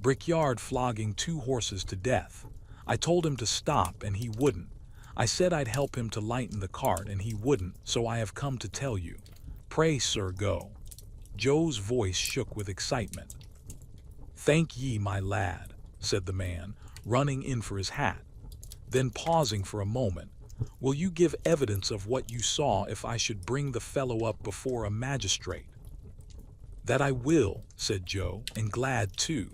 brickyard flogging 2 horses to death. I told him to stop and he wouldn't. I said I'd help him to lighten the cart and he wouldn't, so I have come to tell you. Pray, sir, go." Joe's voice shook with excitement. "Thank ye, my lad," said the man, running in for his hat. Then pausing for a moment, "Will you give evidence of what you saw if I should bring the fellow up before a magistrate?" "That I will," said Joe, "and glad too."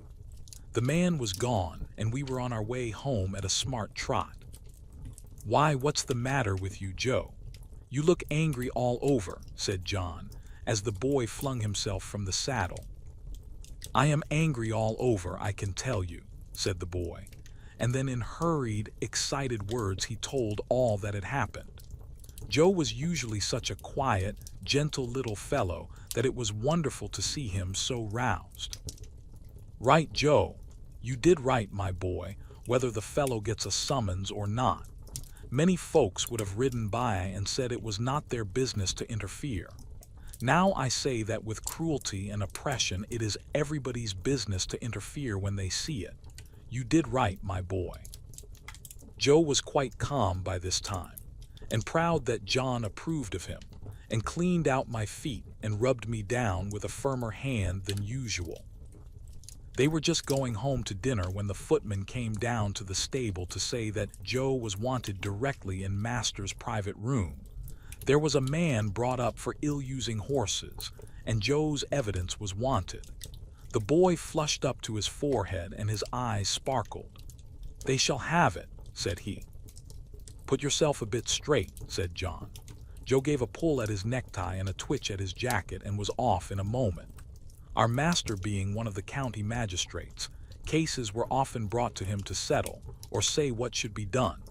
The man was gone, and we were on our way home at a smart trot. "Why, what's the matter with you, Joe? You look angry all over," said John, as the boy flung himself from the saddle. "I am angry all over, I can tell you," said the boy, and then in hurried, excited words he told all that had happened. Joe was usually such a quiet, gentle little fellow that it was wonderful to see him so roused. "Right, Joe. You did right, my boy, whether the fellow gets a summons or not. Many folks would have ridden by and said it was not their business to interfere. Now I say that with cruelty and oppression it is everybody's business to interfere when they see it. You did right, my boy." Joe was quite calm by this time, and proud that John approved of him, and cleaned out my feet and rubbed me down with a firmer hand than usual. They were just going home to dinner when the footman came down to the stable to say that Joe was wanted directly in Master's private room. There was a man brought up for ill-using horses, and Joe's evidence was wanted. The boy flushed up to his forehead and his eyes sparkled. "They shall have it," said he. "Put yourself a bit straight," said John. Joe gave a pull at his necktie and a twitch at his jacket and was off in a moment. Our master being one of the county magistrates, cases were often brought to him to settle or say what should be done.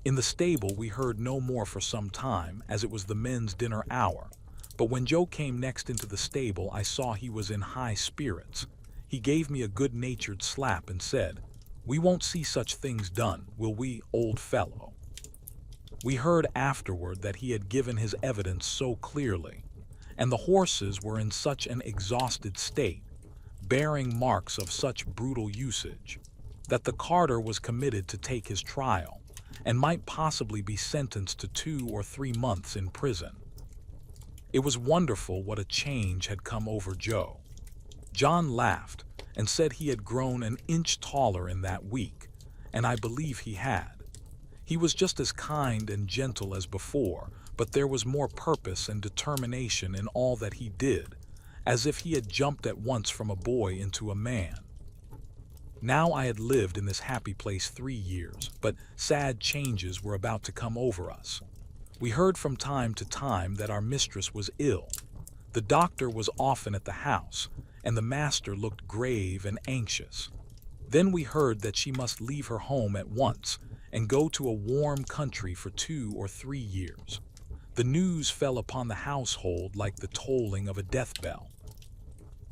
In the stable we heard no more for some time, as it was the men's dinner hour, but when Joe came next into the stable I saw he was in high spirits. He gave me a good-natured slap and said, "We won't see such things done, will we, old fellow?" We heard afterward that he had given his evidence so clearly, and the horses were in such an exhausted state, bearing marks of such brutal usage, that the carter was committed to take his trial, and might possibly be sentenced to 2 or 3 months in prison. It was wonderful what a change had come over Joe. John laughed and said he had grown an inch taller in that week, and I believe he had. He was just as kind and gentle as before, but there was more purpose and determination in all that he did, as if he had jumped at once from a boy into a man. Now I had lived in this happy place 3 years, but sad changes were about to come over us. We heard from time to time that our mistress was ill. The doctor was often at the house, and the master looked grave and anxious. Then we heard that she must leave her home at once and go to a warm country for 2 or 3 years. The news fell upon the household like the tolling of a death bell.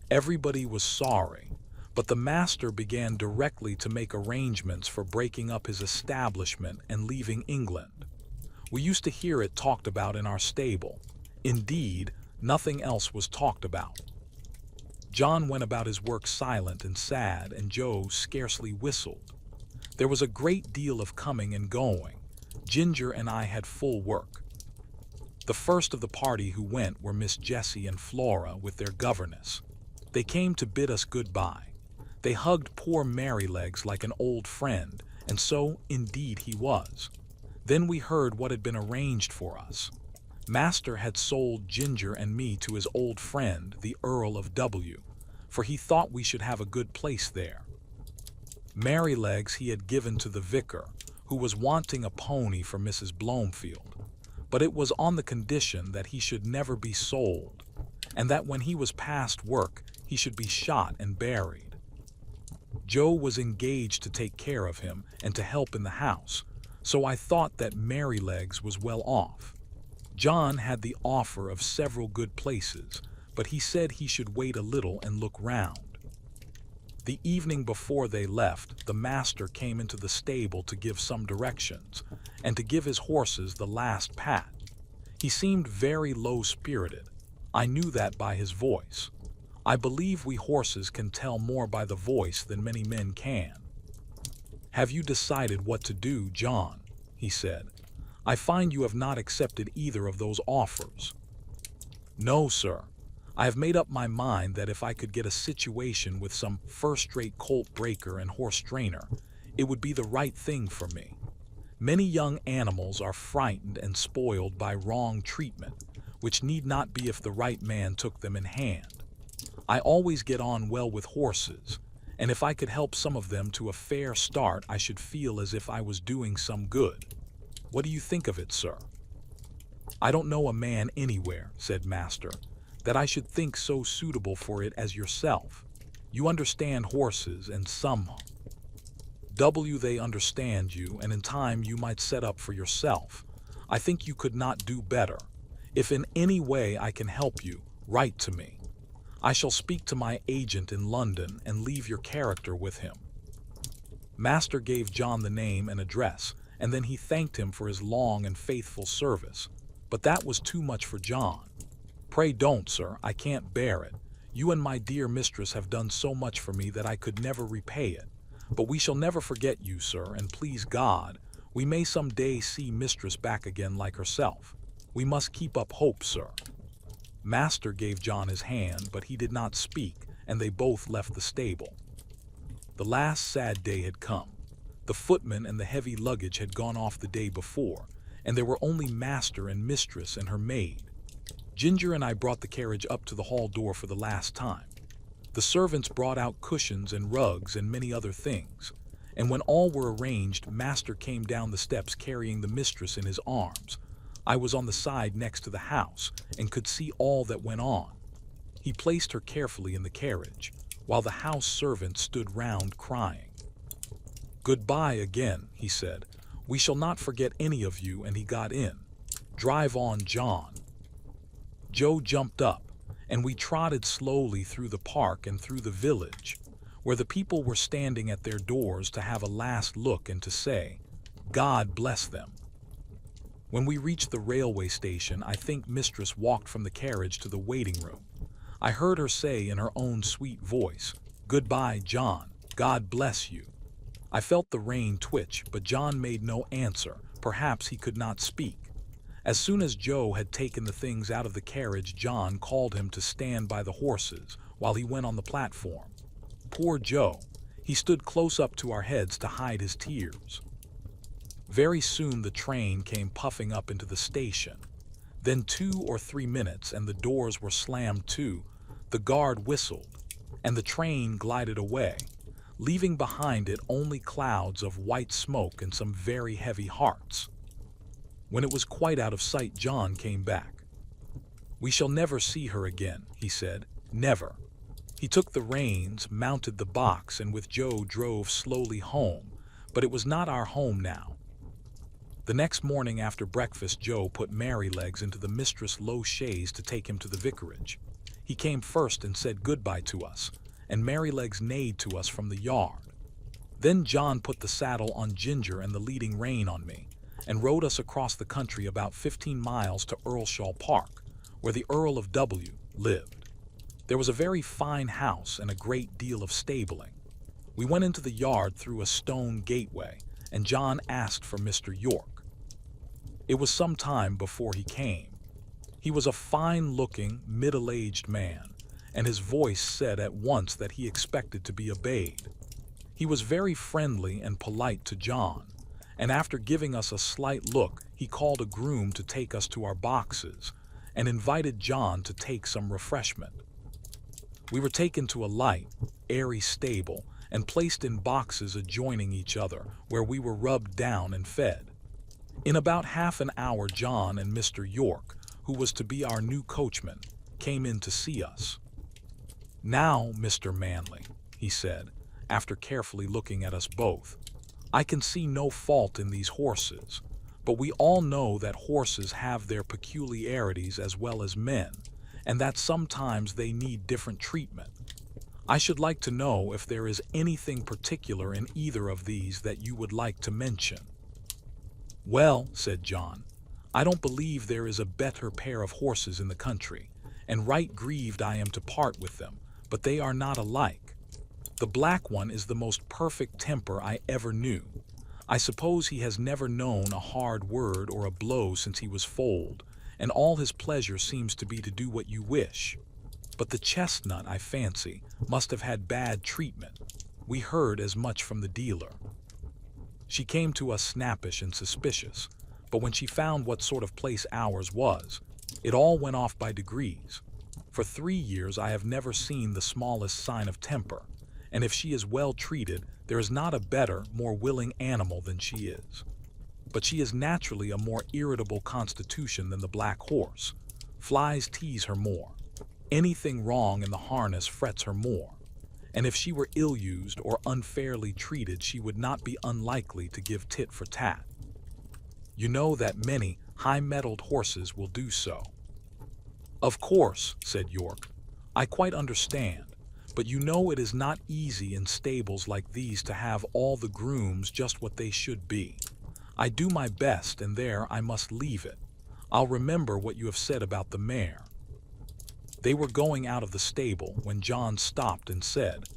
Everybody was sorry, but the master began directly to make arrangements for breaking up his establishment and leaving England. We used to hear it talked about in our stable. Indeed, nothing else was talked about. John went about his work silent and sad, and Joe scarcely whistled. There was a great deal of coming and going. Ginger and I had full work. The first of the party who went were Miss Jessie and Flora with their governess. They came to bid us goodbye. They hugged poor Merrylegs like an old friend, and so indeed he was. Then we heard what had been arranged for us. Master had sold Ginger and me to his old friend, the Earl of W., for he thought we should have a good place there. Merrylegs he had given to the vicar, who was wanting a pony for Mrs. Blomefield, but it was on the condition that he should never be sold, and that when he was past work he should be shot and buried. Joe was engaged to take care of him and to help in the house, so I thought that Merrylegs was well off. John had the offer of several good places, but he said he should wait a little and look round. The evening before they left, the master came into the stable to give some directions, and to give his horses the last pat. He seemed very low-spirited. I knew that by his voice. I believe we horses can tell more by the voice than many men can. "Have you decided what to do, John?" he said. "I find you have not accepted either of those offers." "No, sir. I have made up my mind that if I could get a situation with some first-rate colt breaker and horse trainer, it would be the right thing for me. Many young animals are frightened and spoiled by wrong treatment, which need not be if the right man took them in hand. I always get on well with horses, and if I could help some of them to a fair start, I should feel as if I was doing some good. What do you think of it, sir?" "I don't know a man anywhere," said Master, "that I should think so suitable for it as yourself. You understand horses, and they understand you, and in time you might set up for yourself. I think you could not do better. If in any way I can help you, write to me. I shall speak to my agent in London and leave your character with him." Master gave John the name and address, and then he thanked him for his long and faithful service. But that was too much for John. "Pray don't, sir. I can't bear it. You and my dear mistress have done so much for me that I could never repay it. But we shall never forget you, sir, and please God, we may some day see mistress back again like herself. We must keep up hope, sir." Master gave John his hand, but he did not speak, and they both left the stable. The last sad day had come. The footman and the heavy luggage had gone off the day before, and there were only master and mistress and her maid. Ginger and I brought the carriage up to the hall door for the last time. The servants brought out cushions and rugs and many other things, and when all were arranged, Master came down the steps carrying the mistress in his arms. I was on the side next to the house and could see all that went on. He placed her carefully in the carriage, while the house servants stood round crying. "Goodbye again," he said. "We shall not forget any of you," and he got in. "Drive on, John." Joe jumped up, and we trotted slowly through the park and through the village, where the people were standing at their doors to have a last look and to say, "God bless them." When we reached the railway station, I think mistress walked from the carriage to the waiting room. I heard her say in her own sweet voice, "Goodbye, John. God bless you." I felt the rein twitch, but John made no answer. Perhaps he could not speak. As soon as Joe had taken the things out of the carriage, John called him to stand by the horses while he went on the platform. Poor Joe! He stood close up to our heads to hide his tears. Very soon the train came puffing up into the station. Then 2 or 3 minutes and the doors were slammed to, the guard whistled, and the train glided away, leaving behind it only clouds of white smoke and some very heavy hearts. When it was quite out of sight, John came back. "We shall never see her again," he said. "Never." He took the reins, mounted the box, and with Joe drove slowly home, but it was not our home now. The next morning after breakfast, Joe put Merrylegs into the mistress' low chaise to take him to the vicarage. He came first and said goodbye to us, and Merrylegs neighed to us from the yard. Then John put the saddle on Ginger and the leading rein on me, and rode us across the country about 15 miles to Earlshall Park, where the Earl of W. lived. There was a very fine house and a great deal of stabling. We went into the yard through a stone gateway, and John asked for Mr. York. It was some time before he came. He was a fine-looking, middle-aged man, and his voice said at once that he expected to be obeyed. He was very friendly and polite to John, and after giving us a slight look, he called a groom to take us to our boxes, and invited John to take some refreshment. We were taken to a light, airy stable, and placed in boxes adjoining each other, where we were rubbed down and fed. In about half an hour, John and Mr. York, who was to be our new coachman, came in to see us. "Now, Mr. Manley," he said, after carefully looking at us both, "I can see no fault in these horses, but we all know that horses have their peculiarities as well as men, and that sometimes they need different treatment. I should like to know if there is anything particular in either of these that you would like to mention." "Well," said John, "I don't believe there is a better pair of horses in the country, and right grieved I am to part with them, but they are not alike. The black one is the most perfect temper I ever knew. I suppose he has never known a hard word or a blow since he was foaled, and all his pleasure seems to be to do what you wish. But the chestnut, I fancy, must have had bad treatment. We heard as much from the dealer. She came to us snappish and suspicious, but when she found what sort of place ours was, it all went off by degrees. For 3 years I have never seen the smallest sign of temper, and if she is well treated, there is not a better, more willing animal than she is. But she is naturally a more irritable constitution than the black horse. Flies tease her more. Anything wrong in the harness frets her more, and if she were ill-used or unfairly treated, she would not be unlikely to give tit for tat. You know that many high-mettled horses will do so." "Of course," said York, "I quite understand, but you know it is not easy in stables like these to have all the grooms just what they should be. I do my best, and there I must leave it. I'll remember what you have said about the mare." They were going out of the stable when John stopped and said,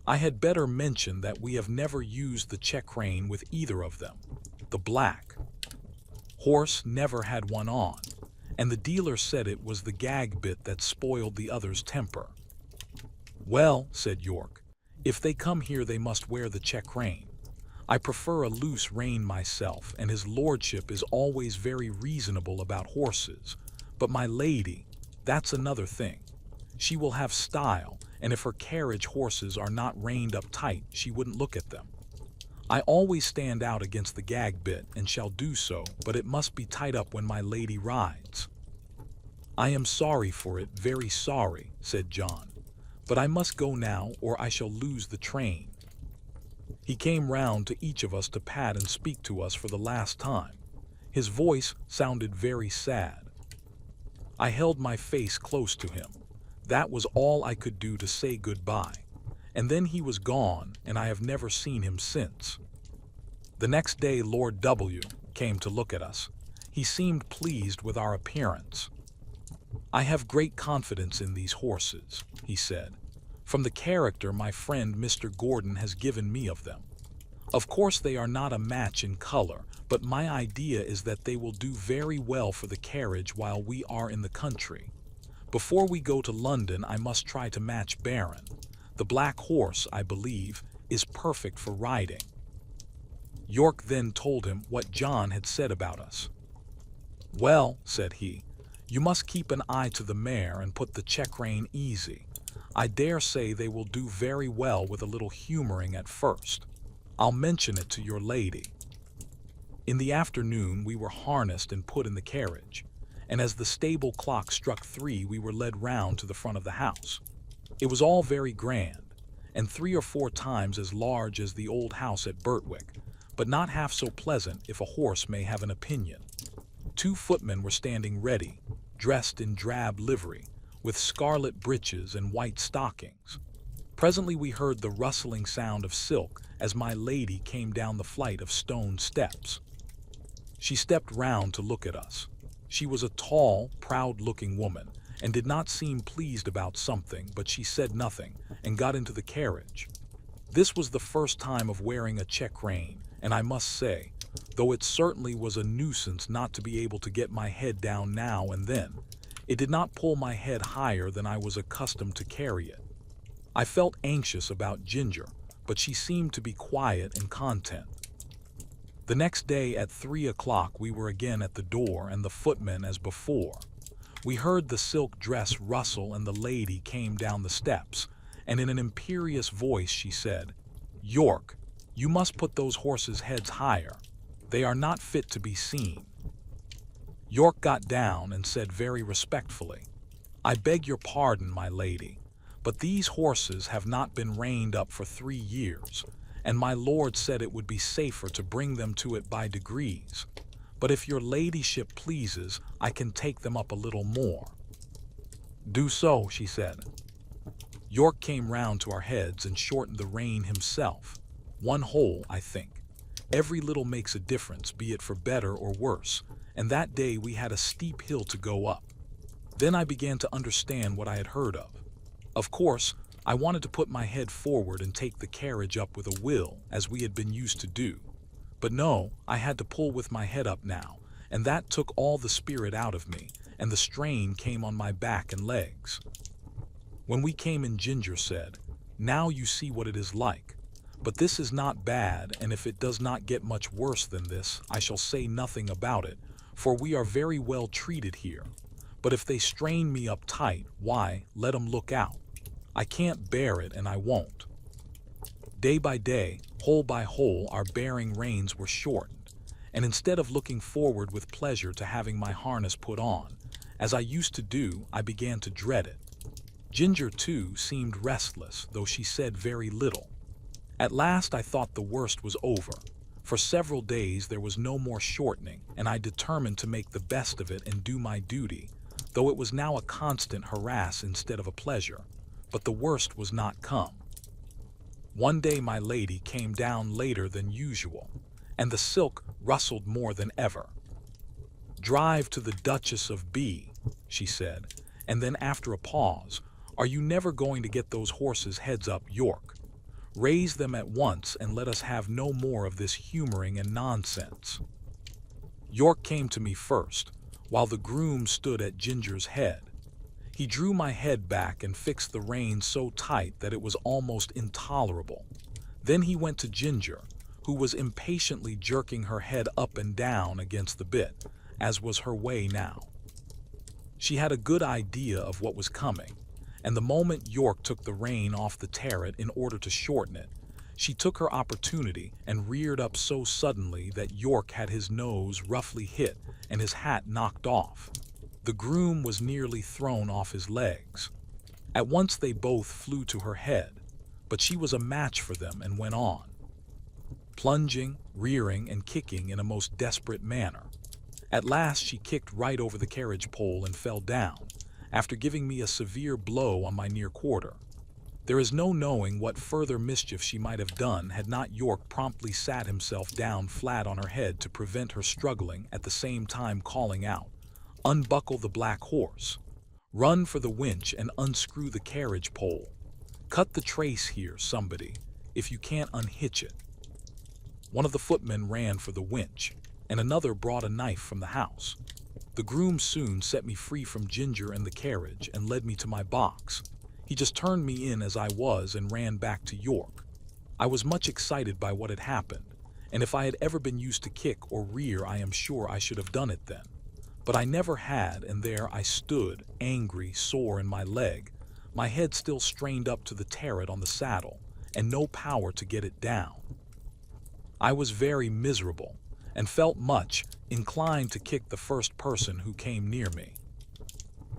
"I had better mention that we have never used the check rein with either of them. The black horse never had one on, and the dealer said it was the gag bit that spoiled the other's temper." "Well," said York, "if they come here they must wear the check rein. I prefer a loose rein myself, and his lordship is always very reasonable about horses. But my lady, that's another thing. She will have style, and if her carriage horses are not reined up tight, she wouldn't look at them. I always stand out against the gag bit, and shall do so, but it must be tied up when my lady rides." "I am sorry for it, very sorry," said John, "but I must go now, or I shall lose the train." He came round to each of us to pat and speak to us for the last time. His voice sounded very sad. I held my face close to him. That was all I could do to say goodbye, and then he was gone, and I have never seen him since. The next day Lord W. came to look at us. He seemed pleased with our appearance. "I have great confidence in these horses," he said, "from the character my friend Mr. Gordon has given me of them. Of course they are not a match in color, but my idea is that they will do very well for the carriage while we are in the country. Before we go to London I must try to match Baron. The black horse, I believe, is perfect for riding." York then told him what John had said about us. "Well," said he, "you must keep an eye to the mare and put the check rein easy. I dare say they will do very well with a little humoring at first. I'll mention it to your lady." In the afternoon we were harnessed and put in the carriage, and as the stable clock struck 3 we were led round to the front of the house. It was all very grand, and 3 or 4 times as large as the old house at Birtwick, but not half so pleasant if a horse may have an opinion. 2 footmen were standing ready, dressed in drab livery, with scarlet breeches and white stockings. Presently we heard the rustling sound of silk as my lady came down the flight of stone steps. She stepped round to look at us. She was a tall, proud-looking woman, and did not seem pleased about something, but she said nothing, and got into the carriage. This was the first time of wearing a check rein, and I must say, though it certainly was a nuisance not to be able to get my head down now and then, it did not pull my head higher than I was accustomed to carry it. I felt anxious about Ginger, but she seemed to be quiet and content. The next day at 3 o'clock we were again at the door, and the footman as before. We heard the silk dress rustle, and the lady came down the steps, and in an imperious voice she said, "York, you must put those horses' heads higher. They are not fit to be seen." York got down and said very respectfully, "I beg your pardon, my lady, but these horses have not been reined up for 3 years, and my lord said it would be safer to bring them to it by degrees. But if your ladyship pleases, I can take them up a little more." "Do so," she said. York came round to our heads and shortened the rein himself. 1 hole, I think. Every little makes a difference, be it for better or worse, and that day we had a steep hill to go up. Then I began to understand what I had heard of. Of course, I wanted to put my head forward and take the carriage up with a will, as we had been used to do. But no, I had to pull with my head up now, and that took all the spirit out of me, and the strain came on my back and legs. When we came in, Ginger said, "Now you see what it is like. But this is not bad, and if it does not get much worse than this, I shall say nothing about it, for we are very well treated here. But if they strain me up tight, why, let 'em look out. I can't bear it, and I won't." Day by day, hole by hole, our bearing reins were shortened, and instead of looking forward with pleasure to having my harness put on, as I used to do, I began to dread it. Ginger, too, seemed restless, though she said very little. At last I thought the worst was over. For several days there was no more shortening, and I determined to make the best of it and do my duty, though it was now a constant harass instead of a pleasure. But the worst was not come. One day my lady came down later than usual, and the silk rustled more than ever. "Drive to the Duchess of B," she said, and then after a pause, "Are you never going to get those horses' heads up, York? Raise them at once and let us have no more of this humoring and nonsense." York came to me first, while the groom stood at Ginger's head. He drew my head back and fixed the reins so tight that it was almost intolerable. Then he went to Ginger, who was impatiently jerking her head up and down against the bit, as was her way now. She had a good idea of what was coming, and the moment York took the rein off the terret in order to shorten it, she took her opportunity and reared up so suddenly that York had his nose roughly hit and his hat knocked off. The groom was nearly thrown off his legs. At once they both flew to her head, but she was a match for them and went on, plunging, rearing, and kicking in a most desperate manner. At last she kicked right over the carriage pole and fell down, after giving me a severe blow on my near quarter. There is no knowing what further mischief she might have done had not York promptly sat himself down flat on her head to prevent her struggling, at the same time calling out, "Unbuckle the black horse. Run for the winch and unscrew the carriage pole. Cut the trace here, somebody, if you can't unhitch it." One of the footmen ran for the winch, and another brought a knife from the house. The groom soon set me free from Ginger and the carriage and led me to my box. He just turned me in as I was and ran back to York. I was much excited by what had happened, and if I had ever been used to kick or rear, I am sure I should have done it then. But I never had, and there I stood, angry, sore in my leg, my head still strained up to the terret on the saddle, and no power to get it down. I was very miserable, and felt much inclined to kick the first person who came near me.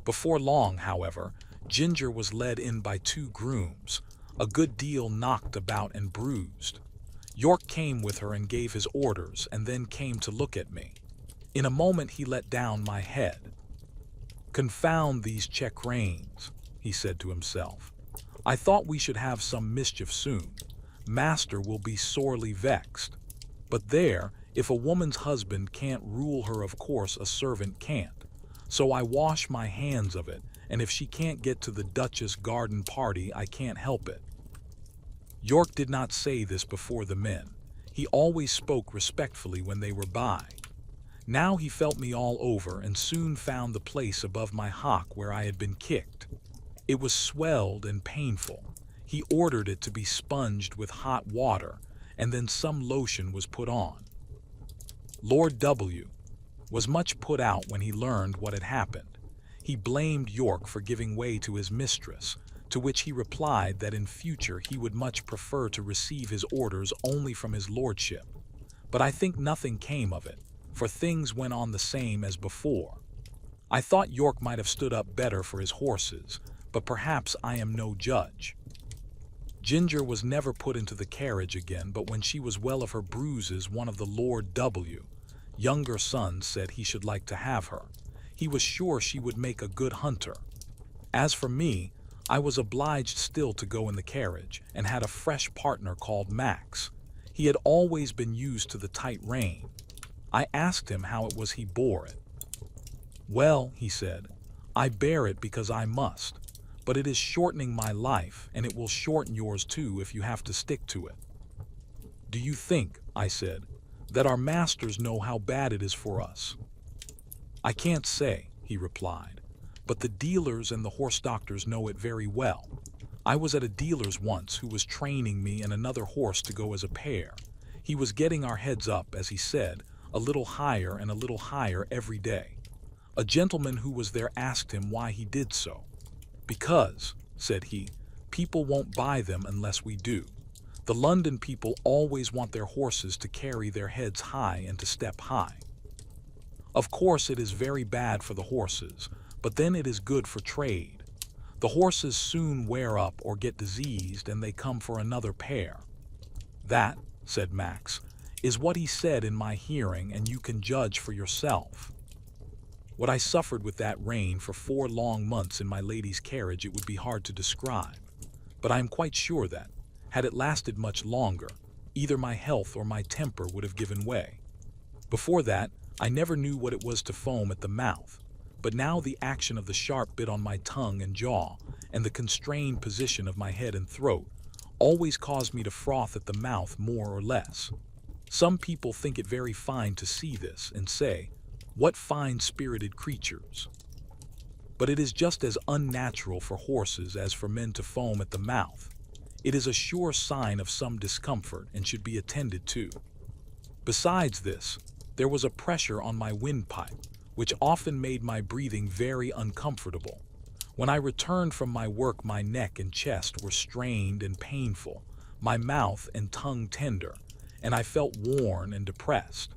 Before long, however, Ginger was led in by 2 grooms, a good deal knocked about and bruised. York came with her and gave his orders, and then came to look at me. In a moment he let down my head. "Confound these check reins," he said to himself. "I thought we should have some mischief soon. Master will be sorely vexed. But there, if a woman's husband can't rule her, of course a servant can't. So I wash my hands of it, and if she can't get to the Duchess' garden party, I can't help it." York did not say this before the men. He always spoke respectfully when they were by. Now he felt me all over and soon found the place above my hock where I had been kicked. It was swelled and painful. He ordered it to be sponged with hot water, and then some lotion was put on. Lord W. was much put out when he learned what had happened. He blamed York for giving way to his mistress, to which he replied that in future he would much prefer to receive his orders only from his lordship. But I think nothing came of it, for things went on the same as before. I thought York might have stood up better for his horses, but perhaps I am no judge. Ginger was never put into the carriage again, but when she was well of her bruises, one of the Lord W. younger sons said he should like to have her. He was sure she would make a good hunter. As for me, I was obliged still to go in the carriage and had a fresh partner called Max. He had always been used to the tight rein. I asked him how it was he bore it. "Well," he said, "I bear it because I must, but it is shortening my life, and it will shorten yours too if you have to stick to it." "Do you think," I said, "that our masters know how bad it is for us?" "I can't say," he replied, "but the dealers and the horse doctors know it very well. I was at a dealer's once who was training me and another horse to go as a pair. He was getting our heads up, as he said, a little higher and a little higher every day. A gentleman who was there asked him why he did so. "Because," said he, "people won't buy them unless we do. The London people always want their horses to carry their heads high and to step high. Of course it is very bad for the horses, but then it is good for trade. The horses soon wear up or get diseased and they come for another pair." "That," said Max, "is what he said in my hearing, and you can judge for yourself. What I suffered with that rein for 4 long months in my lady's carriage it would be hard to describe, but I am quite sure that, had it lasted much longer, either my health or my temper would have given way. Before that, I never knew what it was to foam at the mouth, but now the action of the sharp bit on my tongue and jaw, and the constrained position of my head and throat, always caused me to froth at the mouth more or less. Some people think it very fine to see this, and say, 'What fine-spirited creatures!' But it is just as unnatural for horses as for men to foam at the mouth. It is a sure sign of some discomfort and should be attended to. Besides this, there was a pressure on my windpipe, which often made my breathing very uncomfortable. When I returned from my work my neck and chest were strained and painful, my mouth and tongue tender, and I felt worn and depressed.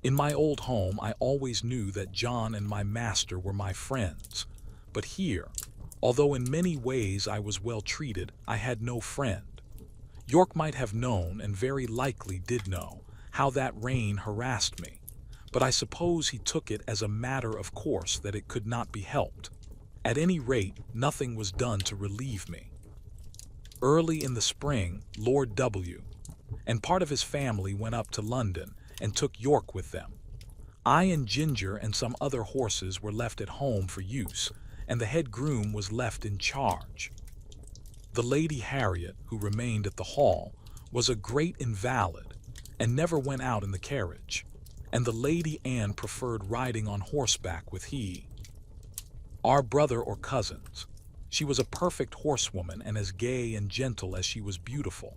In my old home I always knew that John and my master were my friends, but here, although in many ways I was well treated, I had no friend. York might have known, and very likely did know, how that rein harassed me, but I suppose he took it as a matter of course that it could not be helped. At any rate, nothing was done to relieve me. Early in the spring, Lord W. and part of his family went up to London and took York with them. I and Ginger and some other horses were left at home for use, and the head groom was left in charge. The Lady Harriet, who remained at the hall, was a great invalid, and never went out in the carriage, and the Lady Anne preferred riding on horseback with he. Our brother or cousins. She was a perfect horsewoman and as gay and gentle as she was beautiful.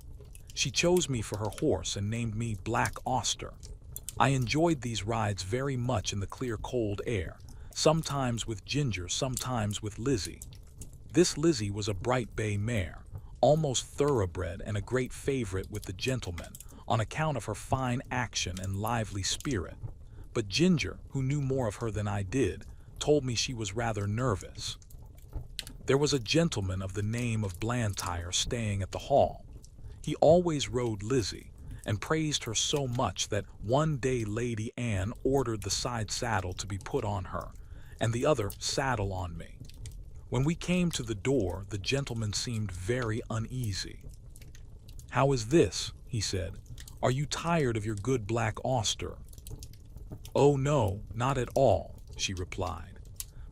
She chose me for her horse and named me Black Auster. I enjoyed these rides very much in the clear cold air, sometimes with Ginger, sometimes with Lizzie. This Lizzie was a bright bay mare, almost thoroughbred and a great favorite with the gentlemen, on account of her fine action and lively spirit. But Ginger, who knew more of her than I did, told me she was rather nervous. There was a gentleman of the name of Blantyre staying at the hall. He always rode Lizzie, and praised her so much that one day Lady Anne ordered the side saddle to be put on her, and the other saddle on me. When we came to the door, the gentleman seemed very uneasy. "How is this?" he said. "Are you tired of your good Black Auster?" "Oh no, not at all," she replied.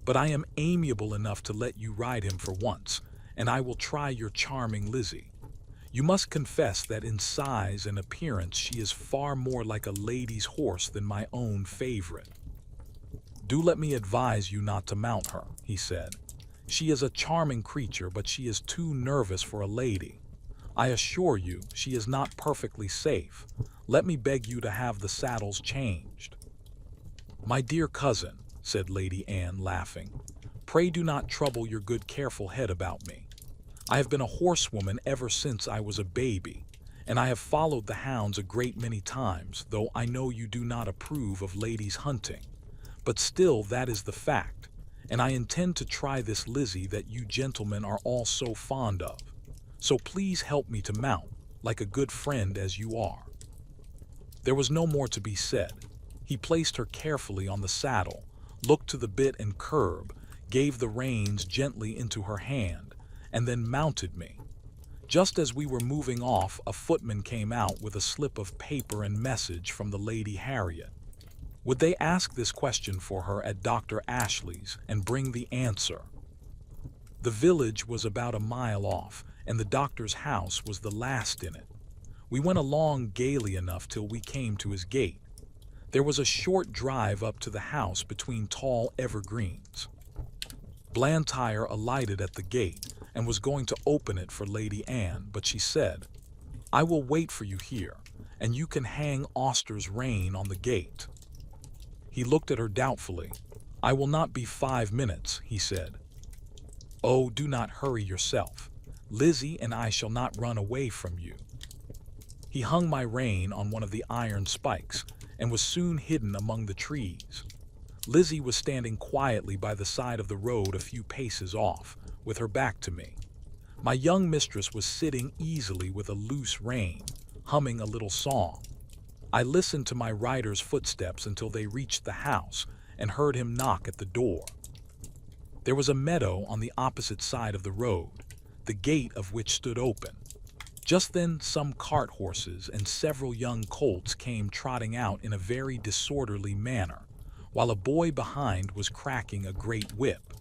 "But I am amiable enough to let you ride him for once, and I will try your charming Lizzie. You must confess that in size and appearance she is far more like a lady's horse than my own favorite. Do let me advise you not to mount her," he said. "She is a charming creature, but she is too nervous for a lady. I assure you she is not perfectly safe. Let me beg you to have the saddles changed." "My dear cousin," said Lady Anne, laughing, "pray do not trouble your good careful head about me. I have been a horsewoman ever since I was a baby, and I have followed the hounds a great many times, though I know you do not approve of ladies hunting. But still that is the fact, and I intend to try this Lizzie that you gentlemen are all so fond of. So please help me to mount, like a good friend as you are." There was no more to be said. He placed her carefully on the saddle, looked to the bit and curb, gave the reins gently into her hand, and then mounted me. Just as we were moving off, a footman came out with a slip of paper and message from the Lady Harriet. Would they ask this question for her at Dr. Ashley's and bring the answer? The village was about a mile off, and the doctor's house was the last in it. We went along gaily enough till we came to his gate. There was a short drive up to the house between tall evergreens. Blantyre alighted at the gate and was going to open it for Lady Anne, but she said, "I will wait for you here, and you can hang Auster's rein on the gate." He looked at her doubtfully. "I will not be 5 minutes," he said. "Oh, do not hurry yourself. Lizzie and I shall not run away from you." He hung my rein on one of the iron spikes and was soon hidden among the trees. Lizzie was standing quietly by the side of the road a few paces off, with her back to me. My young mistress was sitting easily with a loose rein, humming a little song. I listened to my rider's footsteps until they reached the house and heard him knock at the door. There was a meadow on the opposite side of the road, the gate of which stood open. Just then some cart horses and several young colts came trotting out in a very disorderly manner, while a boy behind was cracking a great whip.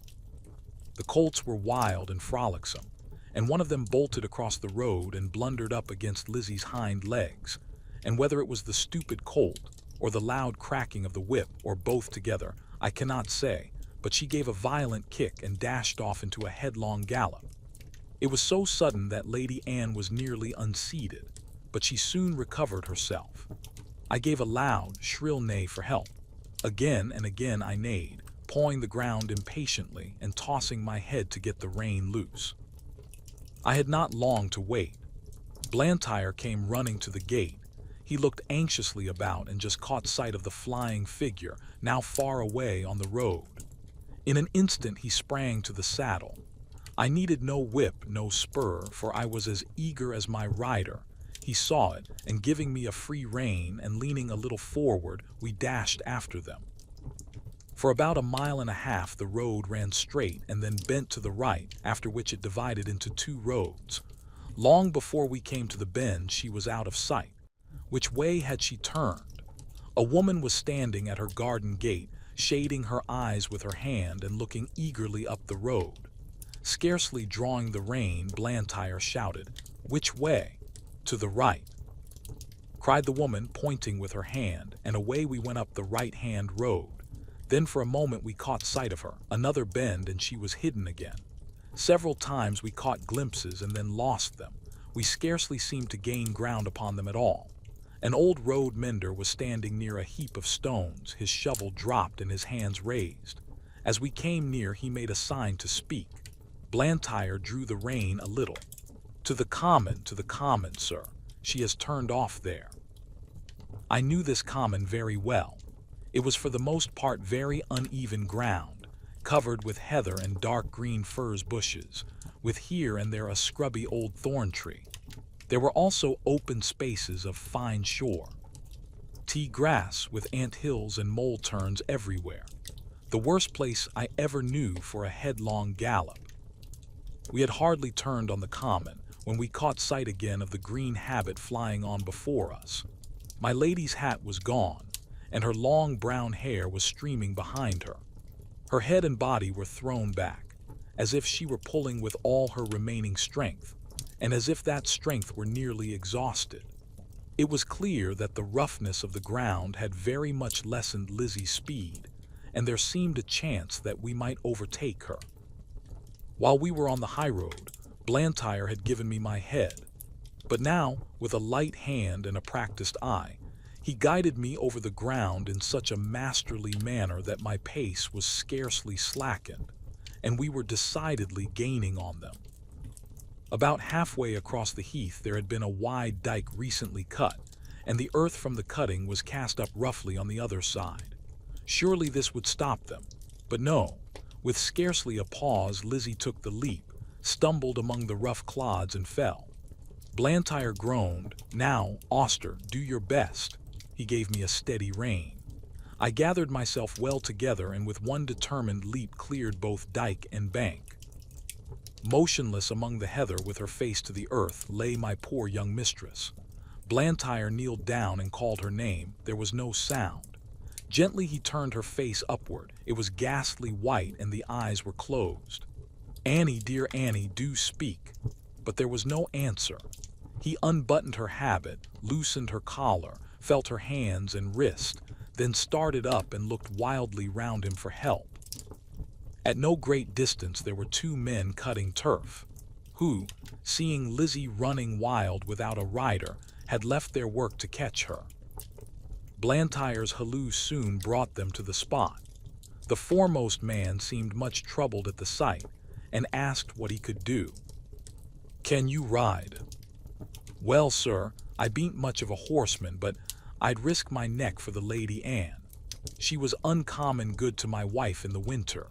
The colts were wild and frolicsome, and one of them bolted across the road and blundered up against Lizzie's hind legs, and whether it was the stupid colt, or the loud cracking of the whip, or both together, I cannot say, but she gave a violent kick and dashed off into a headlong gallop. It was so sudden that Lady Anne was nearly unseated, but she soon recovered herself. I gave a loud, shrill neigh for help. Again and again I neighed, pawing the ground impatiently and tossing my head to get the rein loose. I had not long to wait. Blantyre came running to the gate. He looked anxiously about and just caught sight of the flying figure, now far away on the road. In an instant he sprang to the saddle. I needed no whip, no spur, for I was as eager as my rider. He saw it, and giving me a free rein and leaning a little forward, we dashed after them. For about 1.5 miles the road ran straight and then bent to the right, after which it divided into 2 roads. Long before we came to the bend she was out of sight. Which way had she turned? A woman was standing at her garden gate, shading her eyes with her hand and looking eagerly up the road. Scarcely drawing the rein, Blantyre shouted, "Which way?" "To the right," cried the woman, pointing with her hand, and away we went up the right-hand road. Then for a moment we caught sight of her. Another bend and she was hidden again. Several times we caught glimpses and then lost them. We scarcely seemed to gain ground upon them at all. An old road mender was standing near a heap of stones, his shovel dropped and his hands raised. As we came near he made a sign to speak. Blantyre drew the rein a little. To the common, sir. She has turned off there." I knew this common very well. It was for the most part very uneven ground, covered with heather and dark green furze bushes, with here and there a scrubby old thorn tree. There were also open spaces of fine shore. Tea grass with ant hills and mole turns everywhere. The worst place I ever knew for a headlong gallop. We had hardly turned on the common when we caught sight again of the green habit flying on before us. My lady's hat was gone, and her long brown hair was streaming behind her. Her head and body were thrown back, as if she were pulling with all her remaining strength, and as if that strength were nearly exhausted. It was clear that the roughness of the ground had very much lessened Lizzie's speed, and there seemed a chance that we might overtake her. While we were on the high road, Blantyre had given me my head, but now, with a light hand and a practiced eye, he guided me over the ground in such a masterly manner that my pace was scarcely slackened, and we were decidedly gaining on them. About halfway across the heath there had been a wide dike recently cut, and the earth from the cutting was cast up roughly on the other side. Surely this would stop them, but no. With scarcely a pause, Lizzie took the leap, stumbled among the rough clods and fell. Blantyre groaned, "Now, Auster, do your best." He gave me a steady rein. I gathered myself well together and with one determined leap cleared both dike and bank. Motionless among the heather with her face to the earth lay my poor young mistress. Blantyre kneeled down and called her name. There was no sound. Gently he turned her face upward. It was ghastly white and the eyes were closed. "Annie, dear Annie, do speak." But there was no answer. He unbuttoned her habit, loosened her collar, felt her hands and wrist, then started up and looked wildly round him for help. At no great distance there were two men cutting turf, who, seeing Lizzie running wild without a rider, had left their work to catch her. Blantyre's halloo soon brought them to the spot. The foremost man seemed much troubled at the sight, and asked what he could do. "Can you ride?" "Well, sir, I bean't much of a horseman, but I'd risk my neck for the Lady Anne. She was uncommon good to my wife in the winter."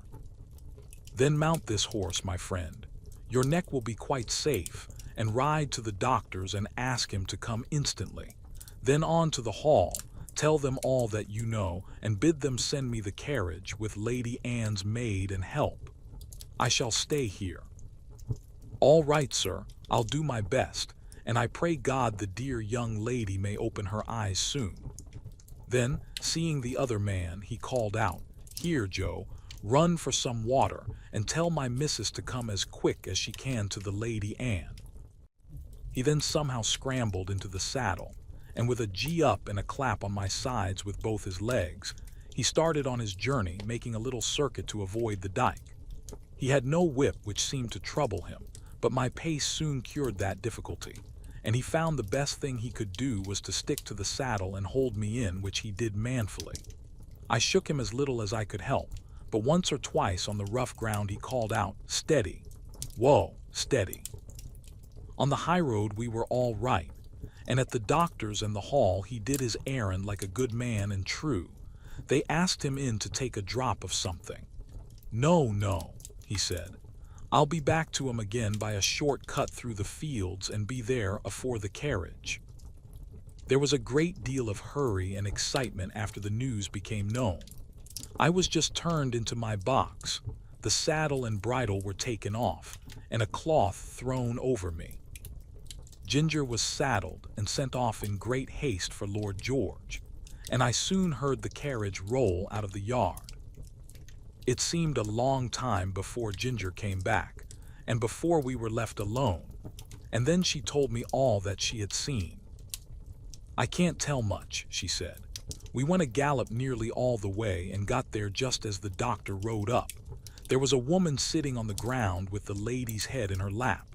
"Then mount this horse, my friend. Your neck will be quite safe, and ride to the doctor's and ask him to come instantly. Then on to the hall, tell them all that you know, and bid them send me the carriage with Lady Anne's maid and help. I shall stay here." "All right, sir, I'll do my best, and I pray God the dear young lady may open her eyes soon." Then, seeing the other man, he called out, "Here, Joe, run for some water, and tell my missus to come as quick as she can to the Lady Anne." He then somehow scrambled into the saddle, and with a gee up and a clap on my sides with both his legs, he started on his journey, making a little circuit to avoid the dike. He had no whip, which seemed to trouble him, but my pace soon cured that difficulty, and he found the best thing he could do was to stick to the saddle and hold me in, which he did manfully. I shook him as little as I could help, but once or twice on the rough ground he called out, "Steady! Whoa, steady!" On the high road we were all right, and at the doctor's and the hall he did his errand like a good man and true. They asked him in to take a drop of something. "No, no," he said. "I'll be back to 'em again by a short cut through the fields and be there afore the carriage." There was a great deal of hurry and excitement after the news became known. I was just turned into my box. The saddle and bridle were taken off, and a cloth thrown over me. Ginger was saddled and sent off in great haste for Lord George, and I soon heard the carriage roll out of the yard. It seemed a long time before Ginger came back, and before we were left alone, and then she told me all that she had seen. "I can't tell much," she said. "We went a gallop nearly all the way and got there just as the doctor rode up. There was a woman sitting on the ground with the lady's head in her lap.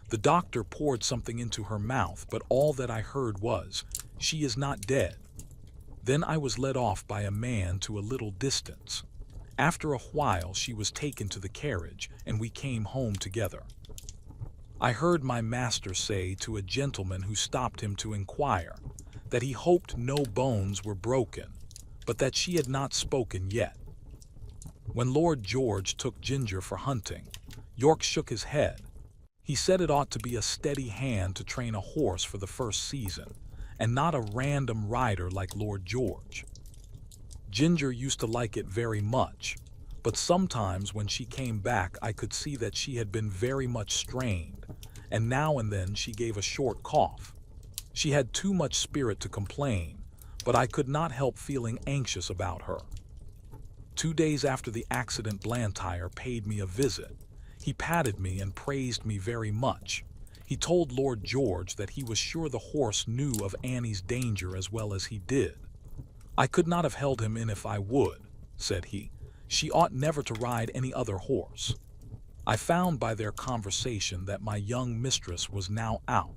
The doctor poured something into her mouth, but all that I heard was, 'She is not dead.' Then I was led off by a man to a little distance. After a while she was taken to the carriage, and we came home together. I heard my master say to a gentleman who stopped him to inquire, that he hoped no bones were broken, but that she had not spoken yet. When Lord George took Ginger for hunting, York shook his head. He said it ought to be a steady hand to train a horse for the first season, and not a random rider like Lord George. Ginger used to like it very much, but sometimes when she came back I could see that she had been very much strained, and now and then she gave a short cough. She had too much spirit to complain, but I could not help feeling anxious about her. 2 days after the accident Blantyre paid me a visit. He patted me and praised me very much. He told Lord George that he was sure the horse knew of Annie's danger as well as he did. "I could not have held him in if I would," said he. "She ought never to ride any other horse." I found by their conversation that my young mistress was now out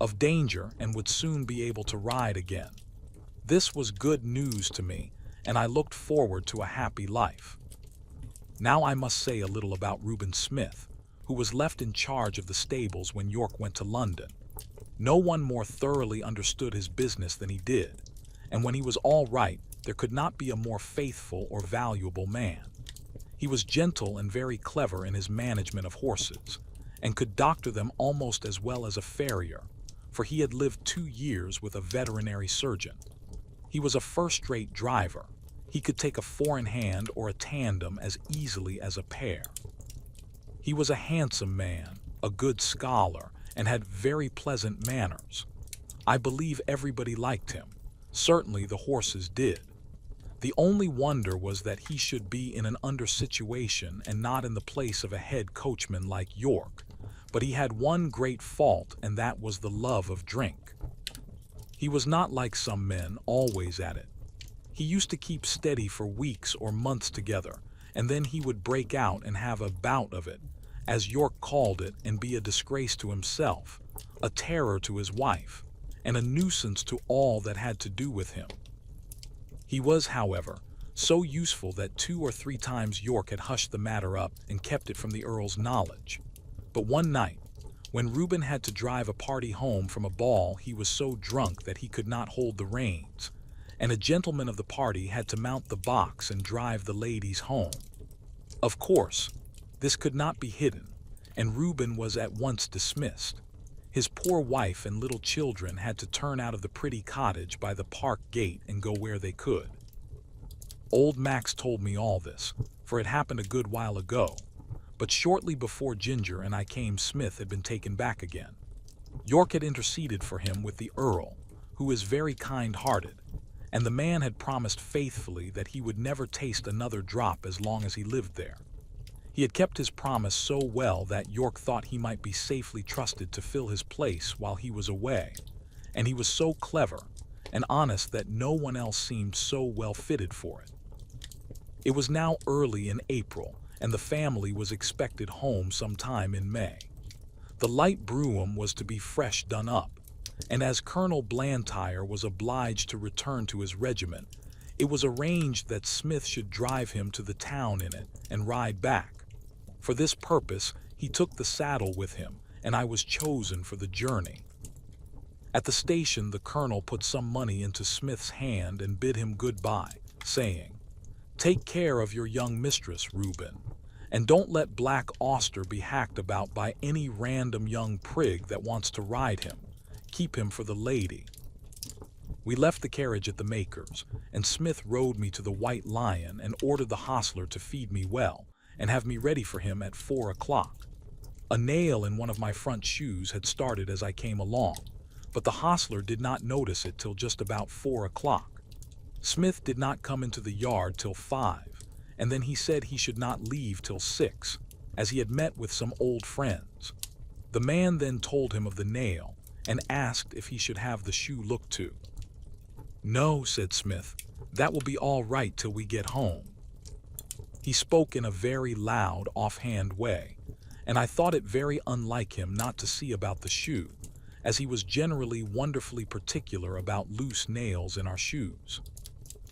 of danger and would soon be able to ride again. This was good news to me, and I looked forward to a happy life. Now I must say a little about Reuben Smith, who was left in charge of the stables when York went to London. No one more thoroughly understood his business than he did, and when he was all right, there could not be a more faithful or valuable man. He was gentle and very clever in his management of horses, and could doctor them almost as well as a farrier, for he had lived 2 years with a veterinary surgeon. He was a first-rate driver. He could take a four-in-hand or a tandem as easily as a pair. He was a handsome man, a good scholar, and had very pleasant manners. I believe everybody liked him. Certainly the horses did. The only wonder was that he should be in an under situation and not in the place of a head coachman like York. But he had one great fault, and that was the love of drink. He was not like some men, always at it. He used to keep steady for weeks or months together, and then he would break out and have a bout of it, as York called it, and be a disgrace to himself, a terror to his wife, and a nuisance to all that had to do with him. He was, however, so useful that 2 or 3 times York had hushed the matter up and kept it from the Earl's knowledge. But one night, when Reuben had to drive a party home from a ball, he was so drunk that he could not hold the reins, and a gentleman of the party had to mount the box and drive the ladies home. Of course, this could not be hidden, and Reuben was at once dismissed. His poor wife and little children had to turn out of the pretty cottage by the park gate and go where they could. Old Max told me all this, for it happened a good while ago, but shortly before Ginger and I came, Smith had been taken back again. York had interceded for him with the Earl, who is very kind-hearted, and the man had promised faithfully that he would never taste another drop as long as he lived there. He had kept his promise so well that York thought he might be safely trusted to fill his place while he was away, and he was so clever and honest that no one else seemed so well fitted for it. It was now early in April, and the family was expected home sometime in May. The light brougham was to be fresh done up, and as Colonel Blantyre was obliged to return to his regiment, it was arranged that Smith should drive him to the town in it and ride back. For this purpose, he took the saddle with him, and I was chosen for the journey. At the station, the colonel put some money into Smith's hand and bid him goodbye, saying, "Take care of your young mistress, Reuben, and don't let Black Auster be hacked about by any random young prig that wants to ride him. Keep him for the lady." We left the carriage at the maker's, and Smith rode me to the White Lion and ordered the hostler to feed me well and have me ready for him at 4 o'clock. A nail in one of my front shoes had started as I came along, but the hostler did not notice it till just about 4 o'clock. Smith did not come into the yard till 5, and then he said he should not leave till 6, as he had met with some old friends. The man then told him of the nail and asked if he should have the shoe looked to. "No," said Smith, "that will be all right till we get home." He spoke in a very loud, offhand way, and I thought it very unlike him not to see about the shoe, as he was generally wonderfully particular about loose nails in our shoes.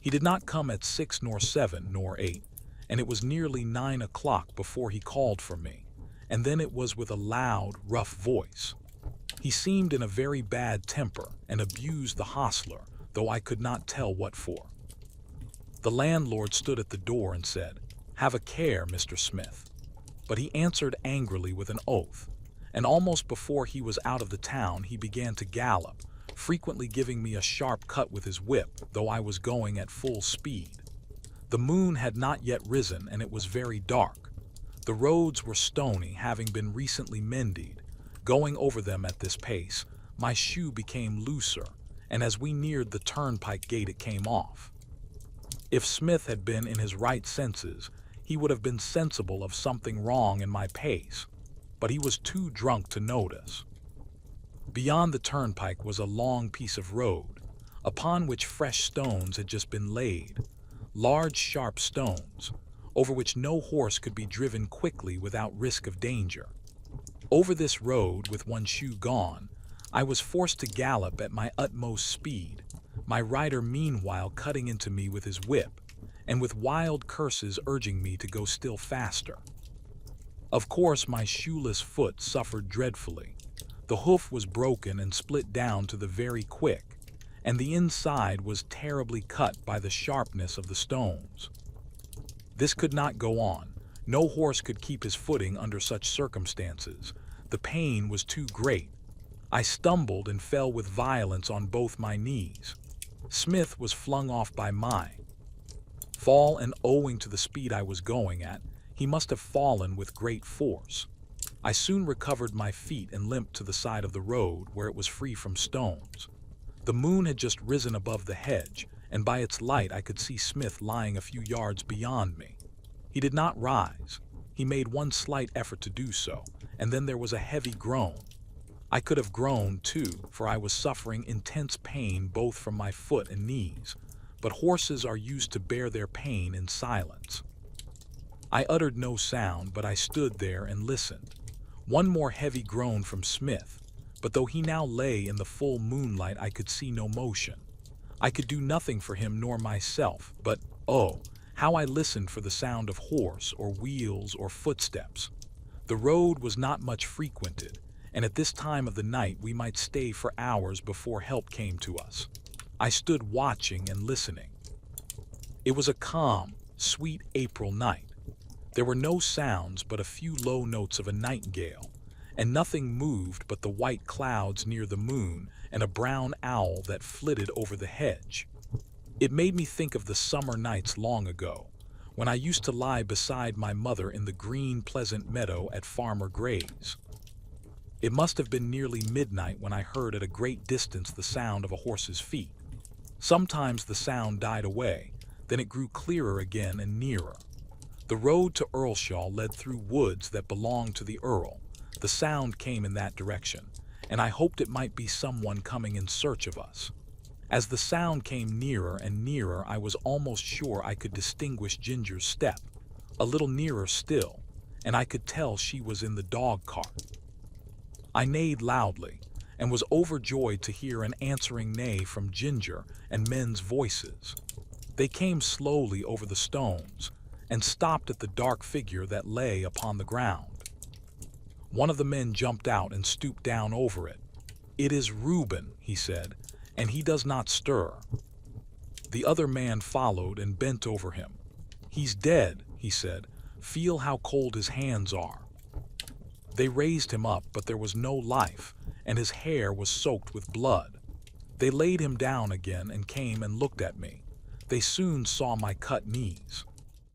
He did not come at 6 nor 7 nor 8, and it was nearly 9 o'clock before he called for me, and then it was with a loud, rough voice. He seemed in a very bad temper and abused the hostler, though I could not tell what for. The landlord stood at the door and said, "Have a care, Mr. Smith." But he answered angrily with an oath, and almost before he was out of the town he began to gallop, frequently giving me a sharp cut with his whip, though I was going at full speed. The moon had not yet risen, and it was very dark. The roads were stony, having been recently mended. Going over them at this pace, my shoe became looser, and as we neared the turnpike gate it came off. If Smith had been in his right senses, he would have been sensible of something wrong in my pace, but he was too drunk to notice. Beyond the turnpike was a long piece of road, upon which fresh stones had just been laid, large sharp stones, over which no horse could be driven quickly without risk of danger. Over this road, with one shoe gone, I was forced to gallop at my utmost speed, my rider meanwhile cutting into me with his whip, and with wild curses urging me to go still faster. Of course, my shoeless foot suffered dreadfully. The hoof was broken and split down to the very quick, and the inside was terribly cut by the sharpness of the stones. This could not go on. No horse could keep his footing under such circumstances. The pain was too great. I stumbled and fell with violence on both my knees. Smith was flung off by my fall, and owing to the speed I was going at, He must have fallen with great force. I soon recovered my feet and limped to the side of the road where it was free from stones. The moon had just risen above the hedge, and by its light I could see Smith lying a few yards beyond me. He did not rise. He made one slight effort to do so, and then there was a heavy groan. I could have groaned too, for I was suffering intense pain both from my foot and knees, but horses are used to bear their pain in silence. I uttered no sound, but I stood there and listened. One more heavy groan from Smith, but though he now lay in the full moonlight, I could see no motion. I could do nothing for him nor myself, but, oh, how I listened for the sound of horse or wheels or footsteps. The road was not much frequented, and at this time of the night we might stay for hours before help came to us. I stood watching and listening. It was a calm, sweet April night. There were no sounds but a few low notes of a nightingale, and nothing moved but the white clouds near the moon and a brown owl that flitted over the hedge. It made me think of the summer nights long ago, when I used to lie beside my mother in the green, pleasant meadow at Farmer Gray's. It must have been nearly midnight when I heard at a great distance the sound of a horse's feet. Sometimes the sound died away, then it grew clearer again and nearer. The road to Earlshaw led through woods that belonged to the Earl. The sound came in that direction, and I hoped it might be someone coming in search of us. As the sound came nearer and nearer, I was almost sure I could distinguish Ginger's step. A little nearer still, and I could tell she was in the dog cart. I neighed loudly, and was overjoyed to hear an answering neigh from Ginger and men's voices. They came slowly over the stones, and stopped at the dark figure that lay upon the ground. One of the men jumped out and stooped down over it. "It is Reuben," he said, "and he does not stir." The other man followed and bent over him. "He's dead," he said. "Feel how cold his hands are." They raised him up, but there was no life, and his hair was soaked with blood. They laid him down again and came and looked at me. They soon saw my cut knees.